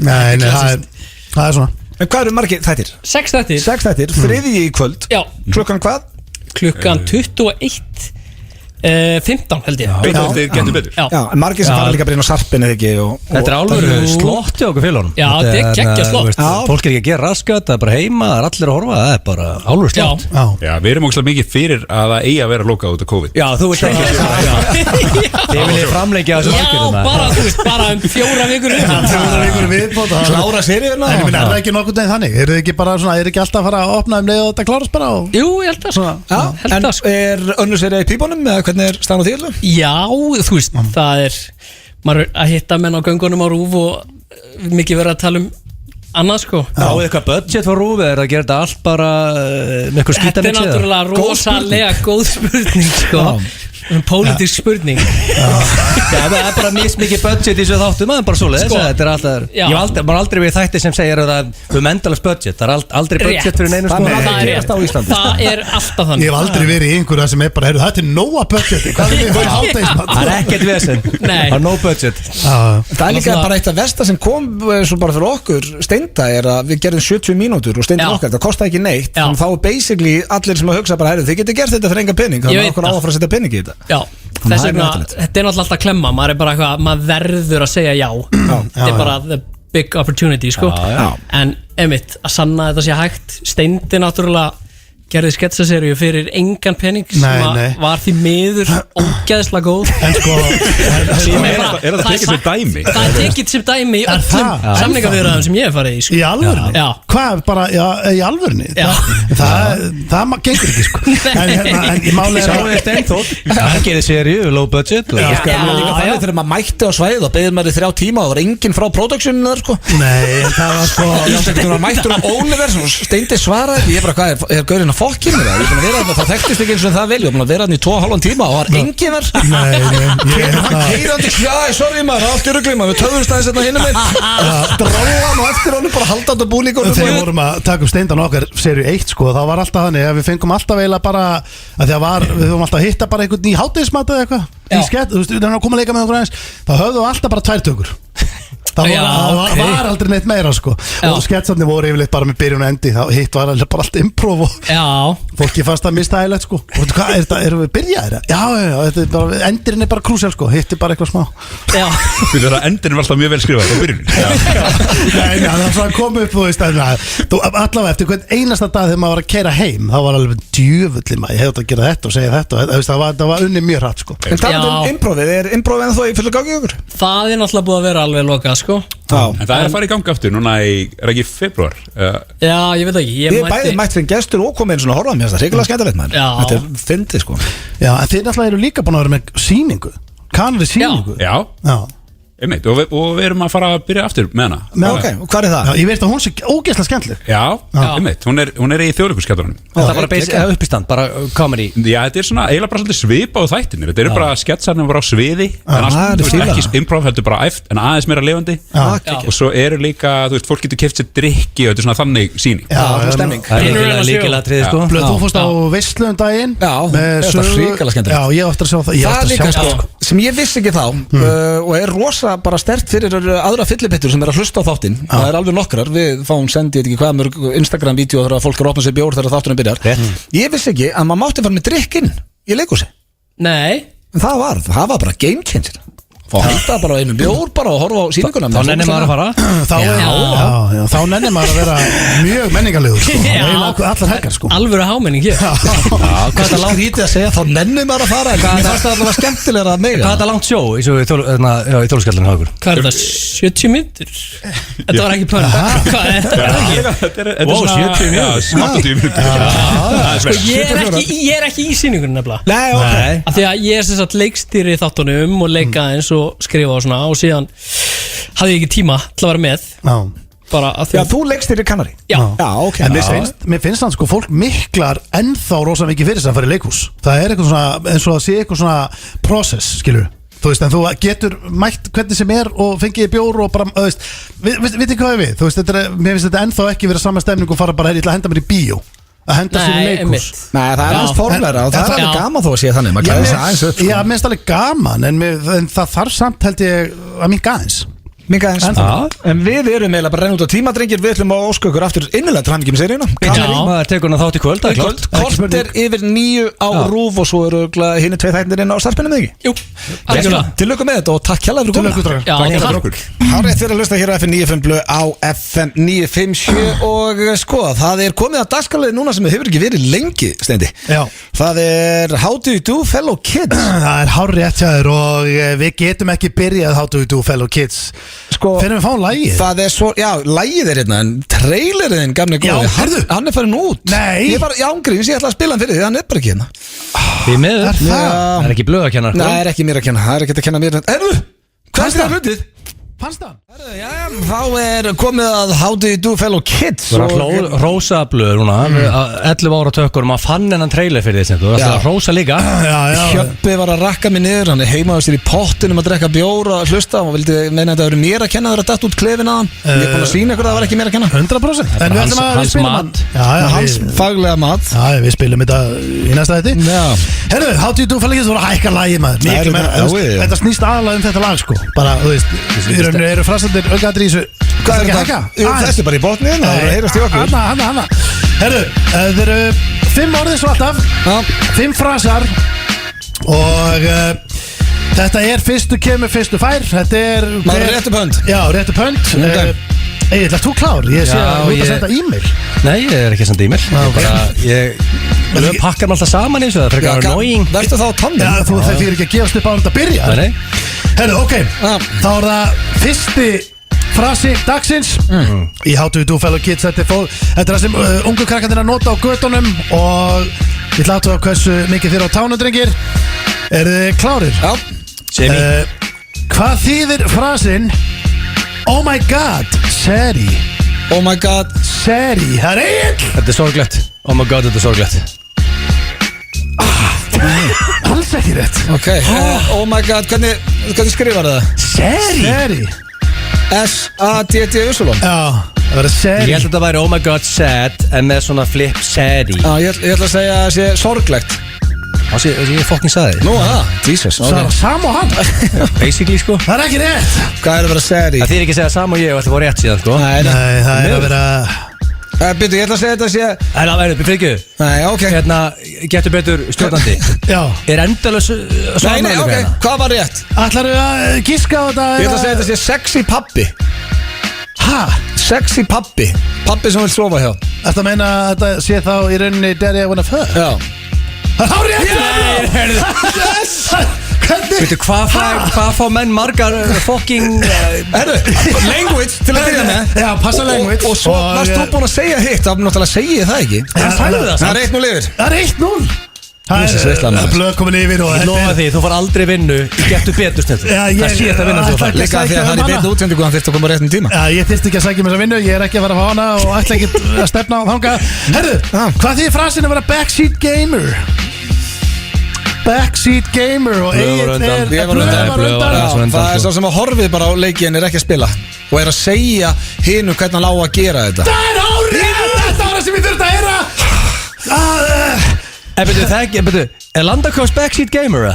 Speaker 3: Nei, það er svona
Speaker 1: En hvað eru margir þættir?
Speaker 8: 6 þættir
Speaker 1: 6 þættir, þriðji í kvöld Klukkan hvað?
Speaker 8: Klukkan 21 15 held ég
Speaker 9: Þeir getur betur
Speaker 8: Já,
Speaker 1: en margir sem fara líka bara inn á sarpinu eða ekki
Speaker 2: Þetta er alveg slott hjá okkur félagum
Speaker 8: Já, þetta er geggja slott
Speaker 2: Fólk er ekki að gera raskat, það er bara heima, það er allir að horfa Það er bara alveg slott
Speaker 9: Já, við erum ógeðslega mikið fyrir að það eigi að vera lokað út af COVID
Speaker 2: Já, þú veist ekki Þið viljið framlengja þessu
Speaker 8: Já, bara, þú veist, bara 4 vikur
Speaker 1: Klára seríuna
Speaker 3: En er það ekki nokkuð deginn þannig? Er þið ekki bara svona, er ekki alltaf að fara að opna leið og þetta klárast bara?
Speaker 8: Jú, ég held það
Speaker 1: En er önnur serið í pípunum eða hvernig er staðan á því?
Speaker 8: Já, þú veist, það er maður er að hitta menn á göngunum á RÚV og mikið verið að tala annað sko
Speaker 2: Já, eitthvað budget for RÚV er að gera þetta allt bara með eitthvað skýta
Speaker 8: Þetta er náttúrulega rosalega góð spurning sko Pólitísk spurning
Speaker 2: Það er bara mismikið budget í þessu þáttum Það er bara svoleiðis Þetta er alltaf Ég hef aldrei við þætti sem segir að við endalast budget Það er aldrei budget fyrir neinu sko
Speaker 8: Það er alltaf þannig
Speaker 3: Ég hef aldrei verið í einhverja sem er bara þetta er nóa budget Hvað er við hálfdegismat?
Speaker 2: Það er ekkert vesen Það er no budget
Speaker 1: Það er líka bara eitt af versta sem kom svo bara fyrir okkur Steinda er að við gerðum 70 mínútur og Steinda okkar, það kostaði ekki neitt þá er basically allir sem að hugsa bara þið getur gert þetta fyrir enga pening þannig að okkur á að fara að setja pening í þetta
Speaker 8: Já, þess vegna, þetta er náttúrulega alltaf klemma maður er bara eitthvað, maður verður að segja já þetta er bara the big opportunity sko, en einmitt að sanna þetta sé hægt, Steindi náttúrulega gerði sketsaseríu fyrir engan pening sem var því miður ógeðslega góð
Speaker 3: En sko
Speaker 9: Er það tekið sem dæmi?
Speaker 8: Það er tekið sem dæmi í öllum samningaviðræðum sem ég hef farið í sko.
Speaker 3: Í alvörunni? Hvað, bara, í alvörunni? Það gengur ekki sko En í máli er
Speaker 2: Sjáðu þið Steinþór Það gerði seríu, low budget
Speaker 1: Þegar maður mætti á svæðið og beðið maður í 3 tíma og það var enginn frá productioninu þar sko
Speaker 3: Nei, það var sko
Speaker 1: Mættur á Oliver, Steindi svaraði ég bara, hvað er gaurinn að fokkinn það? Ég er búin að vera að það þekktist ekki eins og það vilja. Ég er búin að vera hann í 2,5 tíma og það var engin verð.
Speaker 3: Nei,
Speaker 1: hann keirandi, sorry maður, allt í rugli maður, við töfumst aðeins hérna hinum einn. Dróðan og eftir honum bara haldandi á búningunum.
Speaker 3: Þegar við vorum að taka Steindan okkar seríu 1 sko, þá var alltaf þannig að við fengum alltaf eiginlega bara að við höfum alltaf að hitta bara einhvern í hádegismat eða eitthvað. Í skett, þú veist, við erum að koma að leika með okkur aðeins. Þá höfðum við alltaf bara 2 tökur. Það var aldrei neitt meira sko. Og sketsarnir voru yfirleitt bara með byrjun og endi. Hitt var bara allt improv og fólki fannst það mistægilegt sko. Og hvað, erum við byrjaðir? Já, endirinn er bara krúsel sko. Hitt er bara eitthvað smá.
Speaker 9: Endirinn var alltaf mjög vel skrifað á byrjun.
Speaker 3: Nei, það kom upp, þú veist allavega eftir hvern einasta dag þegar maður var að keyra heim, þá var alveg djöfulli maður, ég hefði að gera þetta og segja þetta. Það var unni mjög hratt sko.
Speaker 1: En talað improvið, er improvið en þó í fullu gangi ykkur?
Speaker 8: Það er náttúrulega búið að vera alveg lokað sko.
Speaker 9: En það er að fara í gangi aftur núna er ekki februar?
Speaker 8: Já, ég veit ekki.
Speaker 1: Við bæði mætt fyrir gestur og komið eins og horfaðum hér, það er reyngilega skemmtilegt maður. Þetta er fyndið sko.
Speaker 3: Já, en þið náttúrulega eru líka búin að vera með sýningu. Kanari sýningu.
Speaker 9: Já. Einmitt, og við erum að fara að byrja aftur með hana.
Speaker 1: Ok, og hvað er það?
Speaker 3: Já, ég veit að hún sé ógeðslega skemmtileg.
Speaker 9: Já, einmitt, hún er í Þjóðleikhússkjaldurunum.
Speaker 2: Það er bara basic uppistand, bara comedy.
Speaker 9: Já, þetta er svona eiginlega bara svolítið svipa á þættinir. Þetta eru bara sketsarnir bara á sviði, en ekki improv, þetta er bara æft, en aðeins meira lifandi. Og svo eru líka, þú veist, fólk getur keypt sér drykki og þetta er svona þannig sýning.
Speaker 1: Já, stemming.
Speaker 2: Það er líkilatriði sko.
Speaker 3: Þú fórst á veislu daginn.
Speaker 1: Já, þetta er hrikalega skemmtilegt.
Speaker 3: Já, ég átti að sjá það.
Speaker 1: Það líka sko, sem ég vissi ekki þá og er rosa bara sterkt fyrir aðra fyllipittur sem er að hlusta á þáttinn. Það er alveg nokkrar, við fáum sendið ekki hvað mörg Instagram-vídeó þegar fólk er að opna sér bjór þegar þátturinn byrjar. Ég vissi ekki að maður mátti fara með drikkinn í leikhúsi.
Speaker 8: Nei.
Speaker 1: En það var bara game changer. Og halda bara á einu bjór bara og horfa á sýninguna.
Speaker 2: Þá nennir maður að fara.
Speaker 3: Þá nennir maður að vera mjög menningarlegur sko. Allar helgar sko.
Speaker 8: Alvöru hámenning hér.
Speaker 1: Hvað er það langt hítið að segja? Þá nennir maður að fara. Mér fannst það allavega skemmtilegra að mega.
Speaker 2: Hvað er það langt sjó í Þjóðleikhússkjaldurinn hjá ykkur?
Speaker 8: Hvað er það? 70 myndur? Þetta var ekki plana. Hvað er þetta?
Speaker 2: Wow, 70 mínútur.
Speaker 9: 80 mínútur.
Speaker 8: Ég er ekki í sýningunum nefnilega.
Speaker 1: Nei, ok.
Speaker 8: Af því að ég er sem sagt leikstýri þáttunum og leika eins og skrifa og svona og síðan hafði ég ekki tíma til að vera með. Bara að því
Speaker 1: að þú leikst þér í Kanari.
Speaker 8: Já,
Speaker 1: ok.
Speaker 3: En mér finnst það sko fólk miklar ennþá rosa mikið fyrir þess að fara í leikhús. Það er eitthvað svona, eins og að sé eitthvað svona process, skilur. Þú veist, en þú getur mætt hvernig sem er og fengið bjór og bara, þú veist, vitið hvað við? Þú veist, mér finnst þetta ennþá ekki verið sama stemning og fara bara, ég ætla að henda mér í bíó. Að henda sér í leikhús.
Speaker 1: Nei, það er aðeins formleira og það er alveg gaman þó að sé þannig. Já,
Speaker 3: mér finnst alveg gaman, en það þarf samt held ég að minka aðeins.
Speaker 1: Minga eins En við erum eiginlega bara að renna út á tíma, drengir. Við ætlum að óska ykkur aftur innilega til hamingju með seríuna.
Speaker 2: Maður tekur hana þátt í kvöld, það er klart.
Speaker 1: Korter yfir 9 á RÚV og svo eru hinn 2 þættinir inn á starfsbennum, ekki?
Speaker 8: Jú.
Speaker 1: Til lögum með þetta og takk kjærlega fyrir komuna.
Speaker 8: Já, takk.
Speaker 1: Hárið þér að hlusta hér á FM 95 Blö á FM 957 og sko, það er komið að dagskrárliði núna sem hefur ekki verið lengi, Steindi.
Speaker 3: Já.
Speaker 1: Það er How do you do fellow kids?
Speaker 3: Það er hárrétt hjá þér og við getum ekki byrjað How do you do fellow kids
Speaker 1: Sko,
Speaker 3: Fyrir við fáum lagið
Speaker 1: það er svo, já, lagið er hérna en trailerinn gamli góði, hann er farin út.
Speaker 3: Nei.
Speaker 1: Ég bara, já, ángríns, ég ætla að spila hann fyrir því, hann er bara ekki hérna.
Speaker 2: Því miður,
Speaker 3: það?
Speaker 2: það er ekki blöð að kenna.
Speaker 1: Nei, það er ekki mér að kenna, það er ekki að kenna mér. Erðu, hvað er það hlutið?
Speaker 3: Fannst það?
Speaker 1: Já, þá er komið að How do you do fellow kids.
Speaker 2: Þú er að hrósa blöður núna 11 ára tökur og maður fann hennan trailer fyrir því. Þú er að hrósa líka.
Speaker 1: Hjöppi var að rakka mig niður, hann er heimaður sér í pottinum að drekka bjór og hlusta og vildi meina að það eru mér að kenna, það eru að datt út klefin að hann. Ég er búin að sína ykkur að það var ekki mér að kenna.
Speaker 3: 100%. En við ætlum að spila mat.
Speaker 1: Hans faglega mat.
Speaker 3: Já, við spilum þetta í næsta þætti. Herru, How do you do fellow kids, þú voru að hækka lagið maður. Þetta snýst aðalega um þetta lag sko. Bara, þú veist, eru frasandir aukaðri í þessu.
Speaker 1: Hvað er þetta? Þetta er bara í botniðin, það er að heyrast í okkur.
Speaker 3: Hanna Herru, það eru 5 orðið svo alltaf 5 frasar og þetta er fyrstu kemur, fyrstu fær. Þetta er
Speaker 1: maður er réttu pönd.
Speaker 3: Já, réttu pönd. Ég ætla að þú klár. Ég sé að þú ert að senda e-mail.
Speaker 2: Nei, ég er ekki að senda e-mail. Ég pakkar hann alltaf saman eins og það frekar annoying.
Speaker 1: Verstu þá á tannum?
Speaker 3: Já, þú þarf ekki að gefast upp á þetta að byrja.
Speaker 2: Nei.
Speaker 3: Herru, ok, þá er það fyrsti frasi dagsins í How do you do fellow kids. Þetta er það sem ungu krakkarnir að nota á götunum og ég ætla að aðtöga hversu mikið þér á tánum, drengir. Eru þið klárir?
Speaker 1: Já.
Speaker 3: Hvað þýðir frasin Oh my god, Seri?
Speaker 1: Oh my god,
Speaker 3: Seri, það er Egill.
Speaker 2: Þetta er sorglegt. Oh my god, þetta er sorglegt.
Speaker 3: Alls ekki rétt.
Speaker 1: Ok, oh my god, hvernig skrifar það?
Speaker 3: Seri
Speaker 1: S-A-D-D-U-S-O-L-O.
Speaker 3: Já, það verður Seri.
Speaker 2: Ég held að þetta væri oh my god sad en með svona flip Seri.
Speaker 1: Já, ég ætla að segja að það sé sorglegt.
Speaker 2: Ég fucking sagði
Speaker 1: Nú, Jesus, ok.
Speaker 3: Sam og hann.
Speaker 2: Basically sko.
Speaker 3: Það er ekki rétt.
Speaker 1: Hvað er að vera Seri?
Speaker 2: Það þýr ekki að segja Sam og ég og þetta var rétt síðan sko.
Speaker 3: Nei, það er að vera
Speaker 1: Byrju, ég ætla að segja þetta að sé
Speaker 2: Það verður, fyrir ekki.
Speaker 1: Nei, ok.
Speaker 2: Hérna, getur betur stjórnandi.
Speaker 3: Já.
Speaker 2: Er endalaus
Speaker 1: Nei, ok, hvað var rétt?
Speaker 3: Ætlarðu að giska á þetta?
Speaker 1: Ég ætla að segja þetta að sé sexy pappi.
Speaker 3: Hæ?
Speaker 1: Sexy pappi. Pappi sem vil sofa hjá.
Speaker 3: Þetta meina að þetta sé þá í rauninni Daddy I wanna fuck?
Speaker 1: Já.
Speaker 3: Það er rétt!
Speaker 1: Yes!
Speaker 3: Hvernig?
Speaker 2: Veitu, hvað fá menn margar fucking
Speaker 1: language til að byrja með.
Speaker 3: Já, passa language.
Speaker 1: Og svo varst þú búin að segja hitt. Það náttúrulega segi ég það ekki.
Speaker 2: Það sagði það
Speaker 1: Það er 1-0 yfir.
Speaker 3: Það er 1-0. Það er blöð komin yfir og
Speaker 2: Ég lofa því, þú far aldrei vinnu í getur betur stundu. Það sé þetta vinna þú fær.
Speaker 1: Líka því að það er í beinu útsendingu hann þurfti að koma á réttum tíma.
Speaker 3: Já, ég þyrfti ekki að sækja mér þessa vinnu. Ég er ekki að fara að fá hana og ætla ekki að stefna á þanga. Herðu, hvað þýðir frasin að vera backseat gamer? Backseat gamer og
Speaker 1: Blöð var undan. Það er svo sem að horfið bara á leikin er ekki að spila og er að segja hinu hvernig hann á að gera þetta.
Speaker 3: Það er árið! Þetta var það sem ég þurfti að heyra.
Speaker 2: Er Landakos backseat gamer?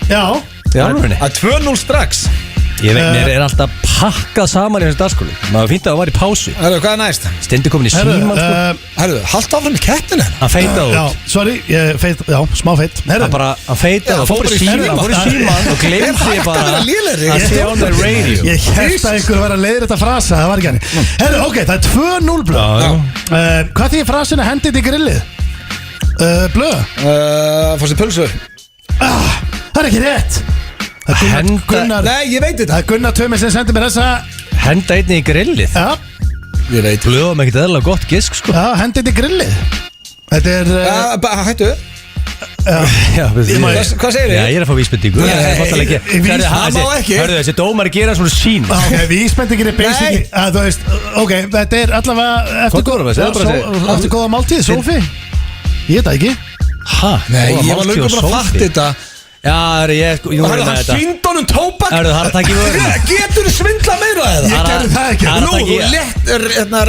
Speaker 3: Já.
Speaker 2: Það
Speaker 1: er 2-0 strax.
Speaker 2: Ég veit, mér er alltaf pakkað saman í þessu dagskóli. Maður fínt að það var í pásu.
Speaker 1: Herru, hvað er næst?
Speaker 2: Steindi komin í síman sko.
Speaker 1: Herru, haldt áfram í kettinu.
Speaker 2: Hann feitaði út.
Speaker 3: Já, sorry, smá feit.
Speaker 2: Hann feitaði og fór í síman og glemdi bara að sé on the radio.
Speaker 3: Ég held að einhver var að leiðir þetta frasa, það var ekki hann. Herru, ok, það er 2-0 blöð. Hvað þýðir frasin að hendi þetta í grillið? Blöð?
Speaker 1: Fór sér pulsu.
Speaker 3: Það er ekki rétt.
Speaker 1: Gunnar, nei, ég veit þetta.
Speaker 3: Það er Gunnar Tömi sem sendir mér þessa.
Speaker 2: Henda einni í grillið?
Speaker 3: Já.
Speaker 1: Ég veit.
Speaker 2: Blöðum ekkert eðla gott gisk sko.
Speaker 3: Já, henda einni í grillið. Þetta er
Speaker 1: hættu. Hvað segir þið?
Speaker 2: Já, ég er að fá vísbendingu.
Speaker 1: Það má ekki.
Speaker 2: Hörðu, þessi dómar gera svona sín.
Speaker 3: Vísbendingin er basic. Þú veist, ok, þetta er allavega eftir góða máltíð, Sofi. Ég veit það ekki.
Speaker 2: Hæ?
Speaker 1: Nei, ég var lögum bara að fatta þetta.
Speaker 2: Já, ég voru með þetta.
Speaker 1: Það sýnd honum tóbak.
Speaker 2: Það er að taka í vörðina.
Speaker 1: Getur þú svindla meira eða?
Speaker 3: Ég gerði það ekki.
Speaker 1: Nú,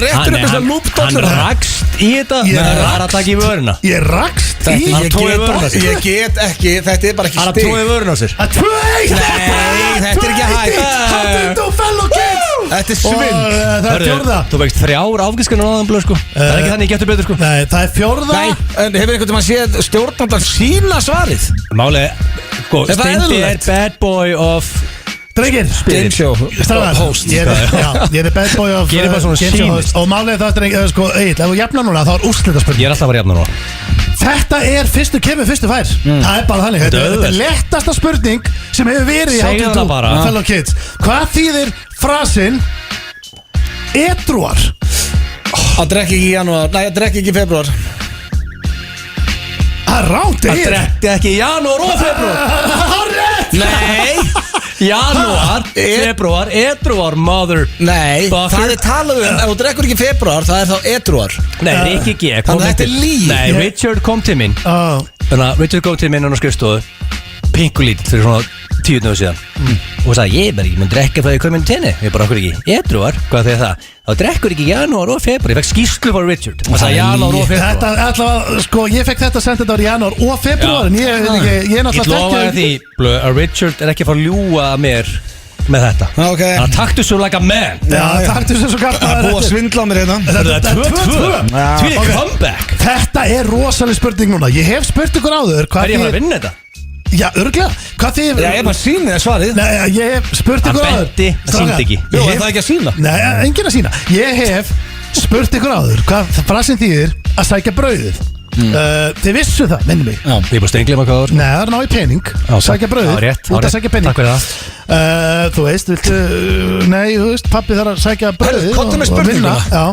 Speaker 1: réttur upp þessar lúpdóttur.
Speaker 2: Hann rakst í þetta. Það er að taka í vörðina.
Speaker 3: Ég rakst?
Speaker 1: Ég get ekki, þetta er bara ekki
Speaker 2: Hann
Speaker 1: stig
Speaker 2: tróði vörun á sér
Speaker 3: Það er 2-1
Speaker 1: Nei, þetta er ekki hægt
Speaker 3: Haldið og fellow kids
Speaker 1: Þetta er
Speaker 3: Og
Speaker 1: svinn
Speaker 3: það er fjórða
Speaker 2: Þú veist 3 afgiskanur á þann blöð sko Það er ekki þannig, ég getur betur sko
Speaker 3: Nei, það er fjórða
Speaker 1: Nei, en hefur einhvern veginn séð stjórnandan sína svarið?
Speaker 2: Málið, sko,
Speaker 1: Er það
Speaker 2: Steindi er
Speaker 1: eðlilegt?
Speaker 2: bad boy of
Speaker 3: Drengir
Speaker 1: Game show host
Speaker 3: Ég er bad boy of
Speaker 2: Gerir bara svona
Speaker 3: game show
Speaker 2: sýnist.
Speaker 3: host. Og málið það er sko Egil, ef þú jafnar núna þá er úrslitaspurning
Speaker 2: Ég er alltaf að vera jafn núna
Speaker 3: Þetta er fyrstu kemur, fyrstu fær Það er bara þannig Þetta er
Speaker 2: auðvelt.
Speaker 3: lettasta spurning sem hefur verið í
Speaker 2: Segðu
Speaker 3: Hátíð
Speaker 2: það bara.
Speaker 3: Fellow kids Hvað þýðir frasinn edruar?
Speaker 1: Að drekka ekki í janúar, nei, að drekka ekki í februar
Speaker 3: Það er ránt
Speaker 2: Það
Speaker 3: Egil
Speaker 2: drekti ekki í janúar og februar
Speaker 3: Hárrétt
Speaker 1: Nei,
Speaker 2: Janúar, februar, edruar, mother
Speaker 1: nei,
Speaker 2: Buffer.
Speaker 1: það er talað ef þú drekkur ekki í februar, það er þá edruar
Speaker 2: Nei, Rikki G kom
Speaker 1: Þannig að þetta er
Speaker 2: til-
Speaker 1: lygi.
Speaker 2: Nei, Richard kom til mín
Speaker 3: Já.
Speaker 2: Þannig að Richard kom til mín á skrifstofu Pinkulít fyrir svona 10 dögum síðan Og sagði, ég bara, ég mun drekka það í komin tenni Ég bara, okkur ekki, edruar, hvað þegar það? Þá drekkur ekki í janúar og februar Ég fekk skýrslu frá Richard Og sagði janúar og februar
Speaker 3: Þetta allavega, sko, ég fekk þetta sendt þetta ári janúar og februar En ég veit ekki, ég er
Speaker 2: Ég
Speaker 3: náttúrulega
Speaker 2: lofa því, blöð, að Richard er ekki að fara að ljúga að mér með þetta
Speaker 1: Ok.
Speaker 2: Þannig að taktu svo like a man
Speaker 3: Já, takk til þess að
Speaker 1: Það er búið að svindla á mér hérna
Speaker 2: Það er 2-2 Tvíli
Speaker 3: Ok.
Speaker 2: comeback
Speaker 3: Þetta er rosaleg spurning núna Ég hef spurt ykkur áður
Speaker 2: Hvað er ég að fara að vinna þetta?
Speaker 3: Já, örglega Hvað þið
Speaker 1: Já, ég bara sýni það svarið
Speaker 3: Nei, ég hef spurt
Speaker 2: Hann
Speaker 3: ykkur áður
Speaker 2: benti, það
Speaker 3: Strákar,
Speaker 2: sýndi ekki.
Speaker 1: Jú,
Speaker 3: ég
Speaker 1: er
Speaker 3: hef-
Speaker 1: það ekki að sýna?
Speaker 3: Nei, enginn að sína Ég hef spurt ykkur áður Hvað frasinn þýðir að sækja brauðið Þið vissu það, minnum mig
Speaker 1: Já,
Speaker 2: Ég er bara stenglega maður hvað það var
Speaker 3: Nei, það er ná í pening Sækja brauðið
Speaker 2: Já, rétt,
Speaker 3: Út að
Speaker 2: rétt.
Speaker 3: sækja pening
Speaker 2: Takk fyrir það
Speaker 3: Þú veist, viltu Nei, þú veist, pappi þarf að sækja brauðið
Speaker 1: komdu með
Speaker 3: og vinna.
Speaker 1: spurninguna.
Speaker 3: Já.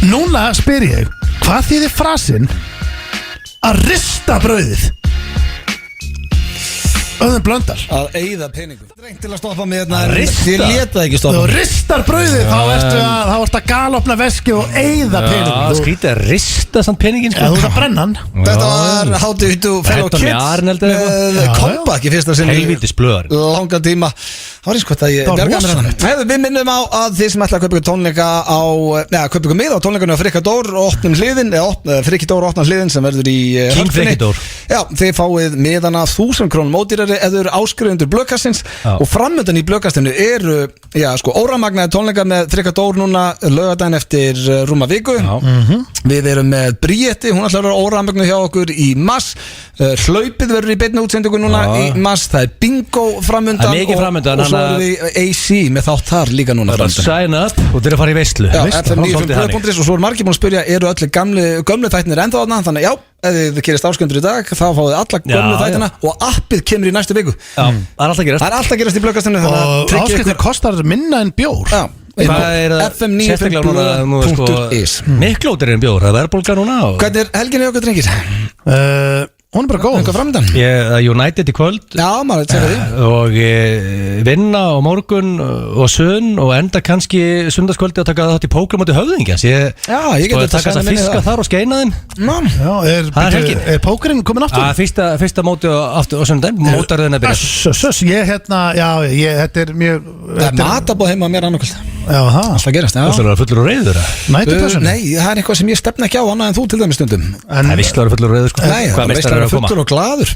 Speaker 3: Núna spyr ég Hvað þýðir frasinn að rista brauðið? Öðum Blöndal
Speaker 1: að eyða peningum Drengt til að stoppa mig hérna
Speaker 2: Að rista?
Speaker 1: Ég leta það ekki
Speaker 3: Þú
Speaker 1: stoppa mig
Speaker 3: ristar brauðið þá ertu að galopna veski og eyða
Speaker 2: Já,
Speaker 3: peningum
Speaker 2: skrítið að rista samt peningin
Speaker 3: Já, þú ert að brenna hann
Speaker 1: Þetta var How Do You Do Fellow
Speaker 2: Þetta með
Speaker 1: Kids
Speaker 2: Arnald eða eitthvað?
Speaker 1: með
Speaker 3: Já,
Speaker 1: comeback í fyrsta sinni
Speaker 2: Helvítis blöðar
Speaker 1: Langa tíma Það var eins hvort að ég
Speaker 3: Það var
Speaker 1: bjargaði mér
Speaker 3: rosalegt.
Speaker 1: hana Við minnum á að þið sem ætla að kaupa ykkur tónleika á kaupa ykkur miða á tónleikunum á Frikka Dór og opnum hliðin Frikki Dór opnum hliðin sem verður í
Speaker 2: King
Speaker 1: Hörpunni.
Speaker 2: Frikki Dór.
Speaker 1: Já, þið fáið miðana 1000 krónum ódýrari eða eru áskrifundur blöðkastins
Speaker 2: Já.
Speaker 1: og framöndan í blöðkastinu eru óramagnaði tónleika með Frikka Dór núna laugardaginn eftir rúma viku Við erum með Bríetti, hún ætlar að vera óramagnuð hjá okkur í mars Hlaupið verður í beinni útsendingu núna í mars Það er bingo framöndan
Speaker 2: Það er mikið framundan,
Speaker 1: og svo
Speaker 2: þannig að-
Speaker 1: erum við AC með þátt þar líka núna
Speaker 2: Bara
Speaker 1: framöndan.
Speaker 2: sign up og þeir eru að fara í veistlu
Speaker 1: Já,
Speaker 2: Veisla,
Speaker 1: FM
Speaker 2: það er svolítið
Speaker 1: 95 blöð.is og svo er margir búin að spyrja eru öllu gömlu þættinir ennþá þarna þannig að já, ef þið gerist ásköndur í dag þá fáið þið alla gömlu
Speaker 2: Já,
Speaker 1: þættina og appið kemur í næstu viku
Speaker 2: Já, það er alltaf að gerast
Speaker 1: Það er alltaf að gerast í blöggastinu
Speaker 3: Og áskriftir kostar minna en bjór
Speaker 1: Já,
Speaker 2: Hvað er það sérstaklega núna nú er sko
Speaker 1: FM95blöð.is
Speaker 2: Miklótir er en bjór, það er verðbólga núna og
Speaker 1: Hvernig er helginni okkur drengir?
Speaker 3: Hún er bara góð
Speaker 1: Eitthvað framöndan?
Speaker 2: United í kvöld
Speaker 1: Já, maður segir því
Speaker 2: og vinna á morgun og sunn og enda kannski sunnudagskvöldi að taka þátt í póker móti höfðingjans ég
Speaker 1: Já, ég geti
Speaker 2: taka þess að fiska þar og skeina þeim
Speaker 1: Ná,
Speaker 3: Já,
Speaker 2: Það er helgin.
Speaker 3: er pókerinn komin aftur?
Speaker 2: fyrsta móti á sunnudaginn mótaröðin að byrja
Speaker 3: Söss, ég hérna, já, þetta er mjög
Speaker 1: það er matabóð heima á mér annarkvöld
Speaker 3: Já, það,
Speaker 1: Alltaf gerast, já
Speaker 2: Það er fullur og reyður
Speaker 3: nætupössun
Speaker 1: Nei, það er eitthvað sem ég stefna ekki á annað en þú til dæmis stundum
Speaker 2: Það er visslar fullur og reyður sko
Speaker 1: Nei,
Speaker 2: Hvað meistar eru að koma?
Speaker 1: fullur og glaður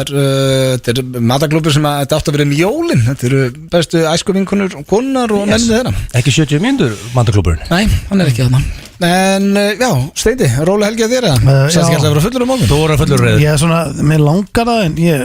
Speaker 1: Þetta er mataglúpur sem að þetta átt að vera um jólin Þetta eru bestu æskuvinkunur og konar og menni þeirra
Speaker 2: Ekki 70 mínútur mandaklúburinn
Speaker 1: Nei, hann er ekki þarna En já, Steindi, róli helgi að þér eða? Sætti ekki alltaf að vera fullur um morgun
Speaker 2: Þú voru fullur og reyður
Speaker 3: Ég er svona, mér langar það en ég,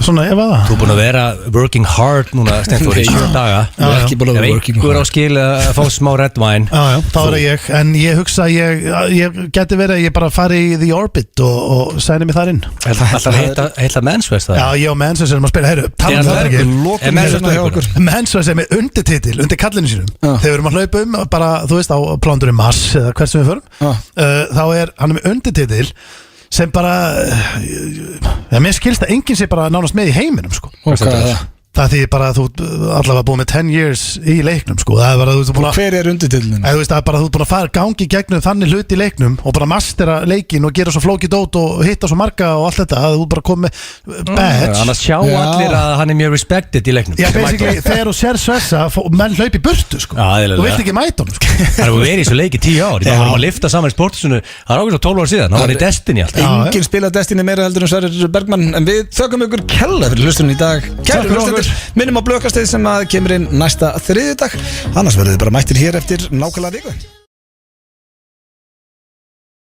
Speaker 3: svona, ef að það
Speaker 2: Þú er búin að vera working hard núna Stenþór í 7 daga
Speaker 1: Ég er ekki búin að vera working
Speaker 2: Ef einhver á skil að fá smá red wine
Speaker 3: Já, þá er það ég, en ég hugsa að ég geti verið að ég bara fari í The Orbit og sæni mig þar inn
Speaker 2: Alltaf heitla mennsvest það
Speaker 3: Já, ég og Mensves erum að spila, heyrðu, tala um það ekki
Speaker 1: Lokum hérna hjá okkur
Speaker 3: Mensves er með undirtitil, undir kallinu sínum
Speaker 1: Já.
Speaker 3: Þegar við erum að hlaupa bara, þú veist, á plándurum Mars eða hvert sem við förum þá er hann með undirtitil sem bara mér skilst að enginn sé bara nánast með í heiminum sko.
Speaker 1: Og hvað er það?
Speaker 3: Það þýðir bara að þú allavega búið með 10 years í leiknum sko. Það er bara að þú ert búin að
Speaker 1: Hver er undirtillin?
Speaker 3: Það er bara að þú ert búin að fara gangi gegnum þannig hluti í leiknum og bara mastera leikin og gera svo flókið dót og hitta svo marga og allt þetta að þú bara komið með badge.
Speaker 2: Annars sjá allir að hann er mjög respected í leiknum.
Speaker 3: Já, basically, þegar þú sér Svessa menn hlaupi burtu sko.
Speaker 2: Já,
Speaker 3: Þú vilt ekki mæta honum sko.
Speaker 2: Það er verið í svo leiki 10 ár. Það varum að lifta saman í sportusinu. Það er ákveðs á 12 ára síðan. Það var í Destiny allt.
Speaker 1: Enginn spilað Destiny meira heldur en Sverrir Bergmann. En við þökkum ykkur kella fyrir hlustunum í dag. Kæru hlustendur, minnum á blökastið sem að kemur inn næsta þriðjudag. Annars verður þið bara mættir hér eftir nákvæmlega viku.